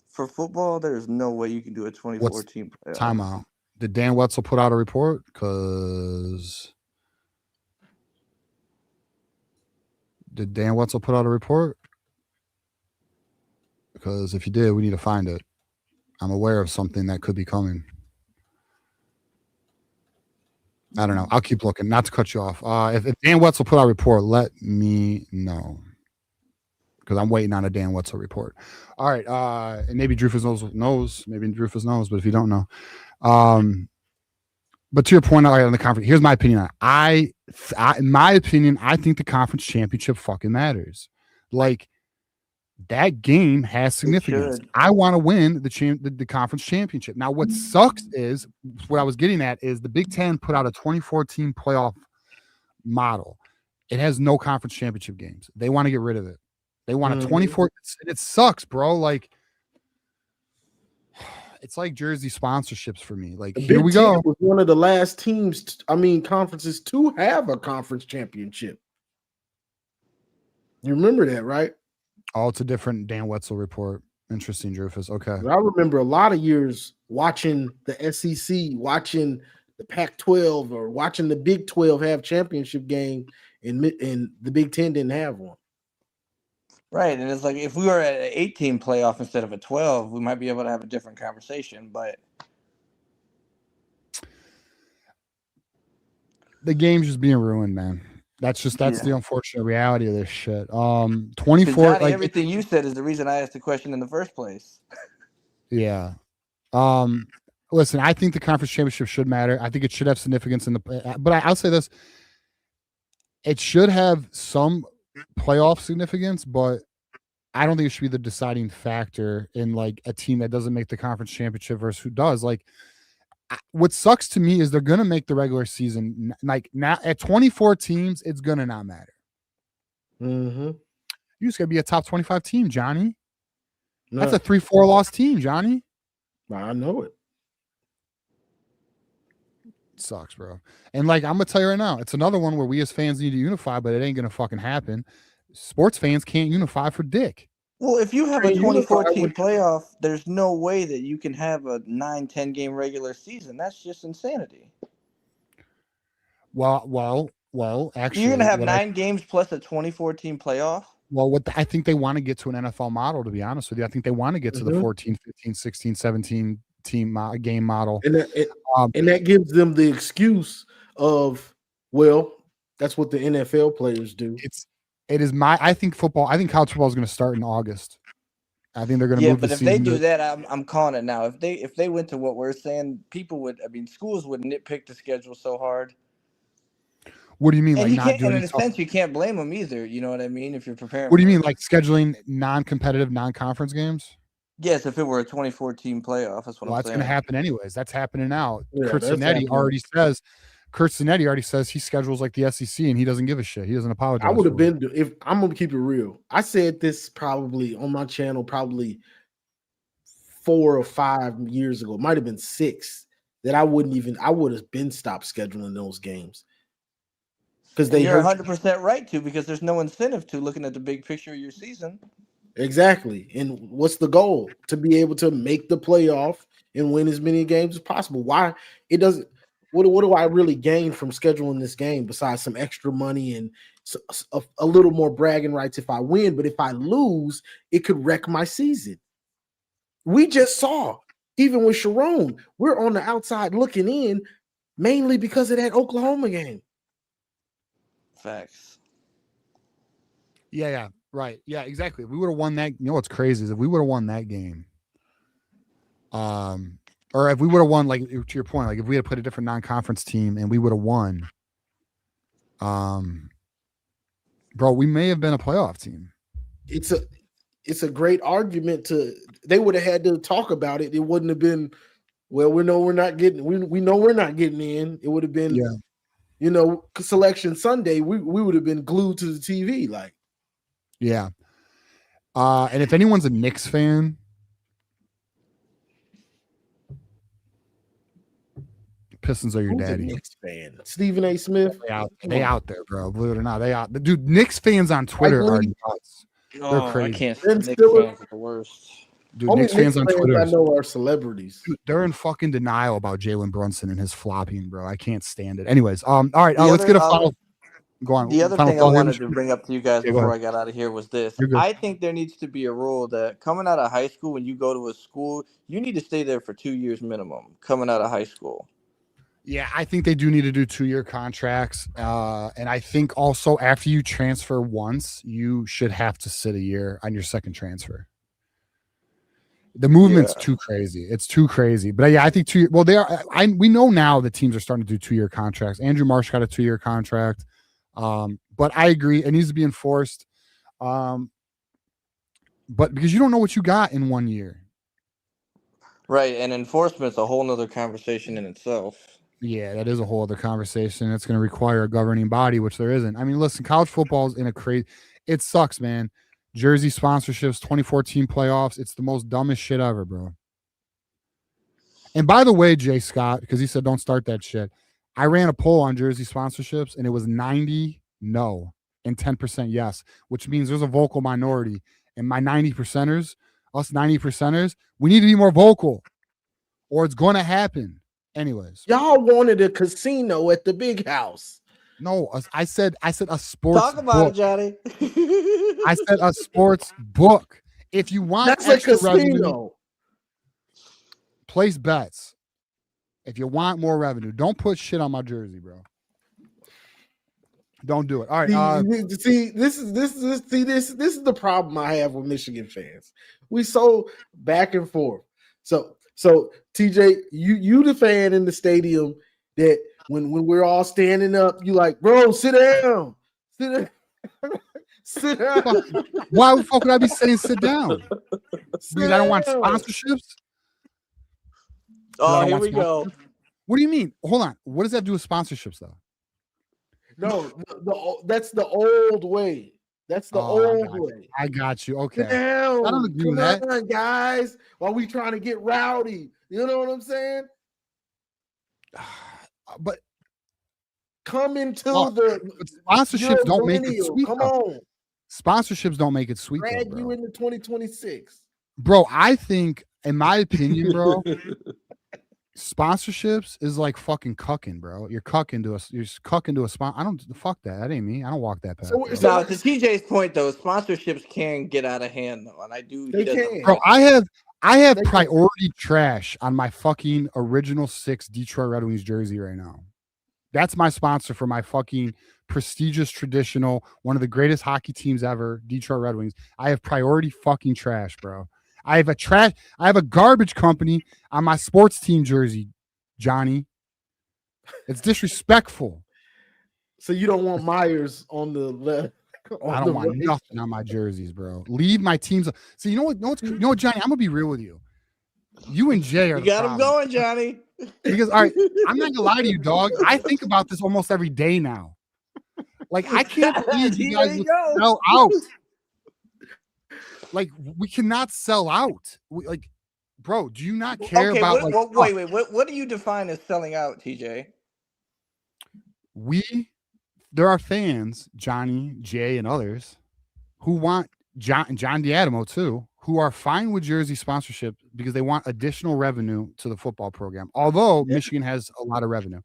For football, there's no way you can do a 24-team playoff. Timeout. Did Dan Wetzel put out a report? Because did Dan Wetzel put out a report? Because if you did, we need to find it. I'm aware of something that could be coming. I don't know. I'll keep looking. Not to cut you off. If Dan Wetzel put out a report, let me know. Because I'm waiting on a Dan Wetzel report. All right. And maybe Drufus knows. Maybe Drufus knows, but if you don't know. But to your point on the conference, here's my opinion on it. In my opinion, I think the conference championship fucking matters. Like, that game has significance. I want to win the conference championship. Now, what sucks is what I was getting at is the Big Ten put out a 24-team playoff model. It has no conference championship games. They want to get rid of it. They want a 24. It sucks, bro. Like, it's like jersey sponsorships for me. Like, here we go. Was one of the last conferences to have a conference championship. You remember that, right? Oh, it's a different Dan Wetzel report. Interesting, Drufus. Okay. I remember a lot of years watching the SEC, watching the Pac-12, or watching the Big 12 have championship game, and the Big 10 didn't have one. Right, and it's like if we were at an 8-team playoff instead of a 12, we might be able to have a different conversation, but the game's just being ruined, man. That's the unfortunate reality of this shit. 24. Johnny, like everything you said is the reason I asked the question in the first place. Yeah. Listen, I think the conference championship should matter. I think it should have significance but I'll say this: it should have some playoff significance, but I don't think it should be the deciding factor in like a team that doesn't make the conference championship versus who does. Like, what sucks to me is they're going to make the regular season. Like, now at 24 teams, it's going to not matter. You just got to be a top 25 team, Johnny. No. That's a 3-4 loss team, Johnny. I know it. sucks, bro. And like I'm gonna tell you right now, it's another one where we as fans need to unify, but it ain't gonna fucking happen. Sports fans can't unify for dick. Well, if you have a Can't unify 2014 with- playoff, there's no way that you can have a 9-10 game regular season. That's just insanity. Well. Actually, You're gonna have what I- 9 games plus a 2014 playoff. Well, I think they want to get to an NFL model, to be honest with you. I think they want to get to the 14, 15, 16, 17 team game model. And that gives them the excuse of, well, that's what the NFL players do. I think college football is going to start in August. I think they're going to move the but if season. they do that, I'm calling it now. If they went to what we're saying, schools would nitpick the schedule so hard. What do you mean? And Like not doing in a sense, you can't blame them either. You know what I mean? If you're preparing. What do you mean? Like scheduling non-competitive, non-conference games? Yes, if it were a 2014 playoff, that's what I'm saying. That's going to happen anyways. That's happening now. Yeah, Kurt Zanetti already says he schedules like the SEC, and he doesn't give a shit. He doesn't apologize. I would have been, if I'm gonna keep it real. I said this probably on my channel, probably 4 or 5 years ago. It might have been 6. That I would have been stopped scheduling those games. Because you're 100% right to, because there's no incentive to, looking at the big picture of your season. Exactly. And what's the goal? To be able to make the playoff and win as many games as possible. Why it doesn't? What do I really gain from scheduling this game besides some extra money and a little more bragging rights if I win? But if I lose, it could wreck my season. We just saw, even with Sharon, we're on the outside looking in, mainly because of that Oklahoma game. Facts. Yeah, right. Yeah, exactly. If we would have won that, you know what's crazy is if we would have won that game, or if we would have won, like to your point, like if we had put a different non-conference team and we would have won, bro, we may have been a playoff team. It's a great argument to. They would have had to talk about it. It wouldn't have been, well, we know we're not getting. We know we're not getting in. It would have been, Selection Sunday. We would have been glued to the TV, like. Yeah. And if anyone's a Knicks fan, Pistons are your Who's daddy. a Knicks fan? Stephen A. Smith. They out there, bro. Believe it or not, they out. Dude, Knicks fans on Twitter are nuts. They're crazy. I can't. Ben Knicks Stiller. fans are the worst. Dude, Only Knicks fans on Twitter. I know are celebrities. Dude, they're in fucking denial about Jalen Brunson and his flopping, bro. I can't stand it. Anyways, all right, let's get a final. Go on. The other thing I wanted to bring up to you guys before I got out of here was this. I think there needs to be a rule that coming out of high school, when you go to a school, you need to stay there for 2 years minimum coming out of high school. Yeah, I think they do need to do 2-year contracts. And I think also after you transfer once, you should have to sit a year on your second transfer. The movement's too crazy. It's too crazy. But yeah, I think 2 years. Well, we know now that teams are starting to do 2-year contracts. Andrew Marsh got a 2-year contract. But I agree, it needs to be enforced. But because you don't know what you got in 1 year. Right, and enforcement's a whole nother conversation in itself. Yeah, that is a whole other conversation. It's going to require a governing body, which there isn't. I mean, listen, college football is in a crazy. It sucks, man. Jersey sponsorships, 2014 playoffs. It's the most dumbest shit ever, bro. And by the way, Jay Scott, because he said don't start that shit. I ran a poll on jersey sponsorships, and it was 90 no and 10% yes, which means there's a vocal minority. And my 90%ers, us 90%ers, we need to be more vocal, or it's going to happen. Anyways, y'all wanted a casino at the big house. No, I said a sports. Talk about book. it, Johnny. I said a sports book. If you want That's extra a casino. revenue, place bets. If you want more revenue, don't put shit on my jersey, bro. Don't do it. All right. See, this is the problem I have with Michigan fans. We so back and forth. So TJ, you the fan in the stadium that when we're all standing up, you like, bro, sit down. Sit down. Why the fuck would I be saying sit down? Because I don't want sponsorships. Oh, here we go. What do you mean? Hold on. What does that do with sponsorships, though? No, that's the old way. That's the old way. I got you. Okay. Sit down. I don't agree with that. Come on, guys. While we trying to get rowdy. You know what I'm saying? but come into well, the sponsorships don't make it millennial. sweet. Come though. on, Sponsorships don't make it sweet, though, drag bro. you into 2026. Bro, I think, in my opinion, bro, sponsorships is like fucking cucking, bro. You're cucking to us. You're cucking to a spot. I don't fuck that. That ain't me. I don't walk that path. So- bro. so- Now, to TJ's point though, sponsorships can get out of hand though, and I do. They he does have a can. Bro, point. I have They can. priority trash on my fucking original 6 Detroit Red Wings jersey right now. That's my sponsor for my fucking prestigious, traditional, one of the greatest hockey teams ever, Detroit Red Wings. I have priority fucking trash, bro. I have a garbage company on my sports team jersey, Johnny. It's disrespectful. So you don't want Myers on the left? I don't want nothing on my jerseys, bro. Leave my teams. So you know what, Johnny? I'm gonna be real with you. You and Jay are You the got him problem. going, Johnny. Because all right, I'm not gonna lie to you, dog. I think about this almost every day now. Like I can't believe you There guys you would go. sell out. Like we cannot sell out. Like, bro, do you not care Okay, about? wait. What do you define as selling out, TJ? There are fans, Johnny, Jay, and others, who want John D'Adamo too, who are fine with jersey sponsorship because they want additional revenue to the football program. Although Michigan has a lot of revenue.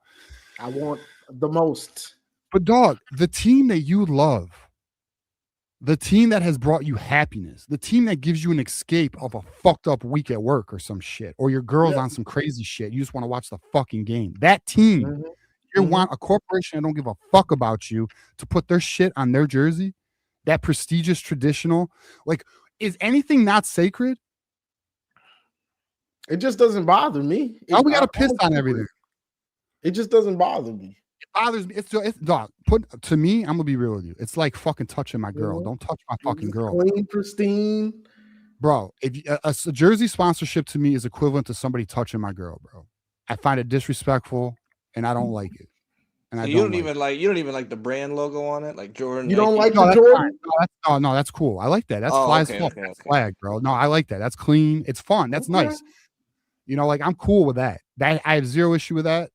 I want the most. But dog, the team that you love, the team that has brought you happiness, the team that gives you an escape of a fucked up week at work or some shit, or your girl's on some crazy shit, you just want to watch the fucking game. That team, you want a corporation that don't give a fuck about you to put their shit on their jersey, that prestigious, traditional. Like, is anything not sacred? It just doesn't bother me. Now we got to piss on everything. It just doesn't bother me. It bothers me. It's dog. To me, I'm gonna be real with you. It's like fucking touching my girl. Don't touch my fucking girl. Clean, pristine. Bro, if a jersey sponsorship to me is equivalent to somebody touching my girl, bro. I find it disrespectful and I don't like it. And So I you don't even like the brand logo on it, like Jordan. You don't Nike? like the Jordan? No, that's cool. I like that. That's Oh, fly as okay, fuck. okay, That's okay. flag, bro. No, I like that. That's clean. It's fun. That's nice. You know, like I'm cool with that. That I have zero issue with that.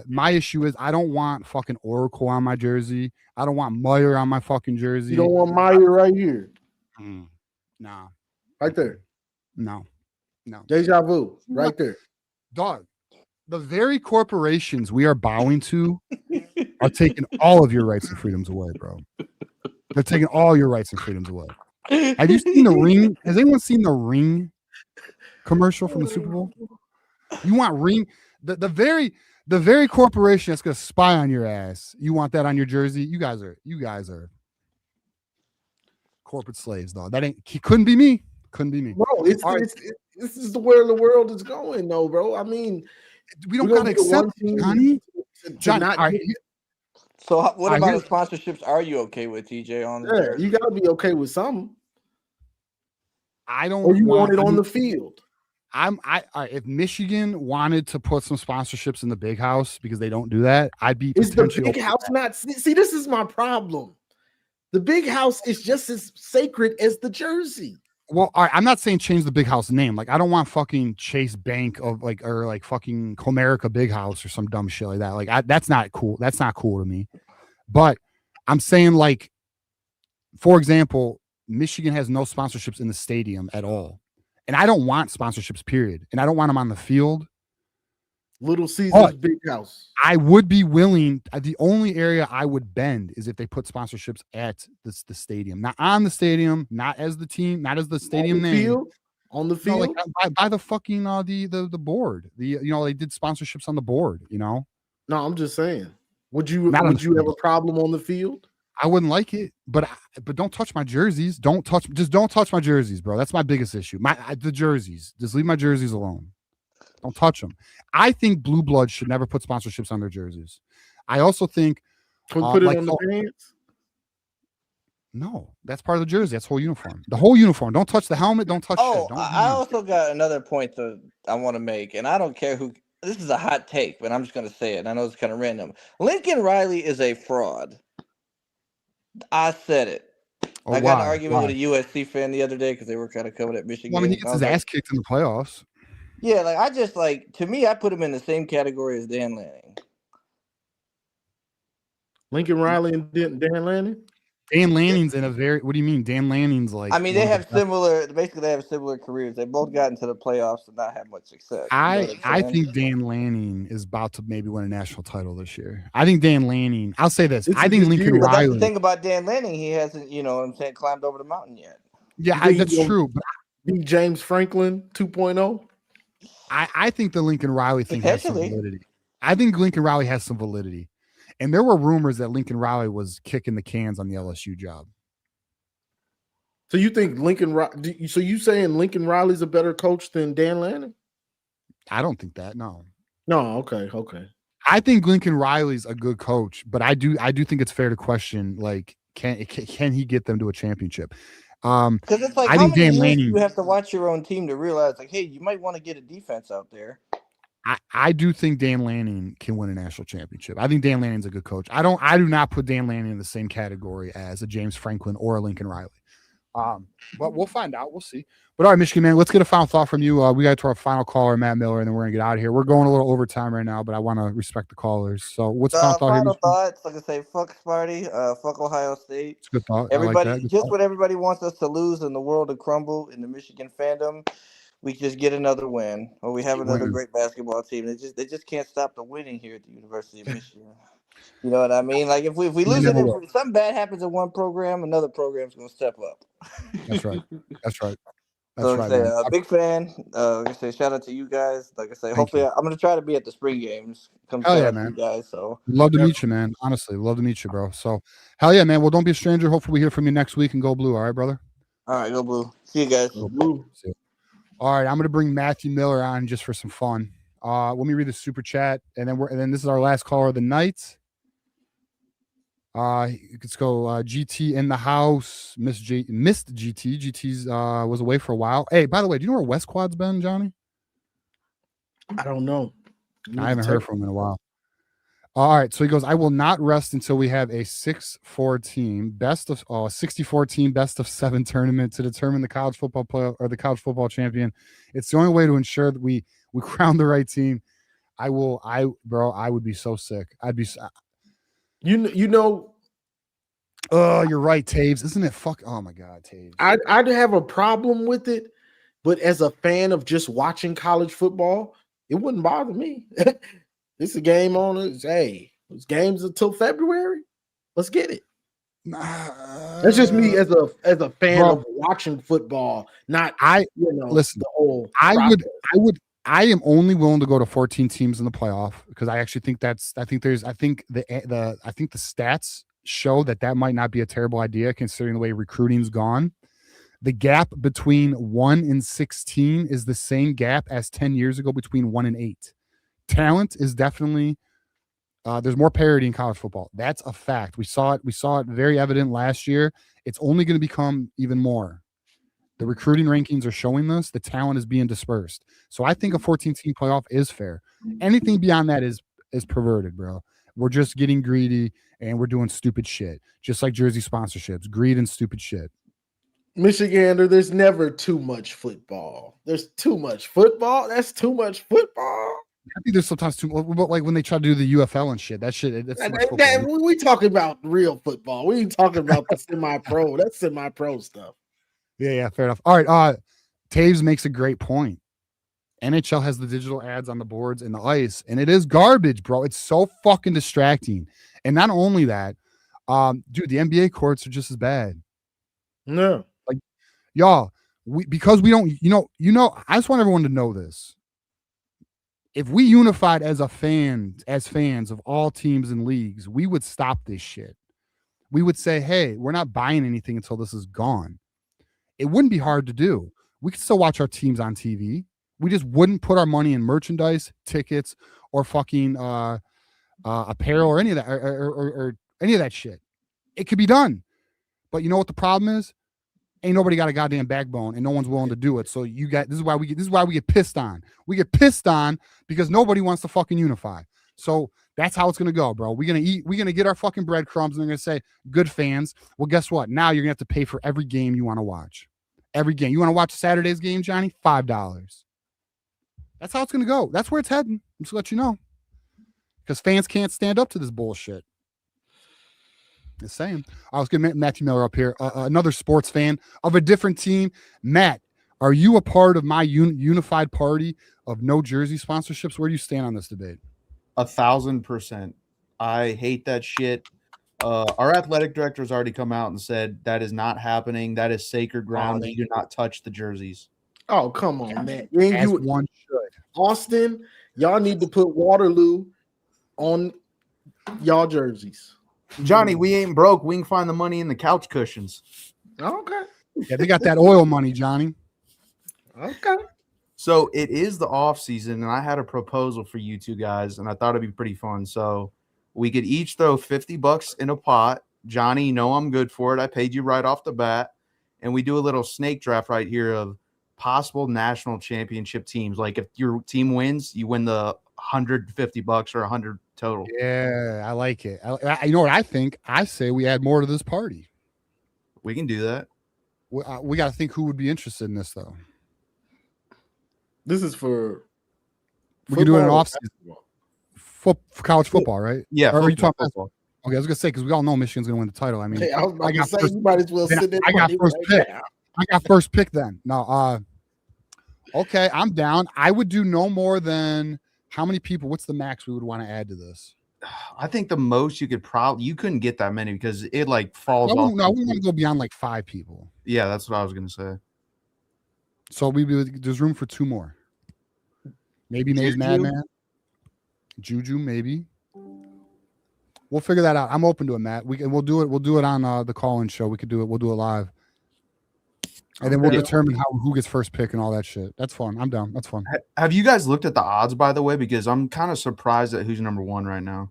My issue is I don't want fucking Oracle on my jersey. I don't want Meyer on my fucking jersey. You don't want Meyer right here. Nah. Right there. No. Deja vu. Right there. Dog. The very corporations we are bowing to are taking all of your rights and freedoms away, bro. They're taking all your rights and freedoms away. Have you seen the Ring? Has anyone seen the Ring commercial from the Super Bowl? You want Ring? The very corporation that's gonna spy on your ass. You want that on your jersey? You guys are corporate slaves, dog. Couldn't be me. Couldn't be me. Bro, this is where the world is going, though, bro. I mean, we don't gotta accept it, Johnny. Johnny, all right. So what about the sponsorships? Are you okay with, TJ? On the jersey? You gotta be okay with something. I don't. Or you want it on the field. If Michigan wanted to put some sponsorships in the Big House because they don't do that, I'd be. Is the Big House not? See, this is my problem. The Big House is just as sacred as the jersey. Well, all right, I'm not saying change the Big House name. Like, I don't want fucking Chase Bank or fucking Comerica Big House or some dumb shit like that. Like, that's not cool. That's not cool to me. But I'm saying, like, for example, Michigan has no sponsorships in the stadium at all. And I don't want sponsorships, period. And I don't want them on the field. Little Caesars Big House. I would be willing. The only area I would bend is if they put sponsorships at the stadium, not on the stadium, not as the team, not as the stadium name. On the field, no, like by the fucking the board. They did sponsorships on the board. You know. No, I'm just saying. Would you have a problem on the field? I wouldn't like it, but don't touch my jerseys. Don't touch my jerseys, bro. That's my biggest issue. The jerseys. Just leave my jerseys alone. Don't touch them. I think Blue Bloods should never put sponsorships on their jerseys. I also think can we put it on the pants? No, that's part of the jersey. That's whole uniform. The whole uniform. Don't touch the helmet. Don't touch shit. I also got another point that I want to make, and I don't care who. This is a hot take, but I'm just going to say it. And I know it's kind of random. Lincoln Riley is a fraud. I said it. I got in an argument with a USC fan the other day because they were kind of coming at Michigan. Well, I mean, he gets his ass kicked in the playoffs. Yeah, to me, I put him in the same category as Dan Lanning. Lincoln Riley and Dan Lanning. Dan Lanning's in a very. What do you mean? Dan Lanning's like. I mean, one they of the have best. similar. Basically, they have similar careers. They both got into the playoffs and not had much success. You know what I'm I saying? think Dan Lanning is about to maybe win a national title this year. I think Dan Lanning. I'll say this. This I is think his Lincoln year. But that's the Riley. thing about Dan Lanning. He hasn't, you know what I'm saying, climbed over the mountain yet. Yeah, You think that's he's gonna true. But Be James Franklin 2.0. I think the Lincoln Riley thing has some Potentially. validity. I think Lincoln Riley has some validity. And there were rumors that Lincoln Riley was kicking the cans on the LSU job. So you think So you saying Lincoln Riley's a better coach than Dan Lanning? I don't think that. No. No. Okay. I think Lincoln Riley's a good coach, but I do think it's fair to question, like, can he get them to a championship? Because it's like, I how think many Dan years do Lanning. you have to watch your own team to realize, like, hey, you might want to get a defense out there? I do think Dan Lanning can win a national championship. I think Dan Lanning's a good coach. I do not put Dan Lanning in the same category as a James Franklin or a Lincoln Riley. But we'll find out. We'll see. But all right, Michigan man, let's get a final thought from you. We got to our final caller, Matt Miller, and then we're gonna get out of here. We're going a little overtime right now, but I want to respect the callers. So what's the final thought here? Final thoughts, like I say, fuck Sparty, fuck Ohio State. It's a good thought. Everybody, I like that. just what everybody wants us to lose and the world to crumble in the Michigan fandom. We just get another win, or we have another great basketball team. They just can't stop the winning here at the University of Michigan. You know what I mean? Like if we lose it, if something bad happens in one program, another program's gonna step up. That's right. That's right. So like I say, big fan. Like I say, shout out to you guys. Like I say, hopefully I'm gonna try to be at the spring games. Come shout out to you guys. So love to meet you, man. Honestly, love to meet you, bro. So hell yeah, man. Well, don't be a stranger. Hopefully we hear from you next week and go blue. All right, brother. All right, go blue. See you guys. Go blue. See you. All right, I'm gonna bring Matthew Miller on just for some fun. Let me read the super chat, and then this is our last caller of the night. Let's go. GT in the house. Missed GT. GT's was away for a while. Hey, by the way, do you know where West Quad's been, Johnny? I don't know. I haven't heard from him in a while. All right, so he goes, I will not rest until we have a 6-4 team, 64 team, best of 7 tournament to determine the college football player or the college football champion. It's the only way to ensure that we crown the right team. I would be so sick. I'd be. You know. Oh, you're right, Taves. Isn't it Oh my God, Taves. I'd have a problem with it, but as a fan of just watching college football, it wouldn't bother me. It's a game on it. Hey, it's games until February. Let's get it. That's just me as a fan of watching football. Not listen. The whole I am only willing to go to 14 teams in the playoff because I actually think the stats show that might not be a terrible idea considering the way recruiting's gone. The gap between 1 and 16 is the same gap as 10 years ago between 1 and 8. Talent is definitely there's more parity in college football. That's a fact. We saw it very evident last year. It's only going to become even more. The recruiting rankings are showing this. The talent is being dispersed. So I think a 14-team playoff is fair. Anything beyond that is perverted, bro. We're just getting greedy and we're doing stupid shit. Just like jersey sponsorships, greed and stupid shit. Michigander, there's never too much football. There's too much football. That's too much football. I think there's sometimes too much, but like when they try to do the UFL and shit, that's too much we talking about real football. We ain't talking about the semi-pro. That's semi-pro stuff. Yeah, fair enough. All right, Taves makes a great point. NHL has the digital ads on the boards and the ice, and it is garbage, bro. It's so fucking distracting. And not only that, dude, the NBA courts are just as bad. No, like y'all, because we don't, I just want everyone to know this. If we unified as fans of all teams and leagues, we would stop this shit. We would say, hey, we're not buying anything until this is gone. It wouldn't be hard to do. We could still watch our teams on TV. We just wouldn't put our money in merchandise, tickets, or fucking apparel or any of that or any of that shit. It could be done. But you know what the problem is? Ain't nobody got a goddamn backbone and no one's willing to do it. So this is why we get pissed on. We get pissed on because nobody wants to fucking unify. So that's how it's gonna go, bro. We're gonna get our fucking breadcrumbs and they're gonna say, good fans. Well, guess what? Now you're gonna have to pay for every game you want to watch. Every game. You want to watch Saturday's game, Johnny? $5. That's how it's gonna go. That's where it's heading. Just to let you know. Because fans can't stand up to this bullshit. The same. I was going to Matthew Miller up here, another sports fan of a different team. Matt, are you a part of my unified party of no jersey sponsorships? Where do you stand on this debate? 1,000%. I hate that shit. Our athletic director has already come out and said that is not happening. That is sacred ground. We do not touch the jerseys. Oh, come on, man. As one should. Austin, y'all need to put Waterloo on y'all jerseys. Johnny, we ain't broke. We can find the money in the couch cushions. Okay. Yeah, they got that oil money, Johnny. Okay. So it is the off season, and I had a proposal for you two guys, and I thought it'd be pretty fun. So we could each throw $50 in a pot. Johnny, you know I'm good for it. I paid you right off the bat. And we do a little snake draft right here of possible national championship teams. Like if your team wins, you win the $150 or 100 total. Yeah, I like it. You know what I think? I say we add more to this party. We can do that. We got to think who would be interested in this, though. This is for we can do it in off season. For college football, right? Yeah. Or are you talking football? Okay, I was gonna say because we all know Michigan's gonna win the title. I mean, Hey, I was about to say you might as well sit there. I got first pick. I got first pick then. No, okay, I'm down. I would do no more than how many people? What's the max we would want to add to this? I think the most you couldn't get that many because it like falls off. No, we want to go beyond like 5 people. Yeah, that's what I was gonna say. So there's room for 2 more. Maybe Maze Madman. Juju, maybe. We'll figure that out. I'm open to it, Matt. We'll do it. We'll do it on the call-in show. We could do it. We'll do it live, and then we'll determine who gets first pick and all that shit. That's fun. I'm down. That's fun. Have you guys looked at the odds, by the way? Because I'm kind of surprised at who's number 1 right now.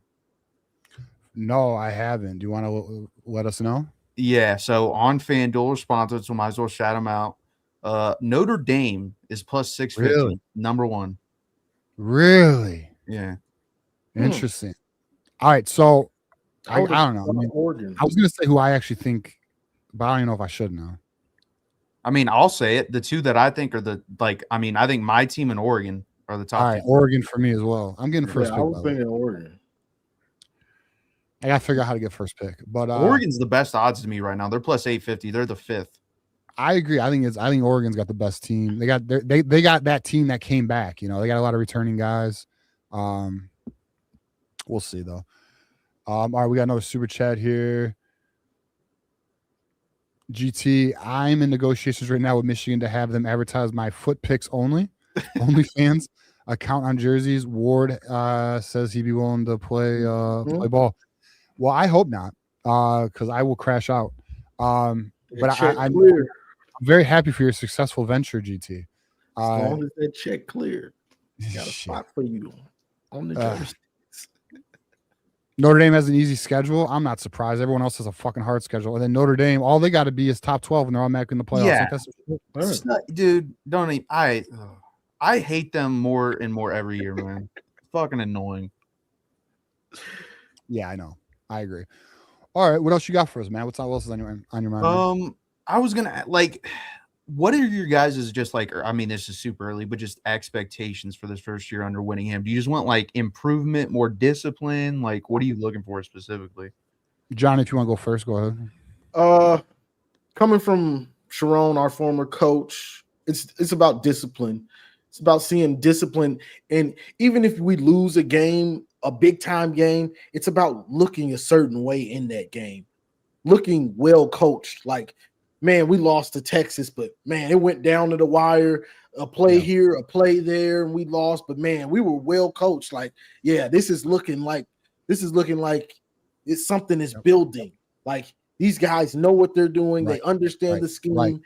No, I haven't. Do you want to let us know? Yeah. So on FanDuel sponsored, so might as well shout them out. Notre Dame is plus 650, Really? number 1. Really? Yeah. Interesting. All right, so I don't know. I was gonna say who I actually think, but I don't even know if I should know. I mean, I'll say it. The 2 that I think are I think my team and Oregon are the top. All right, 2. Oregon for me as well. I'm getting first pick. I was thinking Oregon. I gotta figure out how to get first pick, but Oregon's the best odds to me right now. They're plus 850. They're the 5th. I agree. I think Oregon's got the best team. They got that team that came back. You know, they got a lot of returning guys. We'll see though. All right, we got another super chat here. GT, I'm in negotiations right now with Michigan to have them advertise my foot picks only fans account on jerseys. Ward says he'd be willing to play ball. Well, I hope not, because I will crash out. But I'm very happy for your successful venture, GT. As long as that check cleared, got a spot for you on the jersey. Notre Dame has an easy schedule. I'm not surprised. Everyone else has a fucking hard schedule. And then Notre Dame, all they got to be is top 12, and they're automatically in the playoffs. Yeah. It's not, dude, don't even. I hate them more and more every year, man. It's fucking annoying. Yeah, I know. I agree. All right, what else you got for us, man? What else is on your mind? Man? I was gonna what are your guys' just like? I mean, this is super early, but just expectations for this first year under Winningham. Do you just want like improvement, more discipline? Like, what are you looking for specifically? John, if you want to go first, go ahead. Coming from Sharon, our former coach, it's about discipline. It's about seeing discipline, and even if we lose a game, a big time game, it's about looking a certain way in that game, looking well coached. Like, man, we lost to Texas, but man, it went down to the wire. A play here, a play there, and we lost. But man, we were well coached. Like, yeah, this is looking like it's something is building. Like, these guys know what they're doing. They understand the scheme.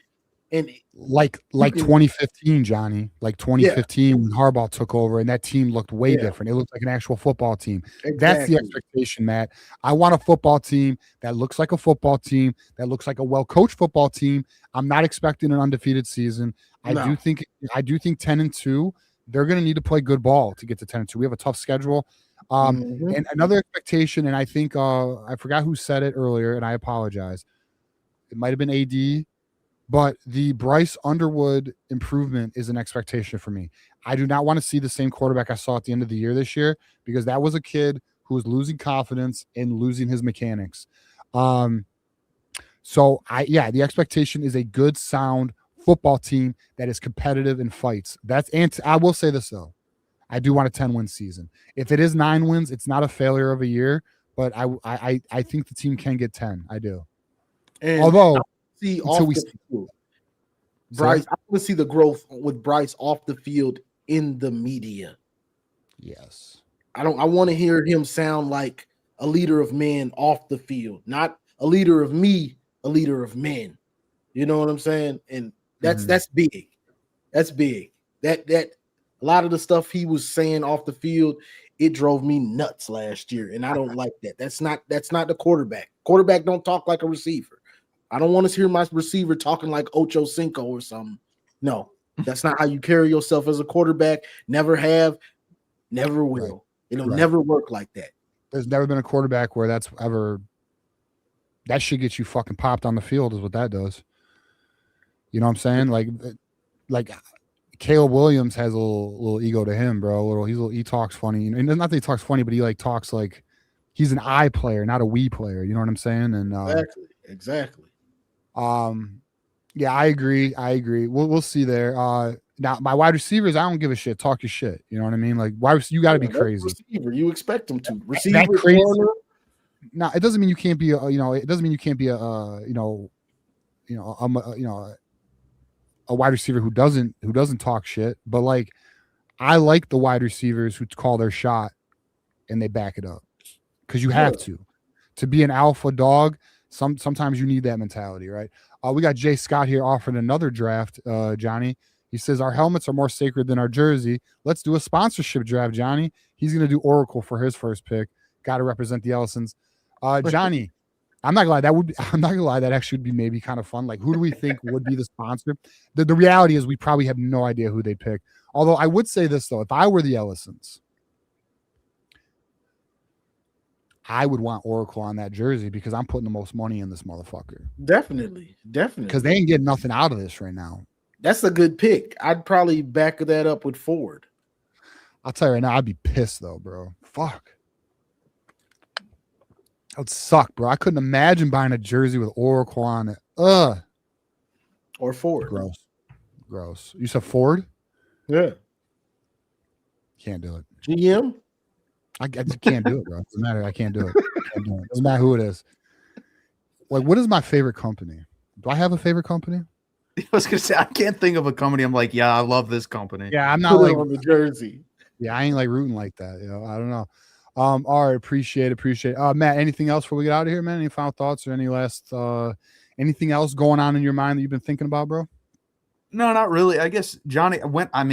And like 2015, Johnny, like 2015 when Harbaugh took over and that team looked way different. It looked like an actual football team. Exactly. That's the expectation, Matt. I want a football team that looks like a football team, that looks like a well-coached football team. I'm not expecting an undefeated season. I do think 10-2, they're going to need to play good ball to get to 10-2. We have a tough schedule. And another expectation, and I think I forgot who said it earlier, and I apologize. It might have been AD. But the Bryce Underwood improvement is an expectation for me. I do not want to see the same quarterback I saw at the end of the year this year, because that was a kid who was losing confidence and losing his mechanics. So the expectation is a good, sound football team that is competitive and fights. I will say this though. I do want a 10-win season. If it is 9 wins, it's not a failure of a year, but I think the team can get 10. I do. And Although see until off we the field, Bryce, I want to see the growth with Bryce off the field in the media. Yes. I want to hear him sound like a leader of men off the field, not a leader of me, a leader of men. You know what I'm saying? And that's big. That's big. That a lot of the stuff he was saying off the field, it drove me nuts last year, and I don't like that. That's not the quarterback. Quarterback don't talk like a receiver. I don't want to hear my receiver talking like Ocho Cinco or something. No, that's not how you carry yourself as a quarterback. Never have, never will. Right. It'll never work like that. There's never been a quarterback where that shit gets you fucking popped on the field is what that does. You know what I'm saying? Like Caleb Williams has a little ego to him, bro. He talks funny. And not that he talks funny, but he like talks like he's an I player, not a we player. You know what I'm saying? And exactly. Yeah, I agree. We'll see there. Now my wide receivers, I don't give a shit. Talk your shit. You know what I mean? Like you got to be crazy. Receiver, you expect them to receiver. Crazy. Now it doesn't mean you can't be it doesn't mean you can't be a wide receiver who doesn't talk shit. But like I like the wide receivers who call their shot and they back it up because you have to be an alpha dog. Sometimes you need that mentality, right? We got Jay Scott here offering another draft, Johnny. He says our helmets are more sacred than our jersey. Let's do a sponsorship draft, Johnny. He's going to do Oracle for his first pick. Got to represent the Ellisons. Johnny, I'm not gonna lie. That actually would be maybe kind of fun. Like, who do we think would be the sponsor? The reality is we probably have no idea who they'd pick. Although I would say this though, if I were the Ellisons, I would want Oracle on that jersey because I'm putting the most money in this motherfucker. Definitely. Because they ain't getting nothing out of this right now. That's a good pick. I'd probably back that up with Ford. I'll tell you right now, I'd be pissed though, bro. Fuck. That would suck, bro. I couldn't imagine buying a jersey with Oracle on it. Ugh. Or Ford. Gross. You said Ford? Yeah. Can't do it. GM? I just can't do it, bro. Doesn't matter. I can't do it. Doesn't matter who it is. Like, what is my favorite company? Do I have a favorite company? I was gonna say I can't think of a company. I'm like, yeah, I love this company. Yeah, I'm not like on the jersey. Yeah, I ain't like rooting like that. You know, I don't know. All right, appreciate it. Matt, anything else before we get out of here, man? Any final thoughts or any last anything else going on in your mind that you've been thinking about, bro? No, not really. I guess Johnny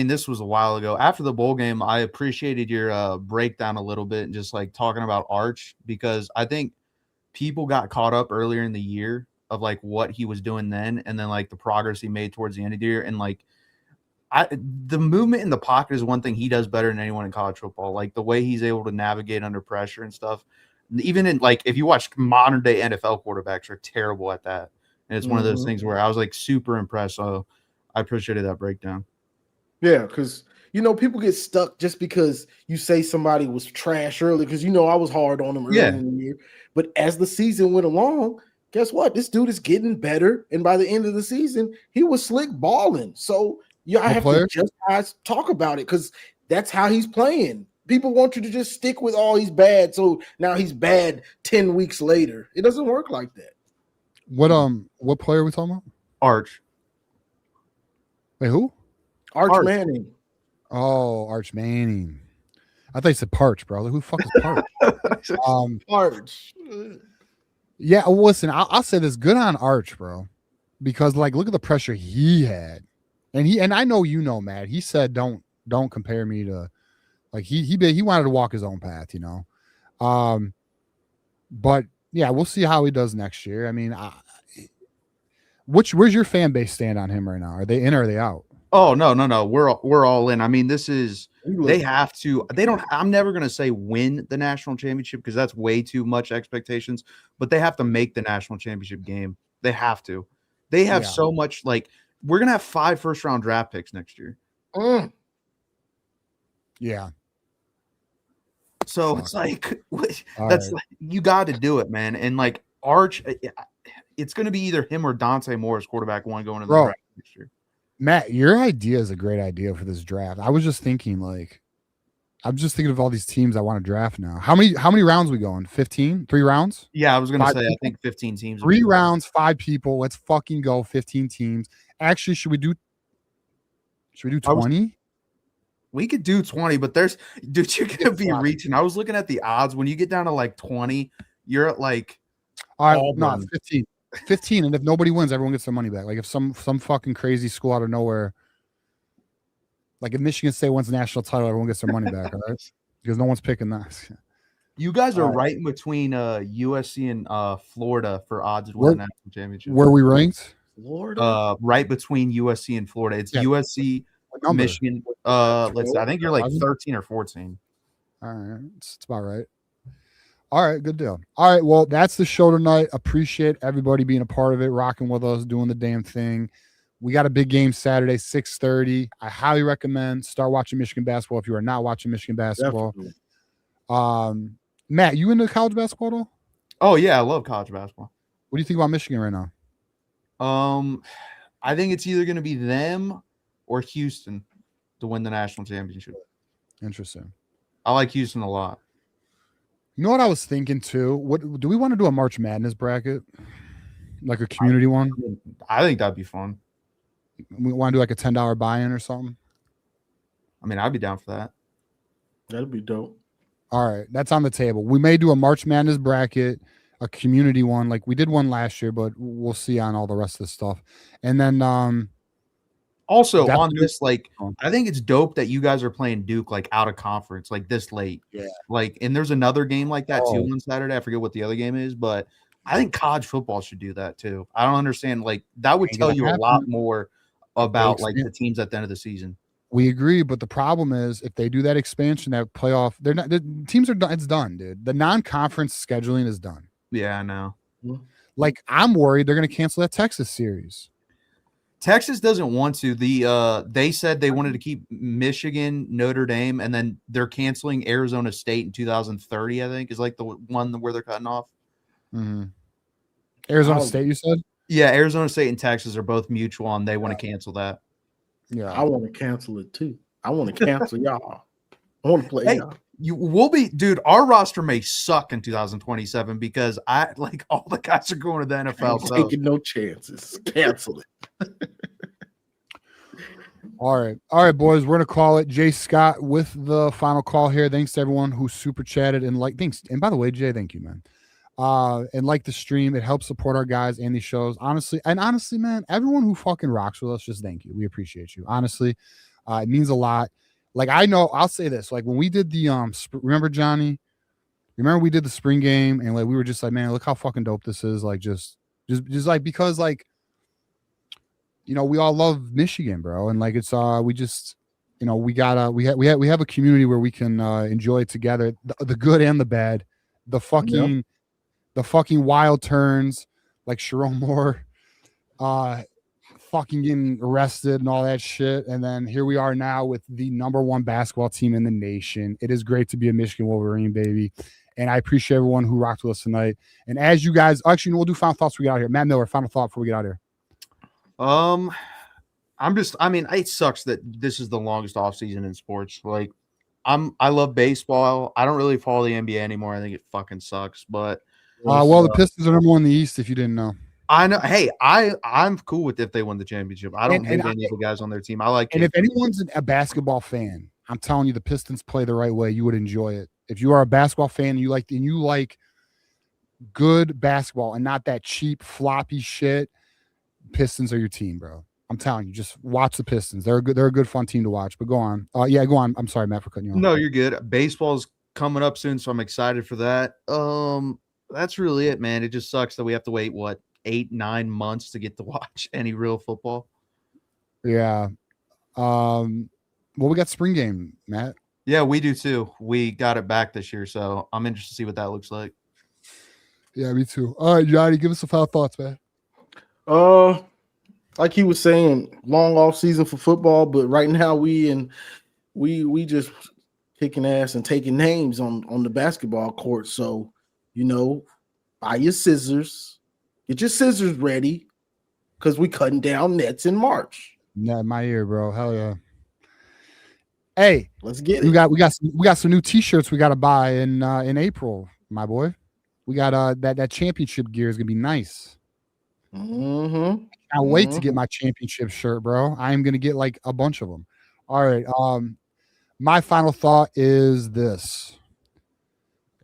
this was a while ago. After the bowl game, I appreciated your breakdown a little bit and just like talking about Arch because I think people got caught up earlier in the year of like what he was doing then and then like the progress he made towards the end of the year and like the movement in the pocket is one thing he does better than anyone in college football. Like the way he's able to navigate under pressure and stuff. Even in like if you watch modern day NFL quarterbacks are terrible at that. And it's one of those things where I was like super impressed. So I appreciated that breakdown. Yeah, because people get stuck just because you say somebody was trash early. Because I was hard on him early in the year. But as the season went along, guess what? This dude is getting better. And by the end of the season, he was slick balling. So I have to just talk about it because that's how he's playing. People want you to just stick with he's bad. So now he's bad 10 weeks later. It doesn't work like that. What player are we talking about? Arch. Wait, who? Arch Manning. Oh, Arch Manning. I thought you said Parch, bro. Like, who the fuck is Parch? Arch. Yeah, listen, I'll say this. Good on Arch, bro. Because like look at the pressure he had. And I know Matt. He said don't compare me to like he wanted to walk his own path, But yeah, we'll see how he does next year. I mean, where's your fan base stand on him right now? Are they in or are they out? Oh, no. We're all in. I mean, they have to. They don't. I'm never going to say win the national championship because that's way too much expectations. But they have to make the national championship game. They have to. They have so much. Like we're going to have 5 first-round draft picks next year. Yeah. So it's like that's like, you got to do it, man. And like Arch, it's going to be either him or Dante Moore as quarterback one going in the Bro. draft next year. Matt, your idea is a great idea for this draft. I was just thinking, like, I'm just thinking of all these teams I want to draft now. How many rounds we going? 15? 3 rounds? Yeah, I was going to 5 say, people? I think 15 teams. 3 rounds, 5 people. Let's fucking go. 15 teams. Actually, should we do 20? We could do 20, but you're going to be reaching. I was looking at the odds. When you get down to like 20, you're at like, all right, no, 15. 15, and if nobody wins, everyone gets their money back. Like if some fucking crazy school out of nowhere, like if Michigan State wins the national title, everyone gets their money back, all right? Because no one's picking that. You guys are right in between USC and Florida for odds to win the national championship. Where are we ranked? Florida? Right between USC and Florida. It's USC, Michigan. Let's see, I think you're like 13 or 14. All right. It's about right. All right, good deal. All right, well, that's the show tonight. Appreciate everybody being a part of it, rocking with us, doing the damn thing. We got a big game Saturday, 6:30. I highly recommend start watching Michigan basketball if you are not watching Michigan basketball. Definitely. Matt, you into college basketball at all? Oh yeah, I love college basketball. What do you think about Michigan right now? I think it's either going to be them or Houston to win the national championship. Interesting. I like Houston a lot. You know what I was thinking too? What do we want to do a March Madness bracket? Like a community one? I think that'd be fun. We want to do like a $10 buy-in or something? I mean, I'd be down for that. That'd be dope. All right, that's on the table. We may do a March Madness bracket, a community one. Like we did one last year, but we'll see on all the rest of the stuff. And then also on this, like, I think it's dope that you guys are playing Duke like out of conference, like this late. Yeah. Like, and there's another game like that too on Saturday. I forget what the other game is, but I think college football should do that too. I don't understand. Like, that would tell you a lot more about like the teams at the end of the season. We agree, but the problem is if they do that expansion, that playoff, they're not. The teams are done. It's done, dude. The non-conference scheduling is done. Yeah, I know. Like I'm worried they're going to cancel that Texas series. Texas doesn't want to. They said they wanted to keep Michigan, Notre Dame, and then they're canceling Arizona State in 2030. I think is like the one where they're cutting off. Mm-hmm. Arizona State, you said? Yeah, Arizona State and Texas are both mutual, and they want to cancel that. Yeah, I want to cancel it too. I want to cancel y'all. I want to play y'all. Dude, our roster may suck in 2027 because all the guys are going to the NFL. I ain't taking no chances. Cancel it. All right, boys. We're gonna call it. Jay Scott with the final call here. Thanks to everyone who super chatted and thanks. And by the way, Jay, thank you, man. And like the stream, it helps support our guys and these shows. Honestly, man, everyone who fucking rocks with us, just thank you. We appreciate you. Honestly, it means a lot. Like I know, I'll say this. Like when we did the remember Johnny? Remember we did the spring game and like we were just like, man, look how fucking dope this is. Like just like because like we all love Michigan, bro, and like it's we just we have a community where we can enjoy it together, the good and the bad, the fucking wild turns, like Sharon Moore fucking getting arrested and all that shit. And then here we are now with the #1 basketball team in the nation. It is great to be a Michigan Wolverine, baby. And I appreciate everyone who rocked with us tonight. And as you guys, actually, we'll do final thoughts before we get out here. Matt Miller, final thought before we get out here. It sucks that this is the longest off season in sports. Like I love baseball. I don't really follow the NBA anymore. I think it fucking sucks, but the Pistons are #1 in the East, if you didn't know. I know. Hey, I'm cool with if they win the championship. I don't hate any of the guys on their team. I like. And if anyone's a basketball fan, I'm telling you, the Pistons play the right way. You would enjoy it. If you are a basketball fan and you like good basketball and not that cheap floppy shit, Pistons are your team, bro. I'm telling you, just watch the Pistons. They're a good fun team to watch. But go on. Go on. I'm sorry, Matt, for cutting you off. No, you're good. Baseball's coming up soon, so I'm excited for that. That's really it, man. It just sucks that we have to wait 8-9 months to get to watch any real football. Yeah. Well, we got spring game, Matt. Yeah, we do too. We got it back this year, so I'm interested to see what that looks like. Yeah, me too. All right, Johnny, give us some final thoughts, man. Like he was saying, long off season for football, but right now we just kicking ass and taking names on the basketball court. So, buy your scissors. Get your scissors ready because we cutting down nets in March. Yeah, my ear, bro. Hell yeah. Hey, let's get we it. We got some new T-shirts we got to buy in April, my boy. We got that championship gear is gonna be nice. Mm-hmm. Can't wait to get my championship shirt, bro. I am gonna get like a bunch of them. All right. My final thought is this: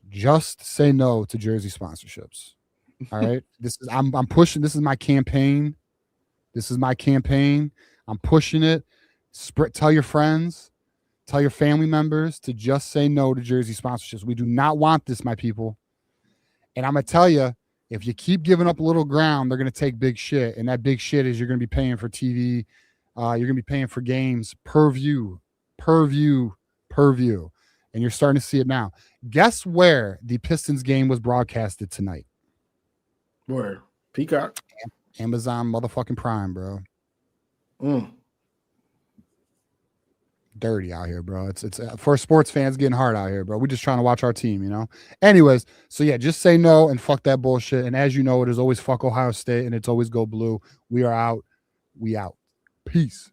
just say no to jersey sponsorships. All right. I'm pushing. This is my campaign. I'm pushing it. Tell your friends, tell your family members to just say no to jersey sponsorships. We do not want this, my people. And I'm gonna tell you, if you keep giving up a little ground, they're gonna take big shit. And that big shit is you're gonna be paying for TV, you're gonna be paying for games per view. And you're starting to see it now. Guess where the Pistons game was broadcasted tonight? Where? Peacock. Amazon motherfucking Prime, bro. Dirty out here, bro. It's for sports fans getting hard out here, bro. We're just trying to watch our team, you know. Anyways, so yeah, just say no and fuck that bullshit. And as you know, it is always fuck Ohio State and it's always go blue. We are out. We out. Peace.